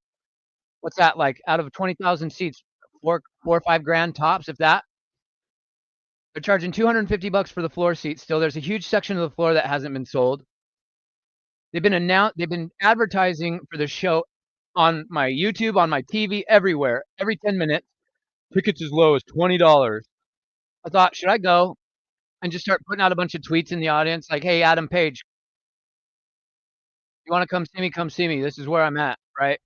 S2: What's that like? Out of 20,000 seats, four or 5 grand tops, if that. They're charging $250 for the floor seats. Still, there's a huge section of the floor that hasn't been sold. They've been advertising for the show on my YouTube, on my TV, everywhere. Every 10 minutes, tickets as low as $20. I thought, should I go and just start putting out a bunch of tweets in the audience like, "Hey, Adam Page, you want to come see me? Come see me. This is where I'm at." Right?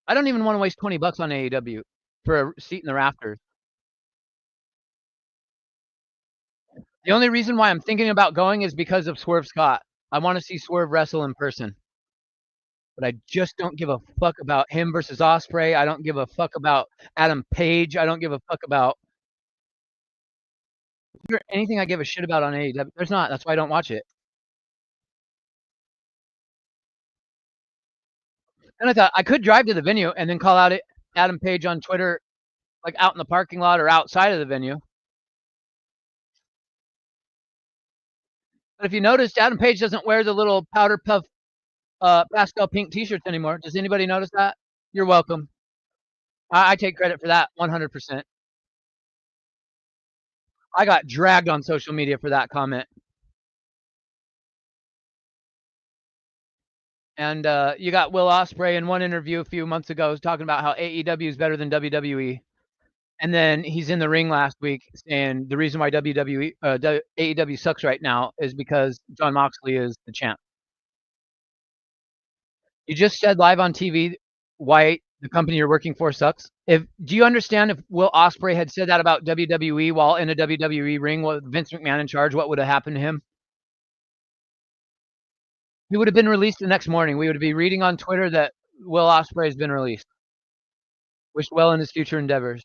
S2: I don't even want to waste $20 on AEW for a seat in the rafters. The only reason why I'm thinking about going is because of Swerve Scott. I want to see Swerve wrestle in person. But I just don't give a fuck about him versus Ospreay. I don't give a fuck about Adam Page. I don't give a fuck about anything I give a shit about on AEW. There's not. That's why I don't watch it. And I thought I could drive to the venue and then call out Adam Page on Twitter, like out in the parking lot or outside of the venue. But if you noticed, Adam Page doesn't wear the little powder puff pastel pink t-shirts anymore. Does anybody notice that? You're welcome. I take credit for that 100%. I got dragged on social media for that comment. And you got Will Ospreay in one interview a few months ago was talking about how AEW is better than WWE. And then he's in the ring last week saying the reason why AEW sucks right now is because Jon Moxley is the champ. You just said live on TV why the company you're working for sucks. Do you understand if Will Ospreay had said that about WWE while in a WWE ring with Vince McMahon in charge, what would have happened to him? He would have been released the next morning. We would be reading on Twitter that Will Ospreay has been released. Wish well in his future endeavors.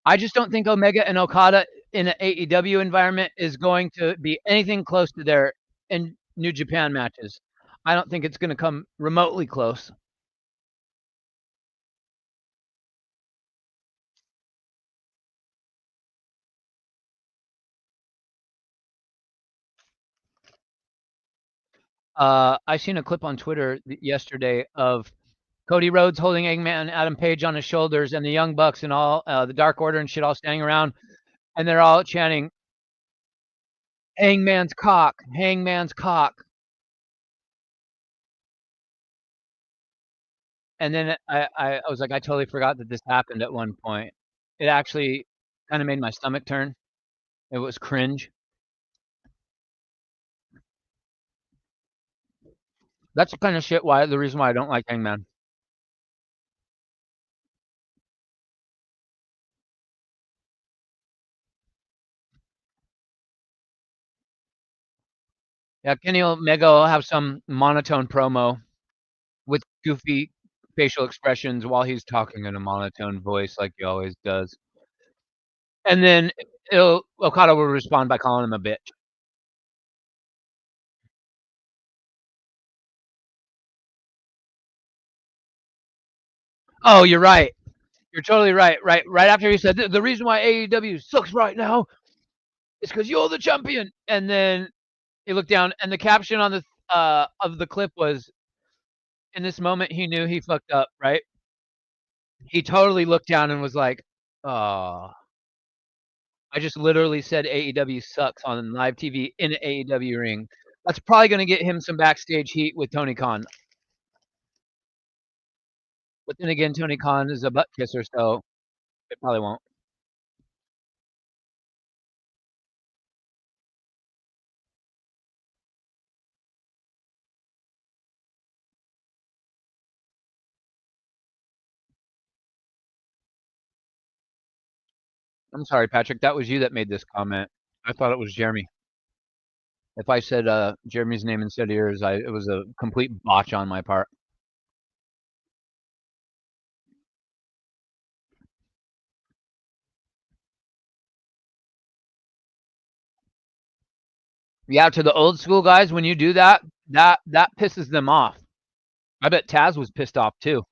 S2: I just don't think Omega and Okada in an AEW environment is going to be anything close to their in New Japan matches. I don't think it's going to come remotely close. I seen a clip on Twitter yesterday of Cody Rhodes holding Eggman and Adam Page on his shoulders, and the Young Bucks and all the Dark Order and shit all standing around, and they're all chanting, "Hangman's cock, Hangman's cock." And then I was like, I totally forgot that this happened at one point. It actually kind of made my stomach turn. It was cringe. That's the kind of shit the reason why I don't like Hangman. Yeah, Kenny Omega will have some monotone promo with goofy facial expressions while he's talking in a monotone voice like he always does. And then Okada will respond by calling him a bitch. Oh, you're right. You're totally right. Right after he said the reason why AEW sucks right now is because you're the champion. And then he looked down, and the caption on the of the clip was, "In this moment, he knew he fucked up." Right? He totally looked down and was like, "Oh, I just literally said AEW sucks on live TV in an AEW ring." That's probably going to get him some backstage heat with Tony Khan. But then again, Tony Khan is a butt kisser, so it probably won't. I'm sorry, Patrick. That was you that made this comment. I thought it was Jeremy. If I said Jeremy's name instead of yours, it was a complete botch on my part. Yeah, to the old school guys, when you do that, that pisses them off. I bet Taz was pissed off too.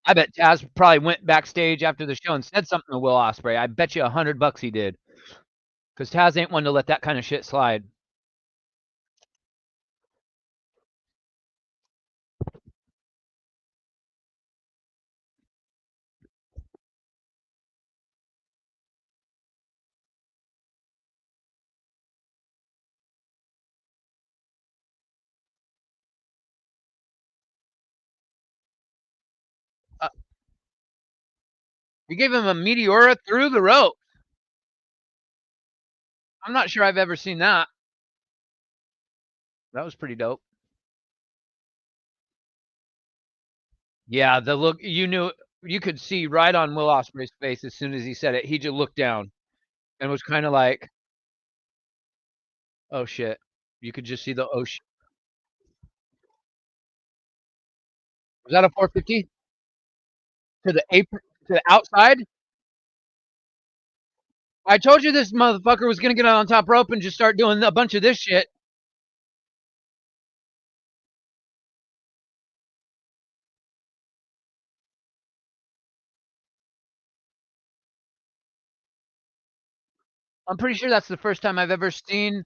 S2: I bet Taz probably went backstage after the show and said something to Will Ospreay. I bet you $100 he did, because Taz ain't one to let that kind of shit slide. Uh, you gave him a Meteora through the rope. I'm not sure I've ever seen that. That was pretty dope. Yeah, the look you knew you could see right on Will Ospreay's face as soon as he said it. He just looked down and was kind of like, "Oh shit." You could just see the oh shit. Was that a 450 to the apron to the outside? I told you this motherfucker was gonna get on top rope and just start doing a bunch of this shit. I'm pretty sure that's the first time I've ever seen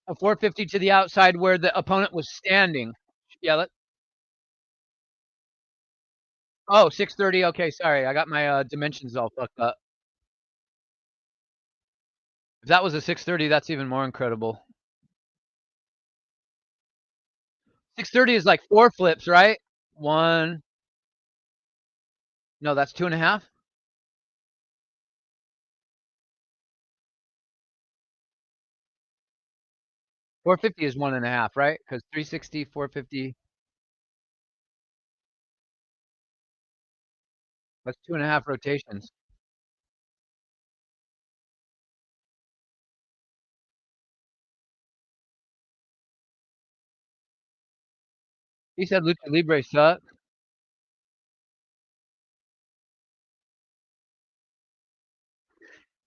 S2: a 450 to the outside where the opponent was standing. Yeah. Oh, 630. Okay, sorry. I got my dimensions all fucked up. If that was a 630, that's even more incredible. 630 is like 4 flips, right? One. No, that's 2.5. 450 is 1.5, right? Because 360, 450, that's 2.5 rotations. He said Lucha Libre sucks.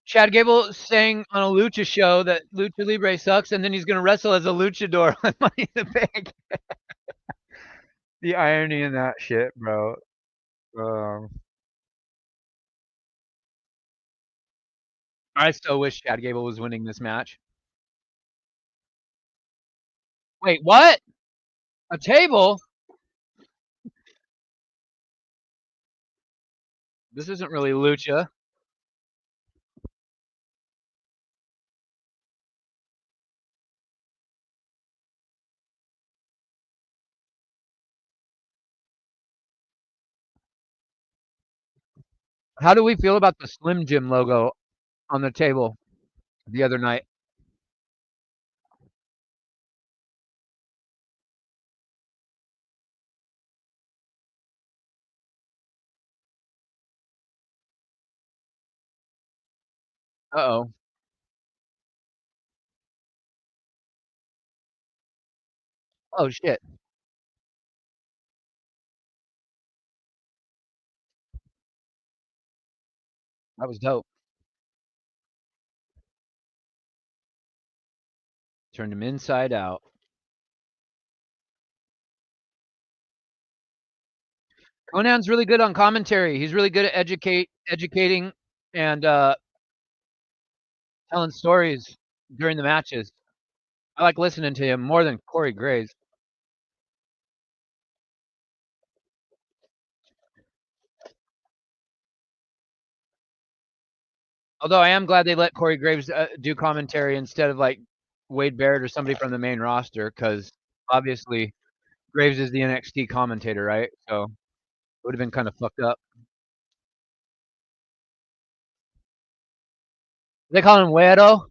S2: Chad Gable saying on a Lucha show that Lucha Libre sucks, and then he's going to wrestle as a luchador on Money in the Bank. The irony in that shit, bro. Um, I still wish Chad Gable was winning this match. Wait, what? A table? This isn't really Lucha. How do we feel about the Slim Jim logo on the table the other night? Uh-oh. Oh, shit. That was dope. Turned him inside out. Conan's really good on commentary. He's really good at educating and telling stories during the matches. I like listening to him more than Corey Graves. Although I am glad they let Corey Graves do commentary instead of like Wade Barrett or somebody from the main roster, because obviously Graves is the NXT commentator, right? So it would have been kind of fucked up. They call him Weirdo.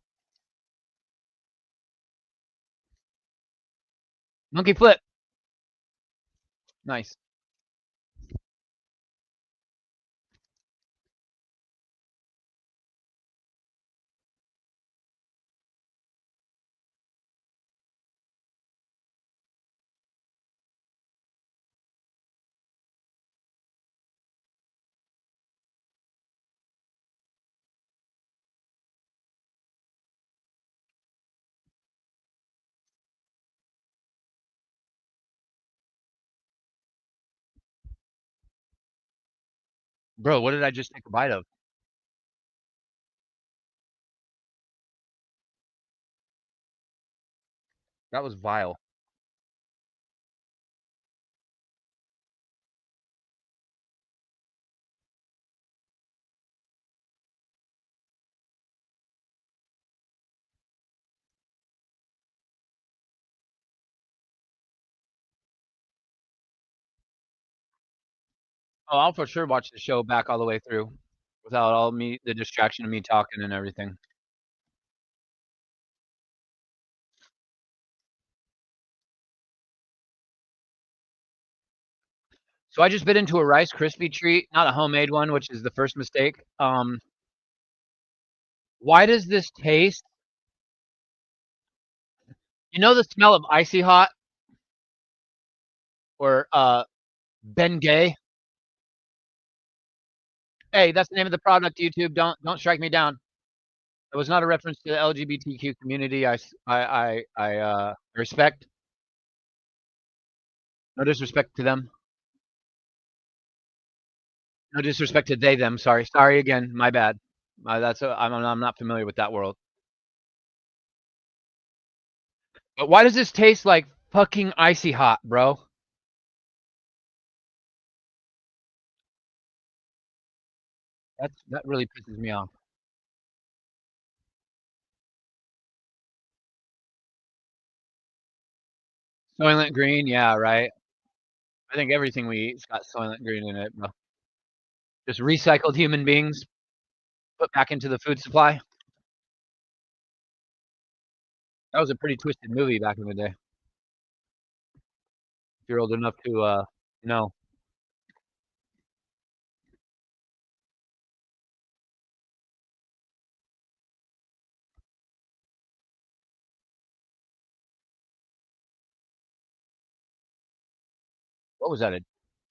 S2: Monkey flip. Nice. Bro, what did I just take a bite of? That was vile. Oh, I'll for sure watch the show back all the way through without all the distraction of me talking and everything. So I just bit into a Rice Krispie treat, not a homemade one, which is the first mistake. Why does this taste? You know the smell of icy hot or Bengay? Hey, that's the name of the product. YouTube, don't strike me down. It was not a reference to the LGBTQ community. I respect. No disrespect to them. No disrespect to they them. Sorry again. My bad. I'm not familiar with that world. But why does this taste like fucking icy hot, bro? That really pisses me off. Soylent Green, yeah, right. I think everything we eat's got Soylent Green in it, bro. Just recycled human beings put back into the food supply. That was a pretty twisted movie back in the day. If you're old enough to know. What was that? A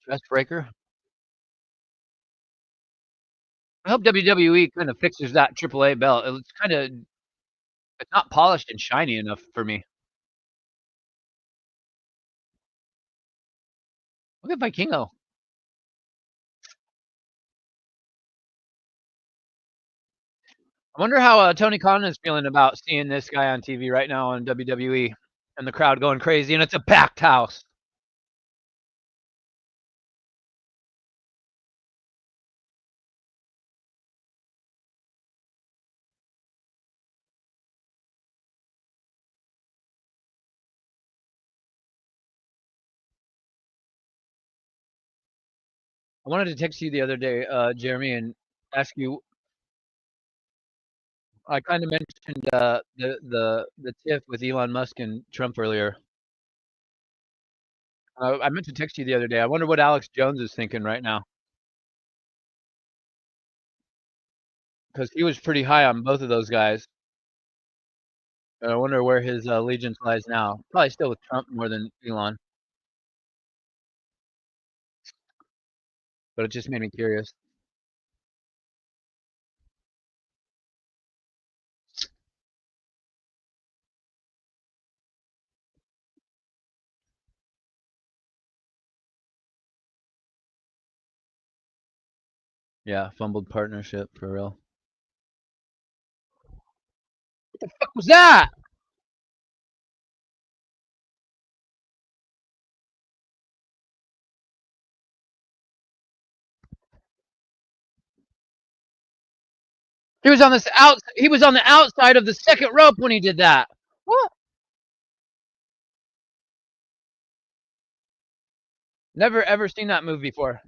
S2: chest breaker? I hope WWE kind of fixes that AAA belt. It's not polished and shiny enough for me. Look at Vikingo. I wonder how Tony Khan is feeling about seeing this guy on TV right now on WWE and the crowd going crazy, and it's a packed house. I wanted to text you the other day, Jeremy, and ask you. I kind of mentioned the tiff with Elon Musk and Trump earlier. I meant to text you the other day. I wonder what Alex Jones is thinking right now because he was pretty high on both of those guys. And I wonder where his allegiance lies now. Probably still with Trump more than Elon, but it just made me curious. Yeah, fumbled partnership for real. What the fuck was that? He was on the outside of the second rope when he did that. What? Never ever seen that move before.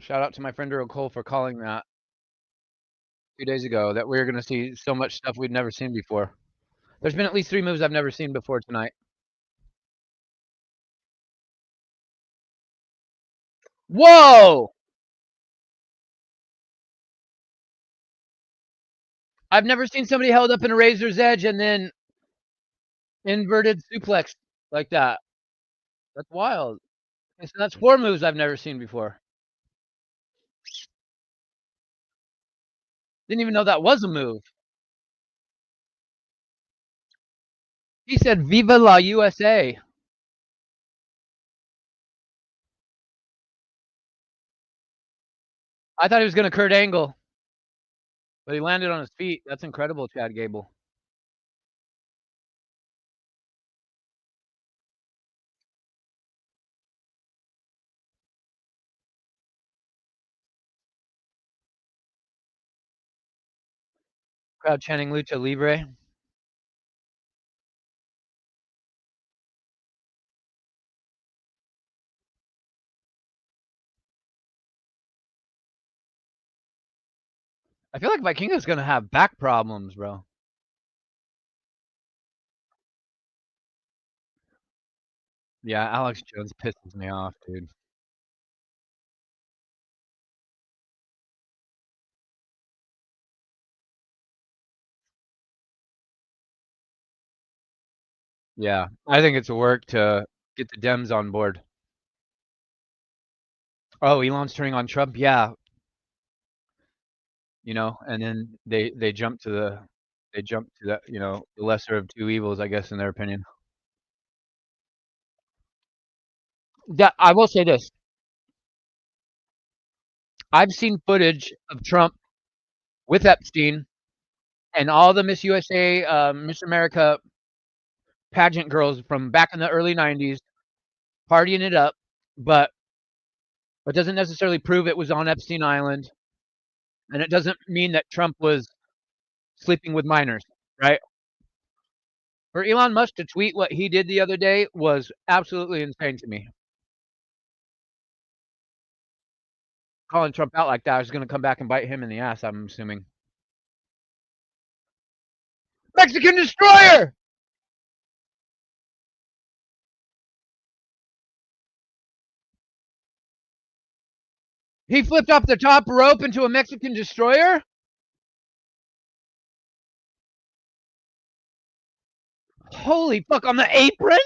S2: Shout out to my friend Earl Cole for calling that 2 days ago that we were gonna see so much stuff we'd never seen before. There's been at least 3 moves I've never seen before tonight. Whoa! I've never seen somebody held up in a razor's edge and then inverted suplex like that. That's wild. Okay, so that's 4 moves I've never seen before. Didn't even know that was a move. He said, "Viva la USA." I thought he was going to Kurt Angle, but he landed on his feet. That's incredible, Chad Gable. Crowd chanting Lucha Libre. I feel like Vikingo's going to have back problems, bro. Yeah, Alex Jones pisses me off, dude. Yeah, I think it's a work to get the Dems on board. Oh, Elon's turning on Trump. Yeah, and then they jump to the the lesser of two evils, I guess, in their opinion. Yeah, I will say this: I've seen footage of Trump with Epstein and all the Miss USA, Miss America pageant girls from back in the early '90s partying it up, but it doesn't necessarily prove it was on Epstein Island, and it doesn't mean that Trump was sleeping with minors, right? For Elon Musk to tweet what he did the other day was absolutely insane to me. Calling Trump out like that is going to come back and bite him in the ass, I'm assuming. Mexican destroyer! He flipped off the top rope into a Mexican destroyer? Holy fuck, on the apron?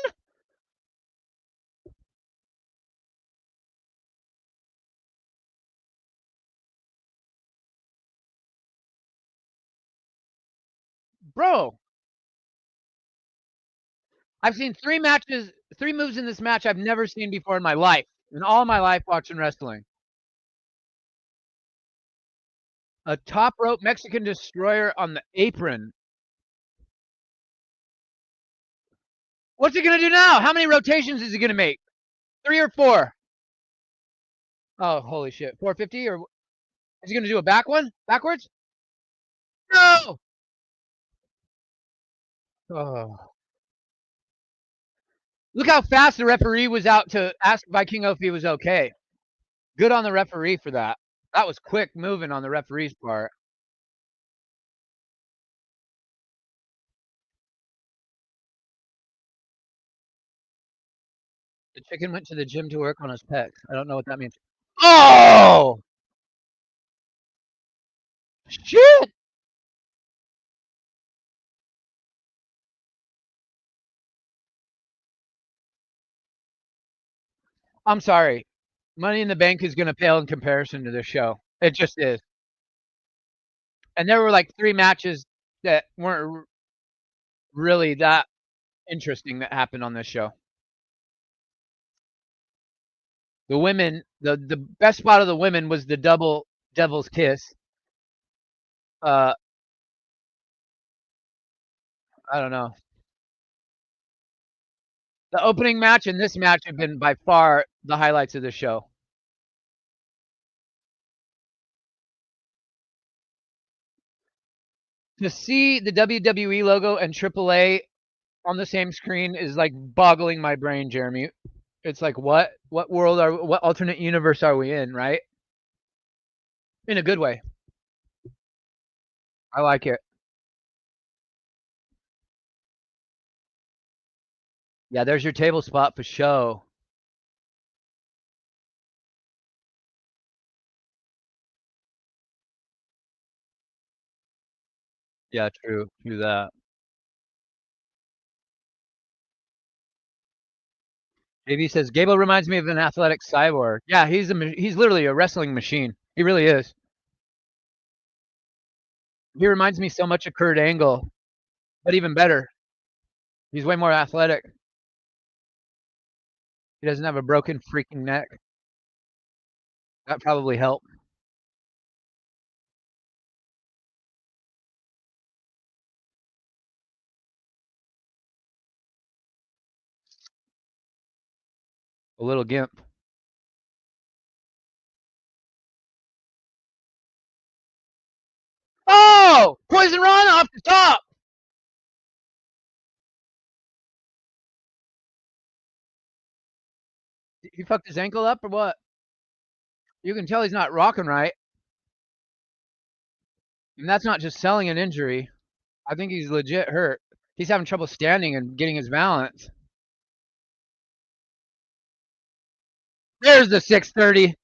S2: Bro, I've seen three moves in this match I've never seen before in my life, in all my life watching wrestling. A top rope Mexican destroyer on the apron. What's he going to do now? How many rotations is he going to make? 3 or 4? Oh, holy shit. 450? Or is he going to do a back one? Backwards? No! Oh. Look how fast the referee was out to ask Vikingo if he was okay. Good on the referee for that. That was quick moving on the referee's part. The chicken went to the gym to work on his pecs. I don't know what that means. Oh! Shit! I'm sorry. Money in the Bank is going to pale in comparison to this show. It just is. And there were like 3 matches that weren't really that interesting that happened on this show. The women, the best spot of the women was the double Devil's Kiss. I don't know. The opening match and this match have been by far the highlights of the show. To see the WWE logo and AAA on the same screen is like boggling my brain, Jeremy. It's like what alternate universe are we in, right? In a good way. I like it. Yeah, there's your table spot for show. Yeah, true that. JB says Gable reminds me of an athletic cyborg. Yeah, he's literally a wrestling machine. He really is. He reminds me so much of Kurt Angle, but even better. He's way more athletic. He doesn't have a broken freaking neck. That probably helped.
S1: A little gimp.
S2: Oh! Poison Ron off the top! He fucked his ankle up or what? You can tell he's not rocking right. And that's not just selling an injury. I think he's legit hurt. He's having trouble standing and getting his balance. There's the 630.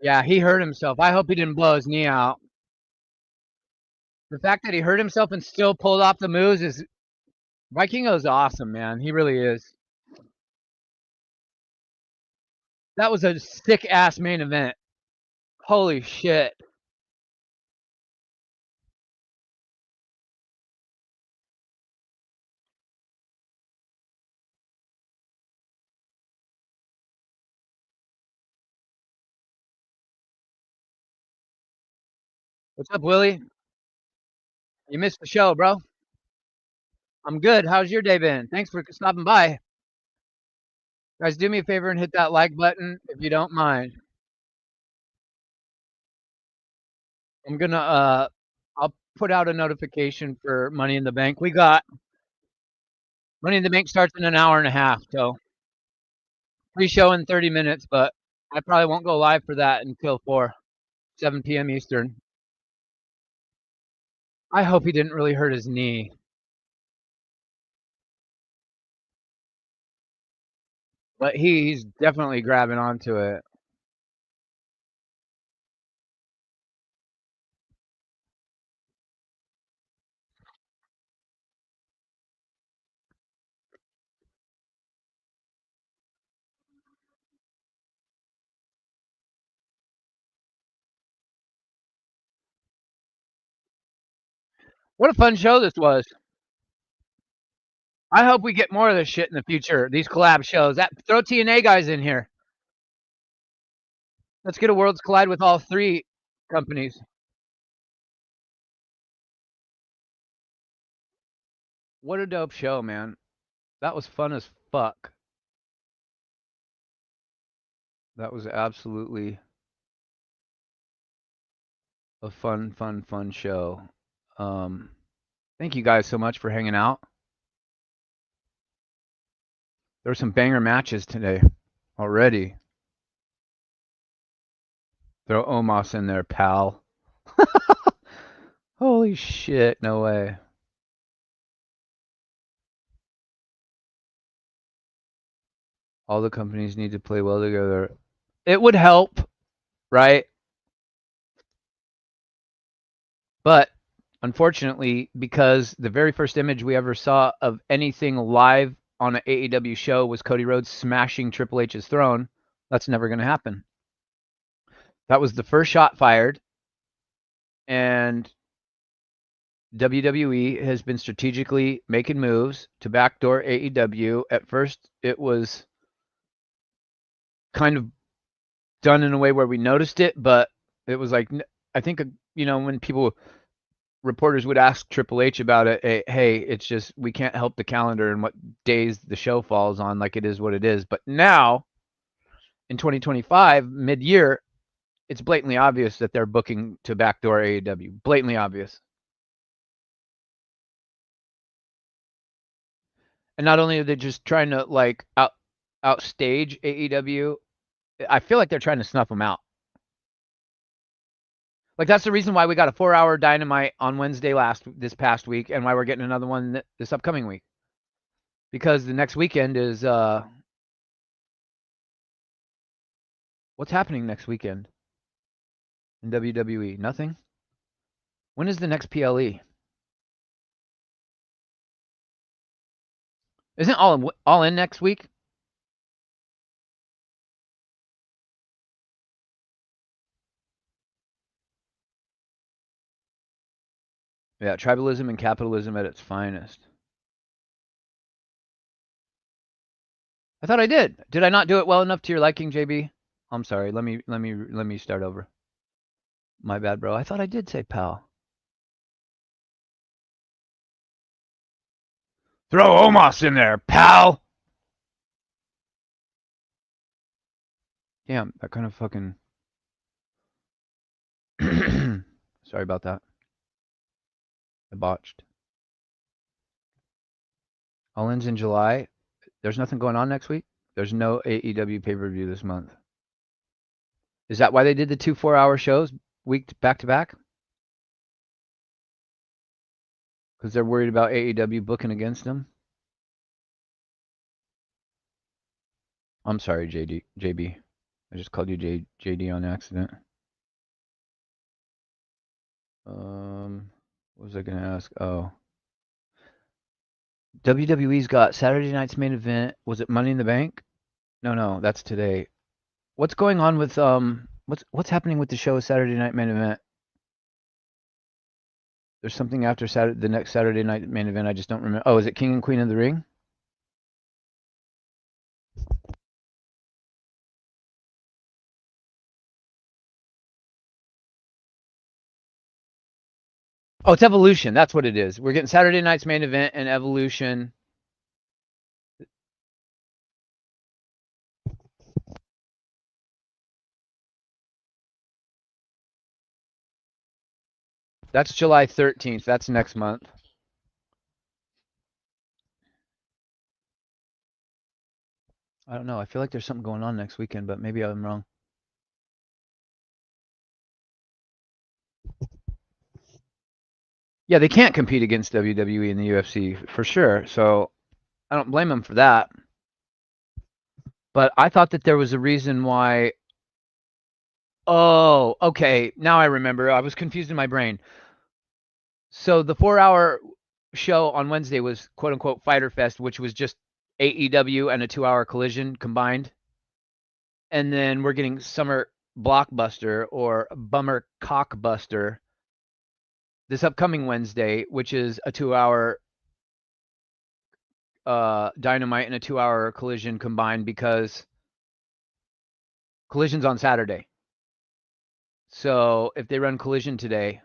S2: Yeah, he hurt himself. I hope he didn't blow his knee out. The fact that he hurt himself and still pulled off the moves is Vikingo's awesome, man. He really is. That was a sick ass main event. Holy shit. What's up, Willie? You missed the show, bro. I'm good. How's your day been? Thanks for stopping by. Guys, do me a favor and hit that like button if you don't mind. I'm gonna I'll put out a notification for Money in the Bank. We got Money in the Bank starts in an hour and a half, so pre-show in 30 minutes, but I probably won't go live for that until 7 p.m. Eastern. I hope he didn't really hurt his knee. But he's definitely grabbing onto it. What a fun show this was. I hope we get more of this shit in the future, these collab shows. Throw TNA guys in here. Let's get a Worlds Collide with all three companies. What a dope show, man. That was fun as fuck. That was absolutely a fun show. Thank you guys so much for hanging out. There were some banger matches today already. Throw Omos in there, pal. Holy shit, no way. All the companies need to play well together. It would help, right? But unfortunately, because the very first image we ever saw of anything live on an AEW show was Cody Rhodes smashing Triple H's throne, that's never going to happen. That was the first shot fired, and WWE has been strategically making moves to backdoor AEW. At first, it was kind of done in a way where we noticed it, but it was like, I think, when reporters would ask Triple H about it, hey, it's just we can't help the calendar and what days the show falls on, like it is what it is. But now, in 2025, mid-year, it's blatantly obvious that they're booking to backdoor AEW. Blatantly obvious. And not only are they just trying to like outstage AEW, I feel like they're trying to snuff them out. Like that's the reason why we got a 4-hour Dynamite on Wednesday this past week, and why we're getting another one this upcoming week. Because the next weekend is what's happening next weekend in WWE? Nothing. When is the next PLE? Isn't all in next week? Yeah, tribalism and capitalism at its finest. I thought I did. Did I not do it well enough to your liking, JB? I'm sorry. Let me start over. My bad, bro. I thought I did say pal.
S1: Throw Omos in there, pal! Damn, that kind of fucking... Sorry about that. I botched. All ends in July. There's nothing going on next week? There's no AEW pay-per-view this month. Is that why they did the 2 4-hour shows back to back? Because they're worried about AEW booking against them? I'm sorry, JB. I just called you JD on accident. What was I going to ask? Oh. WWE's got Saturday night's main event. Was it Money in the Bank? No, that's today. What's going on with what's happening with the show Saturday night main event? There's something after the next Saturday night main event. I just don't remember. Oh, is it King and Queen of the Ring? Oh, it's Evolution. That's what it is. We're getting Saturday night's main event and Evolution. That's July 13th. That's next month. I don't know. I feel like there's something going on next weekend, but maybe I'm wrong. Yeah, they can't compete against WWE and the UFC for sure. So I don't blame them for that. But I thought that there was a reason why. Oh, okay. Now I remember. I was confused in my brain. So the 4-hour show on Wednesday was quote unquote Fighter Fest, which was just AEW and a 2-hour Collision combined. And then we're getting Summer Blockbuster or Bummer Cockbuster this upcoming Wednesday, which is a 2-hour Dynamite and a 2-hour Collision combined because Collision's on Saturday. So if they run Collision today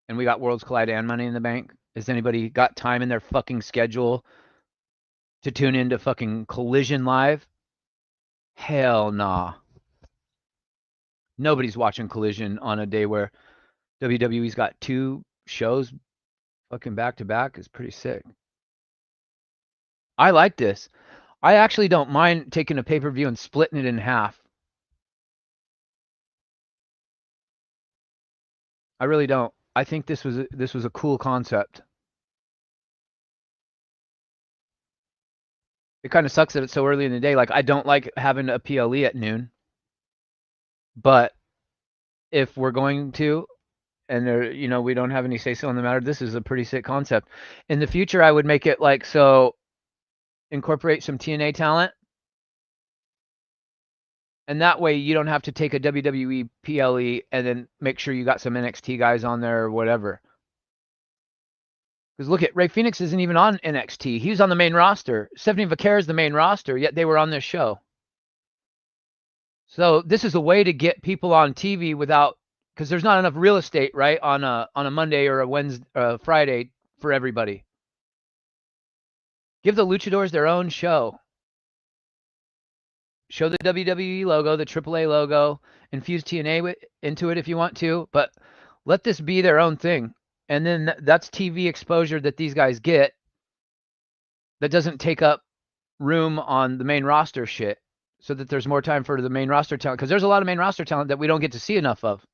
S1: and we got Worlds Collide and Money in the Bank, has anybody got time in their fucking schedule to tune into fucking Collision live? Hell nah. Nobody's watching Collision on a day where WWE's got 2 shows fucking back to back. Is pretty sick. I like this. I actually don't mind taking a pay-per-view and splitting it in half. I really don't. I think this was a cool concept. It kind of sucks that it's so early in the day. Like, I don't like having a PLE at noon. But if we're going to, and there, we don't have any say-so in the matter, this is a pretty sick concept. In the future, I would make it like, so incorporate some TNA talent. And that way you don't have to take a WWE PLE and then make sure you got some NXT guys on there or whatever. Because look at Ray Phoenix isn't even on NXT. He was on the main roster. Stephanie Vaquer is the main roster, yet they were on this show. So this is a way to get people on TV without, because there's not enough real estate, right, on a Monday or a Wednesday, Friday for everybody. Give the luchadors their own show. Show the WWE logo, the AAA logo, infuse TNA into it if you want to, but let this be their own thing. And then that's TV exposure that these guys get that doesn't take up room on the main roster shit, so that there's more time for the main roster talent, because there's a lot of main roster talent that we don't get to see enough of.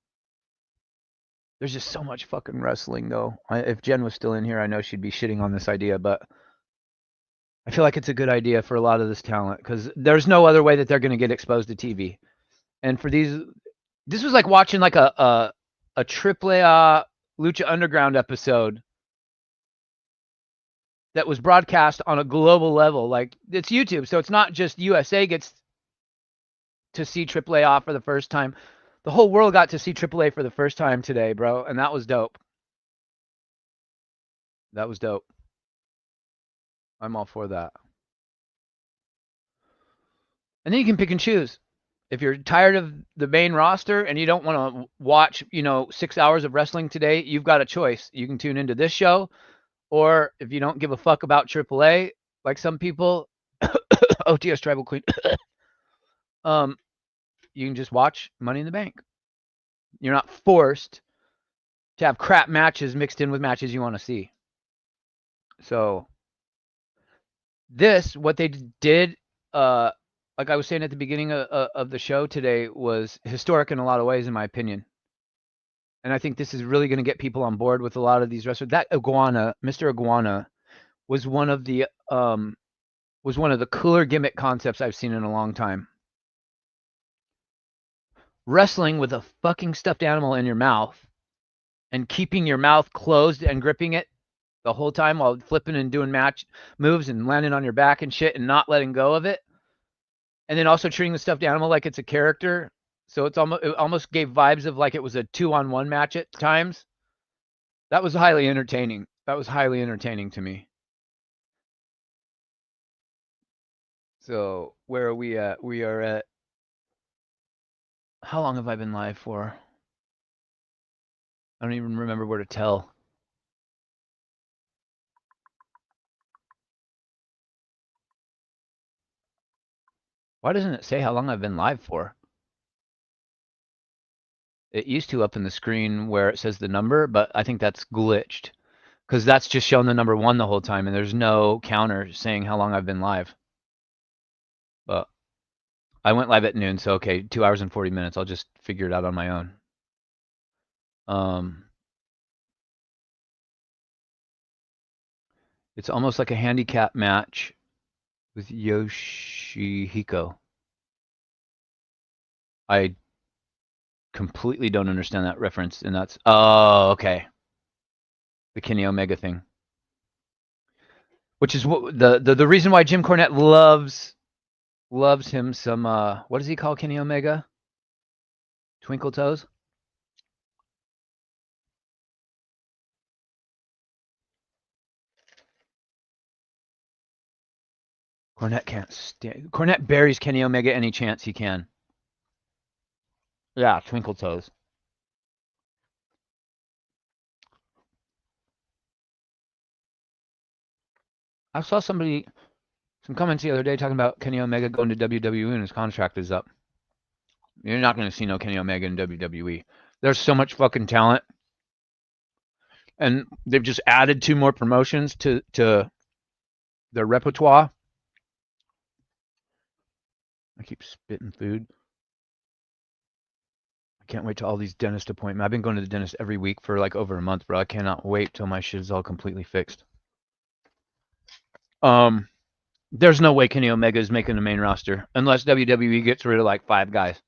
S1: There's just so much fucking wrestling, though. If Jen was still in here, I know she'd be shitting on this idea, but I feel like it's a good idea for a lot of this talent, because there's no other way that they're going to get exposed to TV. And for these, this was like watching like a AAA Lucha Underground episode that was broadcast on a global level. Like, it's YouTube, so it's not just USA gets to see AAA for the first time. The whole world got to see AAA for the first time today, bro, and that was dope. That was dope. I'm all for that. And then you can pick and choose. If you're tired of the main roster and you don't want to watch, 6 hours of wrestling today, you've got a choice. You can tune into this show,
S2: Or if you don't give a fuck about AAA, like some people, OTS Tribal Queen, you can just watch Money in the Bank. You're not forced to have crap matches mixed in with matches you want to see. So what they did, like I was saying at the beginning of the show today, was historic in a lot of ways, in my opinion. And I think this is really going to get people on board with a lot of these wrestlers. That Iguana, Mr. Iguana, was one of the cooler gimmick concepts I've seen in a long time. Wrestling with a fucking stuffed animal in your mouth and keeping your mouth closed and gripping it the whole time while flipping and doing match moves and landing on your back and shit and not letting go of it. And then also treating the stuffed animal like it's a character. So it almost gave vibes of like it was a 2-on-1 match at times. That was highly entertaining. That was highly entertaining to me. So where are we at? We are at, how long have I been live for? I don't even remember where to tell. Why doesn't it say how long I've been live for? It used to up in the screen where it says the number, but I think that's glitched because that's just showing the number 1 the whole time, and there's no counter saying how long I've been live. But I went live at noon, so okay, 2 hours and 40 minutes. I'll just figure it out on my own. It's almost like a handicap match with Yoshihiko. I completely don't understand that reference, and that's, oh, okay. The Kenny Omega thing. Which is what the reason why Jim Cornette loves him some, what does he call Kenny Omega? Twinkle Toes? Cornette can't stand. Cornette buries Kenny Omega any chance he can. Yeah, Twinkle Toes. I saw some comments the other day talking about Kenny Omega going to WWE and his contract is up. You're not going to see no Kenny Omega in WWE. There's so much fucking talent. And they've just added 2 more promotions to their repertoire. I keep spitting food. I can't wait till all these dentist appointments. I've been going to the dentist every week for like over a month, bro. I cannot wait till my shit is all completely fixed. There's no way Kenny Omega is making the main roster unless WWE gets rid of like 5 guys.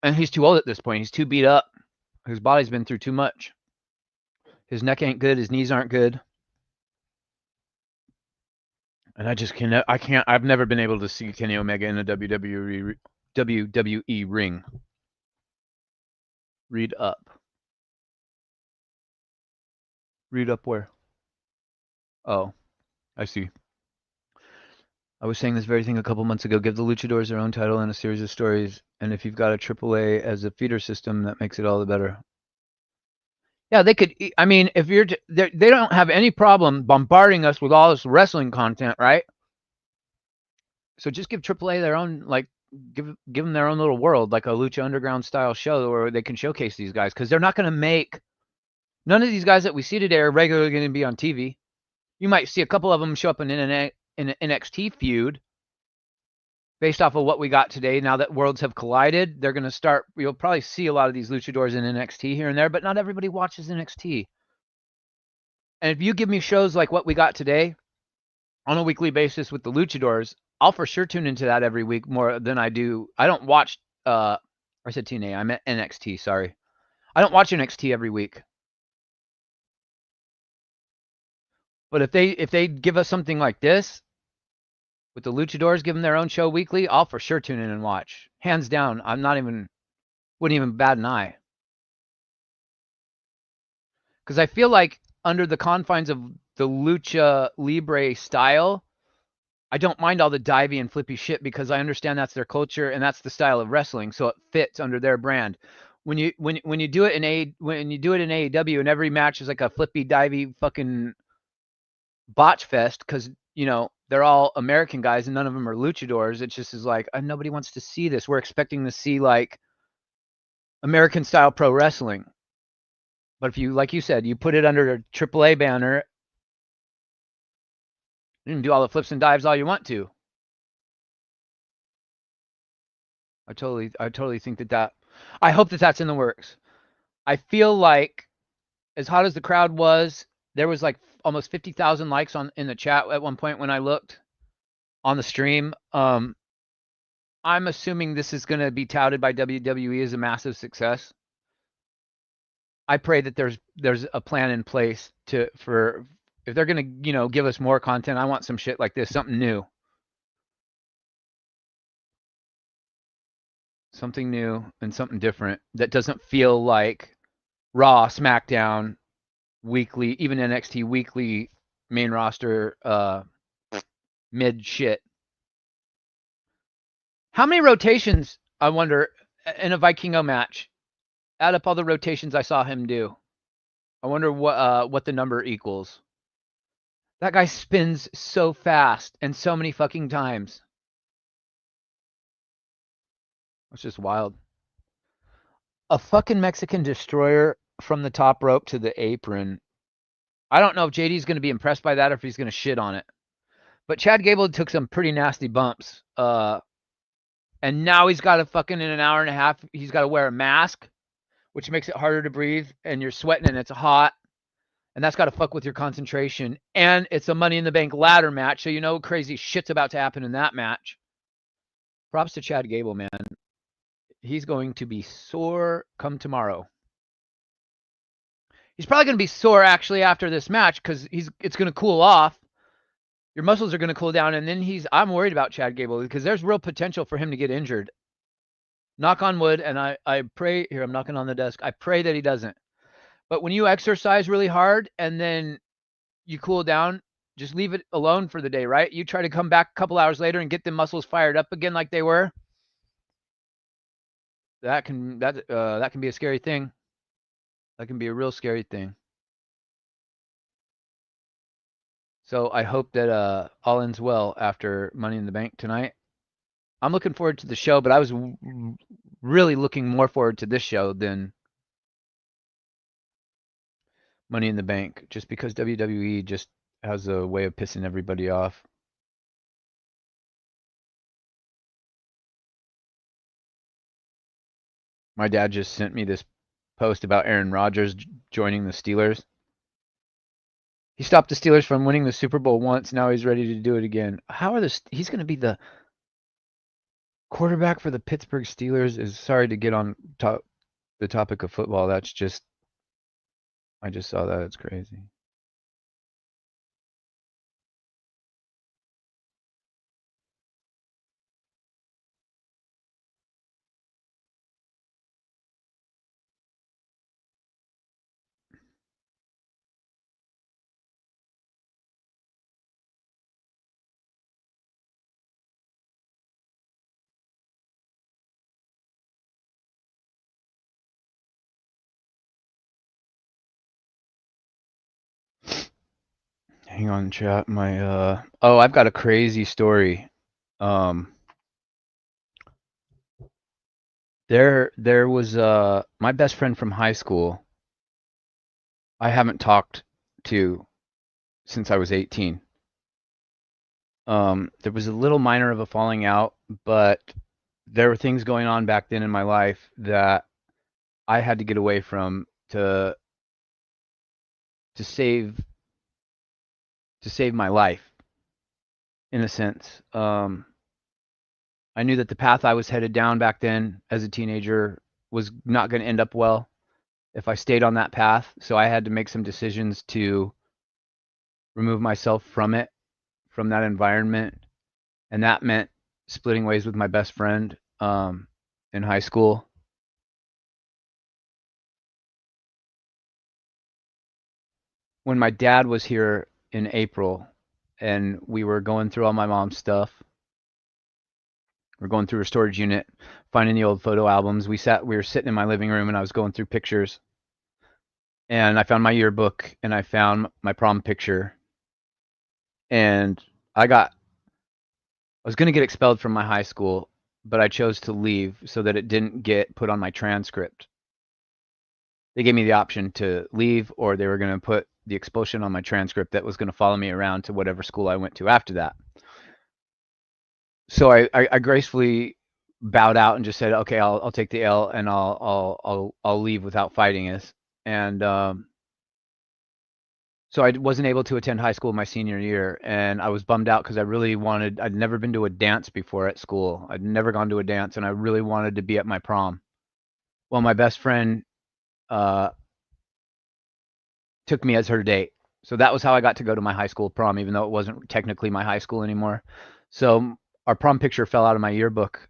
S2: And he's too old at this point. He's too beat up. His body's been through too much. His neck ain't good. His knees aren't good. And I just can't. I've never been able to see Kenny Omega in a WWE ring. Read up. Read up where? Oh, I see. I was saying this very thing a couple months ago. Give the luchadors their own title and a series of stories. And if you've got a AAA as a feeder system, that makes it all the better. Yeah, they could. I mean, if they don't have any problem bombarding us with all this wrestling content, right? So just give AAA their own, like, give them their own little world, like a Lucha Underground style show where they can showcase these guys, because they're not going to make. None of these guys that we see today are regularly going to be on TV. You might see a couple of them show up in an NXT feud based off of what we got today. Now that worlds have collided, they're going to start. You'll probably see a lot of these luchadors in NXT here and there, but not everybody watches NXT. And if you give me shows like what we got today on a weekly basis with the luchadors, I'll for sure tune into that every week more than I do. I don't watch, I said TNA, I meant NXT, sorry. I don't watch NXT every week. But if they give us something like this, with the luchadors giving their own show weekly, I'll for sure tune in and watch. Hands down, wouldn't even bat an eye. Because I feel like under the confines of the lucha libre style, I don't mind all the divey and flippy shit because I understand that's their culture and that's the style of wrestling, so it fits under their brand. when you do it in AEW and every match is like a flippy divey fucking botch fest because they're all American guys and none of them are luchadors. It just is like nobody wants to see this. We're expecting to see like American style pro wrestling. But if you, like you said, you put it under a AAA banner, you can do all the flips and dives all you want to. I totally think that I hope that that's in the works. I feel like as hot as the crowd was, there was like almost 50,000 likes in the chat at one point when I looked on the stream. I'm assuming this is going to be touted by WWE as a massive success. I pray that there's a plan in place for if they're going to, give us more content. I want some shit like this, something new. Something new and something different that doesn't feel like Raw, SmackDown, weekly, even NXT weekly main roster mid shit. How many rotations, I wonder, in a Vikingo match? Add up all the rotations I saw him do. I wonder what the number equals. That guy spins so fast and so many fucking times. It's just wild. A fucking Mexican destroyer from the top rope to the apron. I don't know if JD's going to be impressed by that or if he's going to shit on it. But Chad Gable took some pretty nasty bumps. And now he's got to fucking in an hour and a half, he's got to wear a mask, which makes it harder to breathe. And you're sweating and it's hot. And that's got to fuck with your concentration. And it's a Money in the Bank ladder match. So crazy shit's about to happen in that match. Props to Chad Gable, man. He's going to be sore come tomorrow. He's probably going to be sore actually after this match because it's going to cool off. Your muscles are going to cool down, and then I'm worried about Chad Gable because there's real potential for him to get injured. Knock on wood, and I pray, here I'm knocking on the desk, I pray that he doesn't. But when you exercise really hard and then you cool down, just leave it alone for the day, right? You try to come back a couple hours later and get the muscles fired up again like they were. That can be a scary thing. That can be a real scary thing. So I hope that all ends well after Money in the Bank tonight. I'm looking forward to the show, but I was really looking more forward to this show than Money in the Bank, just because WWE just has a way of pissing everybody off. My dad just sent me this post about Aaron Rodgers joining the Steelers. He stopped the Steelers from winning the Super Bowl once. Now he's ready to do it again. He's going to be the quarterback for the Pittsburgh Steelers. Sorry to get on the topic of football. I just saw that. It's crazy. Hang on, chat. I've got a crazy story. There was my best friend from high school. I haven't talked to since I was 18. There was a little minor of a falling out, but there were things going on back then in my life that I had to get away from to save my life, in a sense. I knew that the path I was headed down back then as a teenager was not going to end up well if I stayed on that path. So I had to make some decisions to remove myself from that environment. And that meant splitting ways with my best friend in high school. When my dad was here in April and we were going through all my mom's stuff,
S1: We're going through a storage unit, finding the old photo albums. We were sitting in my living room, and I was going through pictures, and I found my yearbook, and I found my prom picture, and I was going to get expelled from my high school, but I chose to leave so that it didn't get put on my transcript. They gave me the option to leave, or they were going to put the expulsion on my transcript that was going to follow me around to whatever school I went to after that. So I gracefully bowed out and just said, okay, I'll take the L, and I'll leave without fighting us. And so I wasn't able to attend high school my senior year, and I was bummed out because I'd never been to a dance before at school. I'd never gone to a dance, and I really wanted to be at my prom. Well, my best friend uh, took me as her date. So that was how I got to go to my high school prom, even though it wasn't technically my high school anymore. So our prom picture fell out of my yearbook,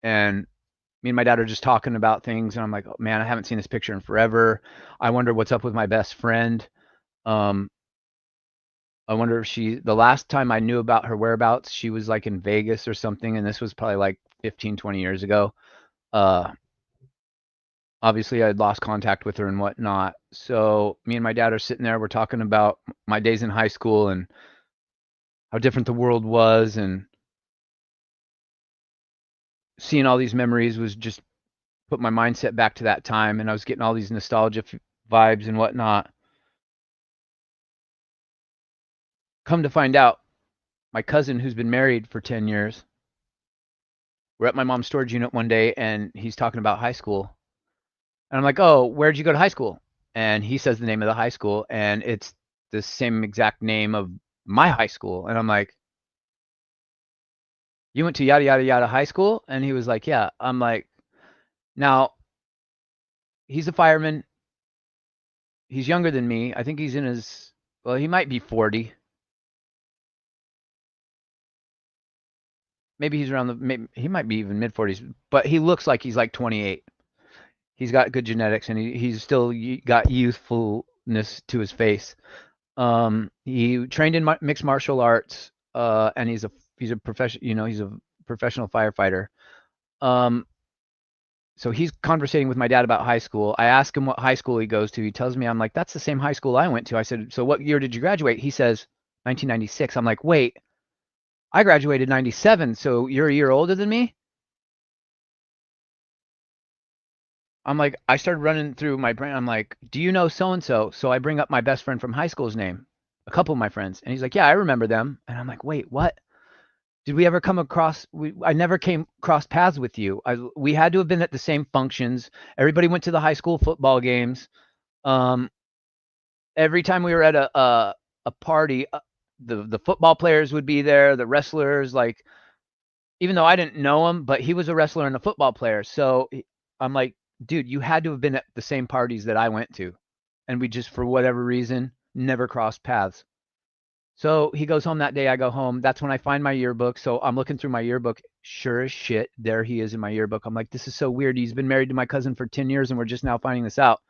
S1: and me and my dad are just talking about things, and I'm like, oh, man, I haven't seen this picture in forever. I wonder what's up with my best friend. Um, I wonder if the last time I knew about her whereabouts, she was like in Vegas or something, and this was probably like 15, 20 years ago. Uh, Obviously, I had lost contact with her and whatnot. So me and my dad are sitting there, we're talking about my days in high school and how different the world was, and seeing all these memories was just put my mindset back to that time, and I was getting all these nostalgia vibes and whatnot. Come to find out, my cousin, who's been married for 10 years, we're at my mom's storage unit one day, and he's talking about high school. And I'm like, oh, where'd you go to high school? And he says the name of the high school, and it's the same exact name of my high school. And I'm like, you went to yada, yada, yada high school? And he was like, yeah. I'm like, now, he's a fireman. He's younger than me. I think he's in his, well, he might be 40. Maybe he's around he might be even mid 40s, but he looks like he's like 28. He's got good genetics, and he's still got youthfulness to his face. He trained in mixed martial arts, and he's a profession, he's a professional firefighter. Um, so he's conversating with my dad about high school. I ask him what high school he goes to. He tells me, I'm like, that's the same high school I went to. I said, so what year did you graduate? He says, 1996. I'm like, wait, I graduated 97, so you're a year older than me? I'm like, I started running through my brain. I'm like, do you know so and so? So I bring up my best friend from high school's name, a couple of my friends, and he's like, yeah, I remember them. And I'm like, wait, what? Did we ever come across? I never came cross paths with you. We had to have been at the same functions. Everybody went to the high school football games. Um, every time we were at a party, the football players would be there, the wrestlers. Like, even though I didn't know him, but he was a wrestler and a football player. So I'm like, dude, you had to have been at the same parties that I went to, and we just, for whatever reason, never crossed paths. So he goes home that day. I go home. That's when I find my yearbook. So I'm looking through my yearbook. Sure as shit, there he is in my yearbook. I'm like, this is so weird. He's been married to my cousin for 10 years, and we're just now finding this out.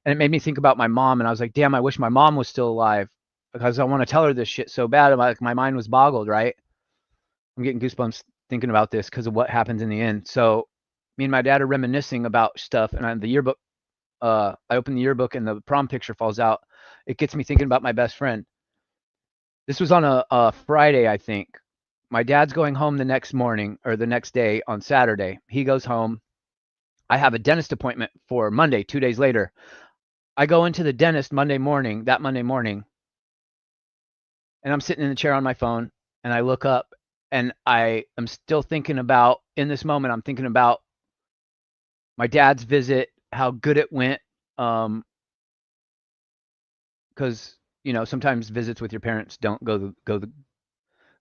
S1: And it made me think about my mom. And I was like, damn, I wish my mom was still alive, because I want to tell her this shit so bad. Like, my mind was boggled, right? I'm getting goosebumps thinking about this because of what happens in the end. So me and my dad are reminiscing about stuff, and the yearbook, I open the yearbook, and the prom picture falls out. It gets me thinking about my best friend. This was on a Friday, I think. My dad's going home the next morning, or the next day on Saturday. He goes home. I have a dentist appointment for Monday, 2 days later. I go into the dentist that Monday morning, and I'm sitting in the chair on my phone, and I look up, and I am still thinking about, in this moment, I'm thinking about my dad's visit, how good it went. Because sometimes visits with your parents don't go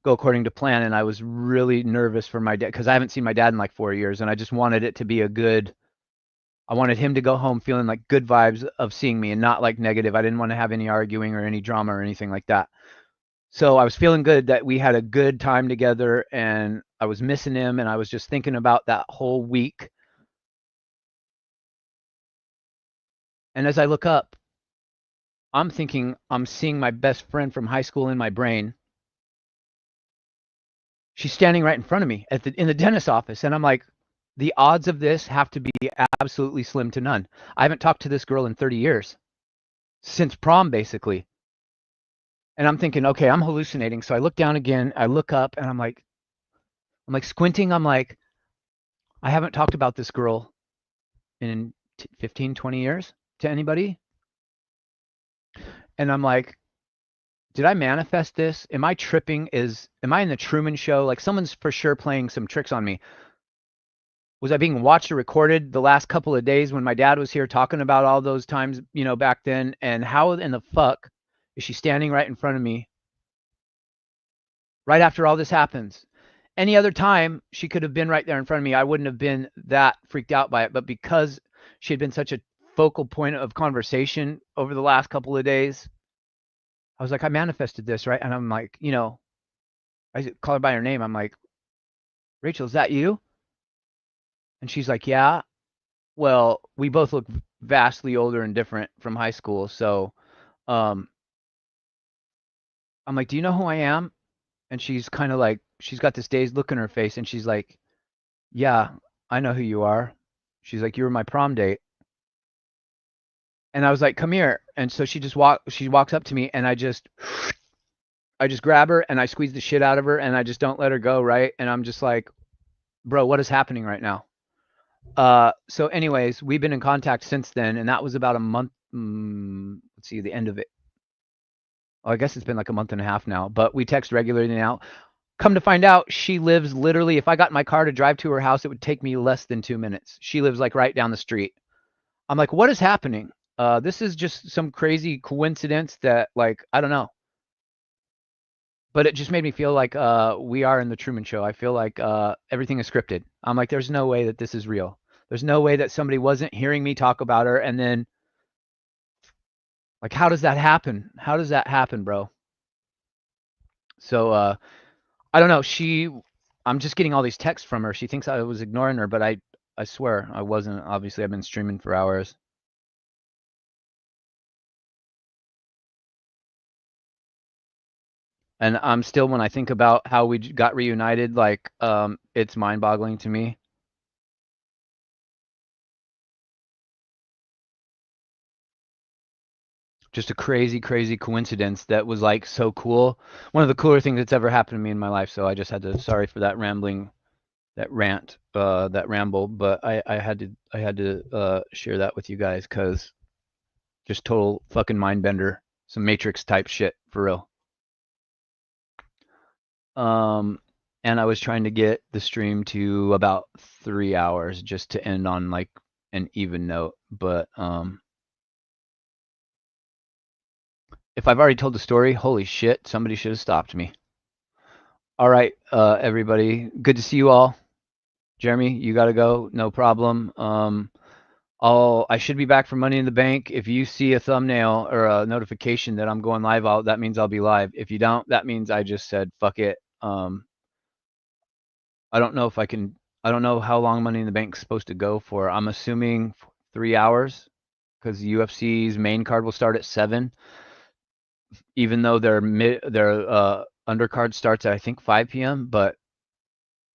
S1: according to plan, and I was really nervous for my dad because I haven't seen my dad in like 4 years, and I just wanted it to be a good. I wanted him to go home feeling like good vibes of seeing me and not like negative. I didn't want to have any arguing or any drama or anything like that. So I was feeling good that we had a good time together, and I was missing him, and I was just thinking about that whole week. And as I look up, I'm thinking I'm seeing my best friend from high school in my brain.
S2: She's standing right in front of me in the dentist's office, and I'm like, the odds of this have to be absolutely slim to none. I haven't talked to this girl in 30 years, since prom, basically. And I'm thinking, okay, I'm hallucinating. So I look down again, I look up, and I'm like squinting. I'm like, I haven't talked about this girl in 15, 20 years to anybody. And I'm like, did I manifest this? Am I tripping? Am I in the Truman Show? Like someone's for sure playing some tricks on me. Was I being watched or recorded the last couple of days when my dad was here talking about all those times, back then? And how in the fuck is she standing right in front of me right after all this happens? Any other time, she could have been right there in front of me. I wouldn't have been that freaked out by it. But because she had been such a focal point of conversation over the last couple of days, I was like, I manifested this, right? And I'm like, I call her by her name. I'm like, Rachel, is that you? And she's like, yeah. Well, we both look vastly older and different from high school. So um, I'm like, do you know who I am? And she's kind of like, she's got this dazed look in her face. And she's like, yeah, I know who you are. She's like, you were my prom date. And I was like, come here. And so she walks up to me and I just grab her and I squeeze the shit out of her and I just don't let her go. Right. And I'm just like, bro, what is happening right now? So anyways, we've been in contact since then, and that was about a month. Let's see, the end of it. Oh, I guess it's been like a month and a half now, but we text regularly now. Come to find out, she lives literally, if I got in my car to drive to her house, it would take me less than 2 minutes. She lives like right down the street. I'm like, what is happening? This is just some crazy coincidence that, like, I don't know. But it just made me feel like we are in the Truman Show. I feel like everything is scripted. I'm like, there's no way that this is real. There's no way that somebody wasn't hearing me talk about her and then like, how does that happen? How does that happen, bro? So I don't know. I'm just getting all these texts from her. She thinks I was ignoring her, but I swear I wasn't. Obviously, I've been streaming for hours. And I'm still, when I think about how we got reunited, like, it's mind-boggling to me. Just a crazy, crazy coincidence that was like so cool. One of the cooler things that's ever happened to me in my life. So I just had to, sorry for that rambling, that rant, that ramble, but I had to share that with you guys because just total fucking mind bender, some Matrix type shit for real. Um, and I was trying to get the stream to about 3 hours just to end on like an even note, but if I've already told the story, holy shit, somebody should have stopped me. All right, everybody, good to see you all. Jeremy, you got to go, no problem. I should be back for Money in the Bank. If you see a thumbnail or a notification that I'm going live, that means I'll be live. If you don't, that means I just said fuck it. I don't know if I can. I don't know how long Money in the Bank is supposed to go for. I'm assuming 3 hours because the UFC's main card will start at 7, even though their undercard starts at I think 5 p.m. But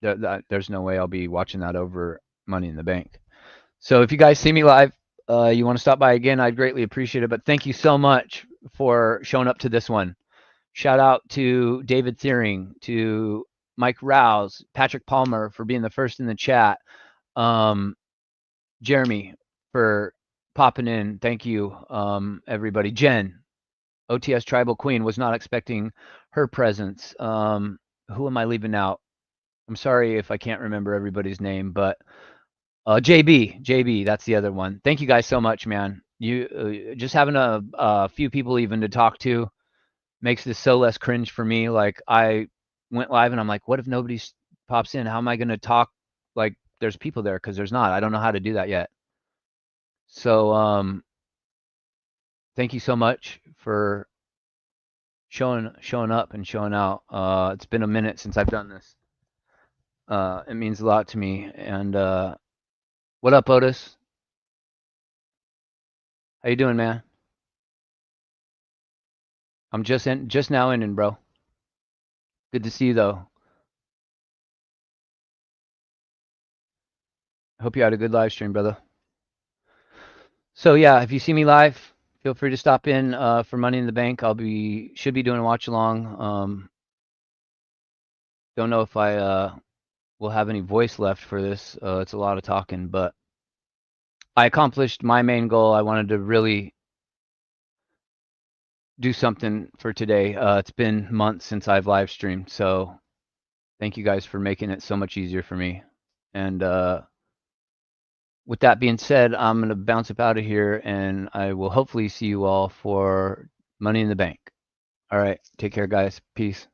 S2: there's no way I'll be watching that over Money in the Bank. So if you guys see me live, you want to stop by again, I'd greatly appreciate it. But thank you so much for showing up to this one. Shout out to David Thiering, to Mike Rouse, Patrick Palmer for being the first in the chat. Jeremy for popping in. Thank you, everybody. Jen, OTS Tribal Queen, was not expecting her presence. Who am I leaving out? I'm sorry if I can't remember everybody's name, but JB, that's the other one. Thank you guys so much, man. You just having a few people even to talk to makes this so less cringe for me. Like I went live and I'm like, what if nobody pops in? How am I going to talk like there's people there? Because there's not. I don't know how to do that yet. So thank you so much for showing up and showing out. It's been a minute since I've done this. It means a lot to me. And what up, Otis? How you doing, man? I'm just now in, bro. Good to see you though.
S1: Hope you had a good live stream, brother. So yeah, if you see me live, feel free to stop in for Money in the Bank. Should be doing a watch along. Don't know if I will have any voice left for this. It's a lot of talking, but I accomplished my main goal. I wanted to really do something for today. It's been months since I've live streamed, so thank you guys for making it so much easier for me. And with that being said, I'm going to bounce up out of here, and I will hopefully see you all for Money in the Bank. All right, take care, guys. Peace.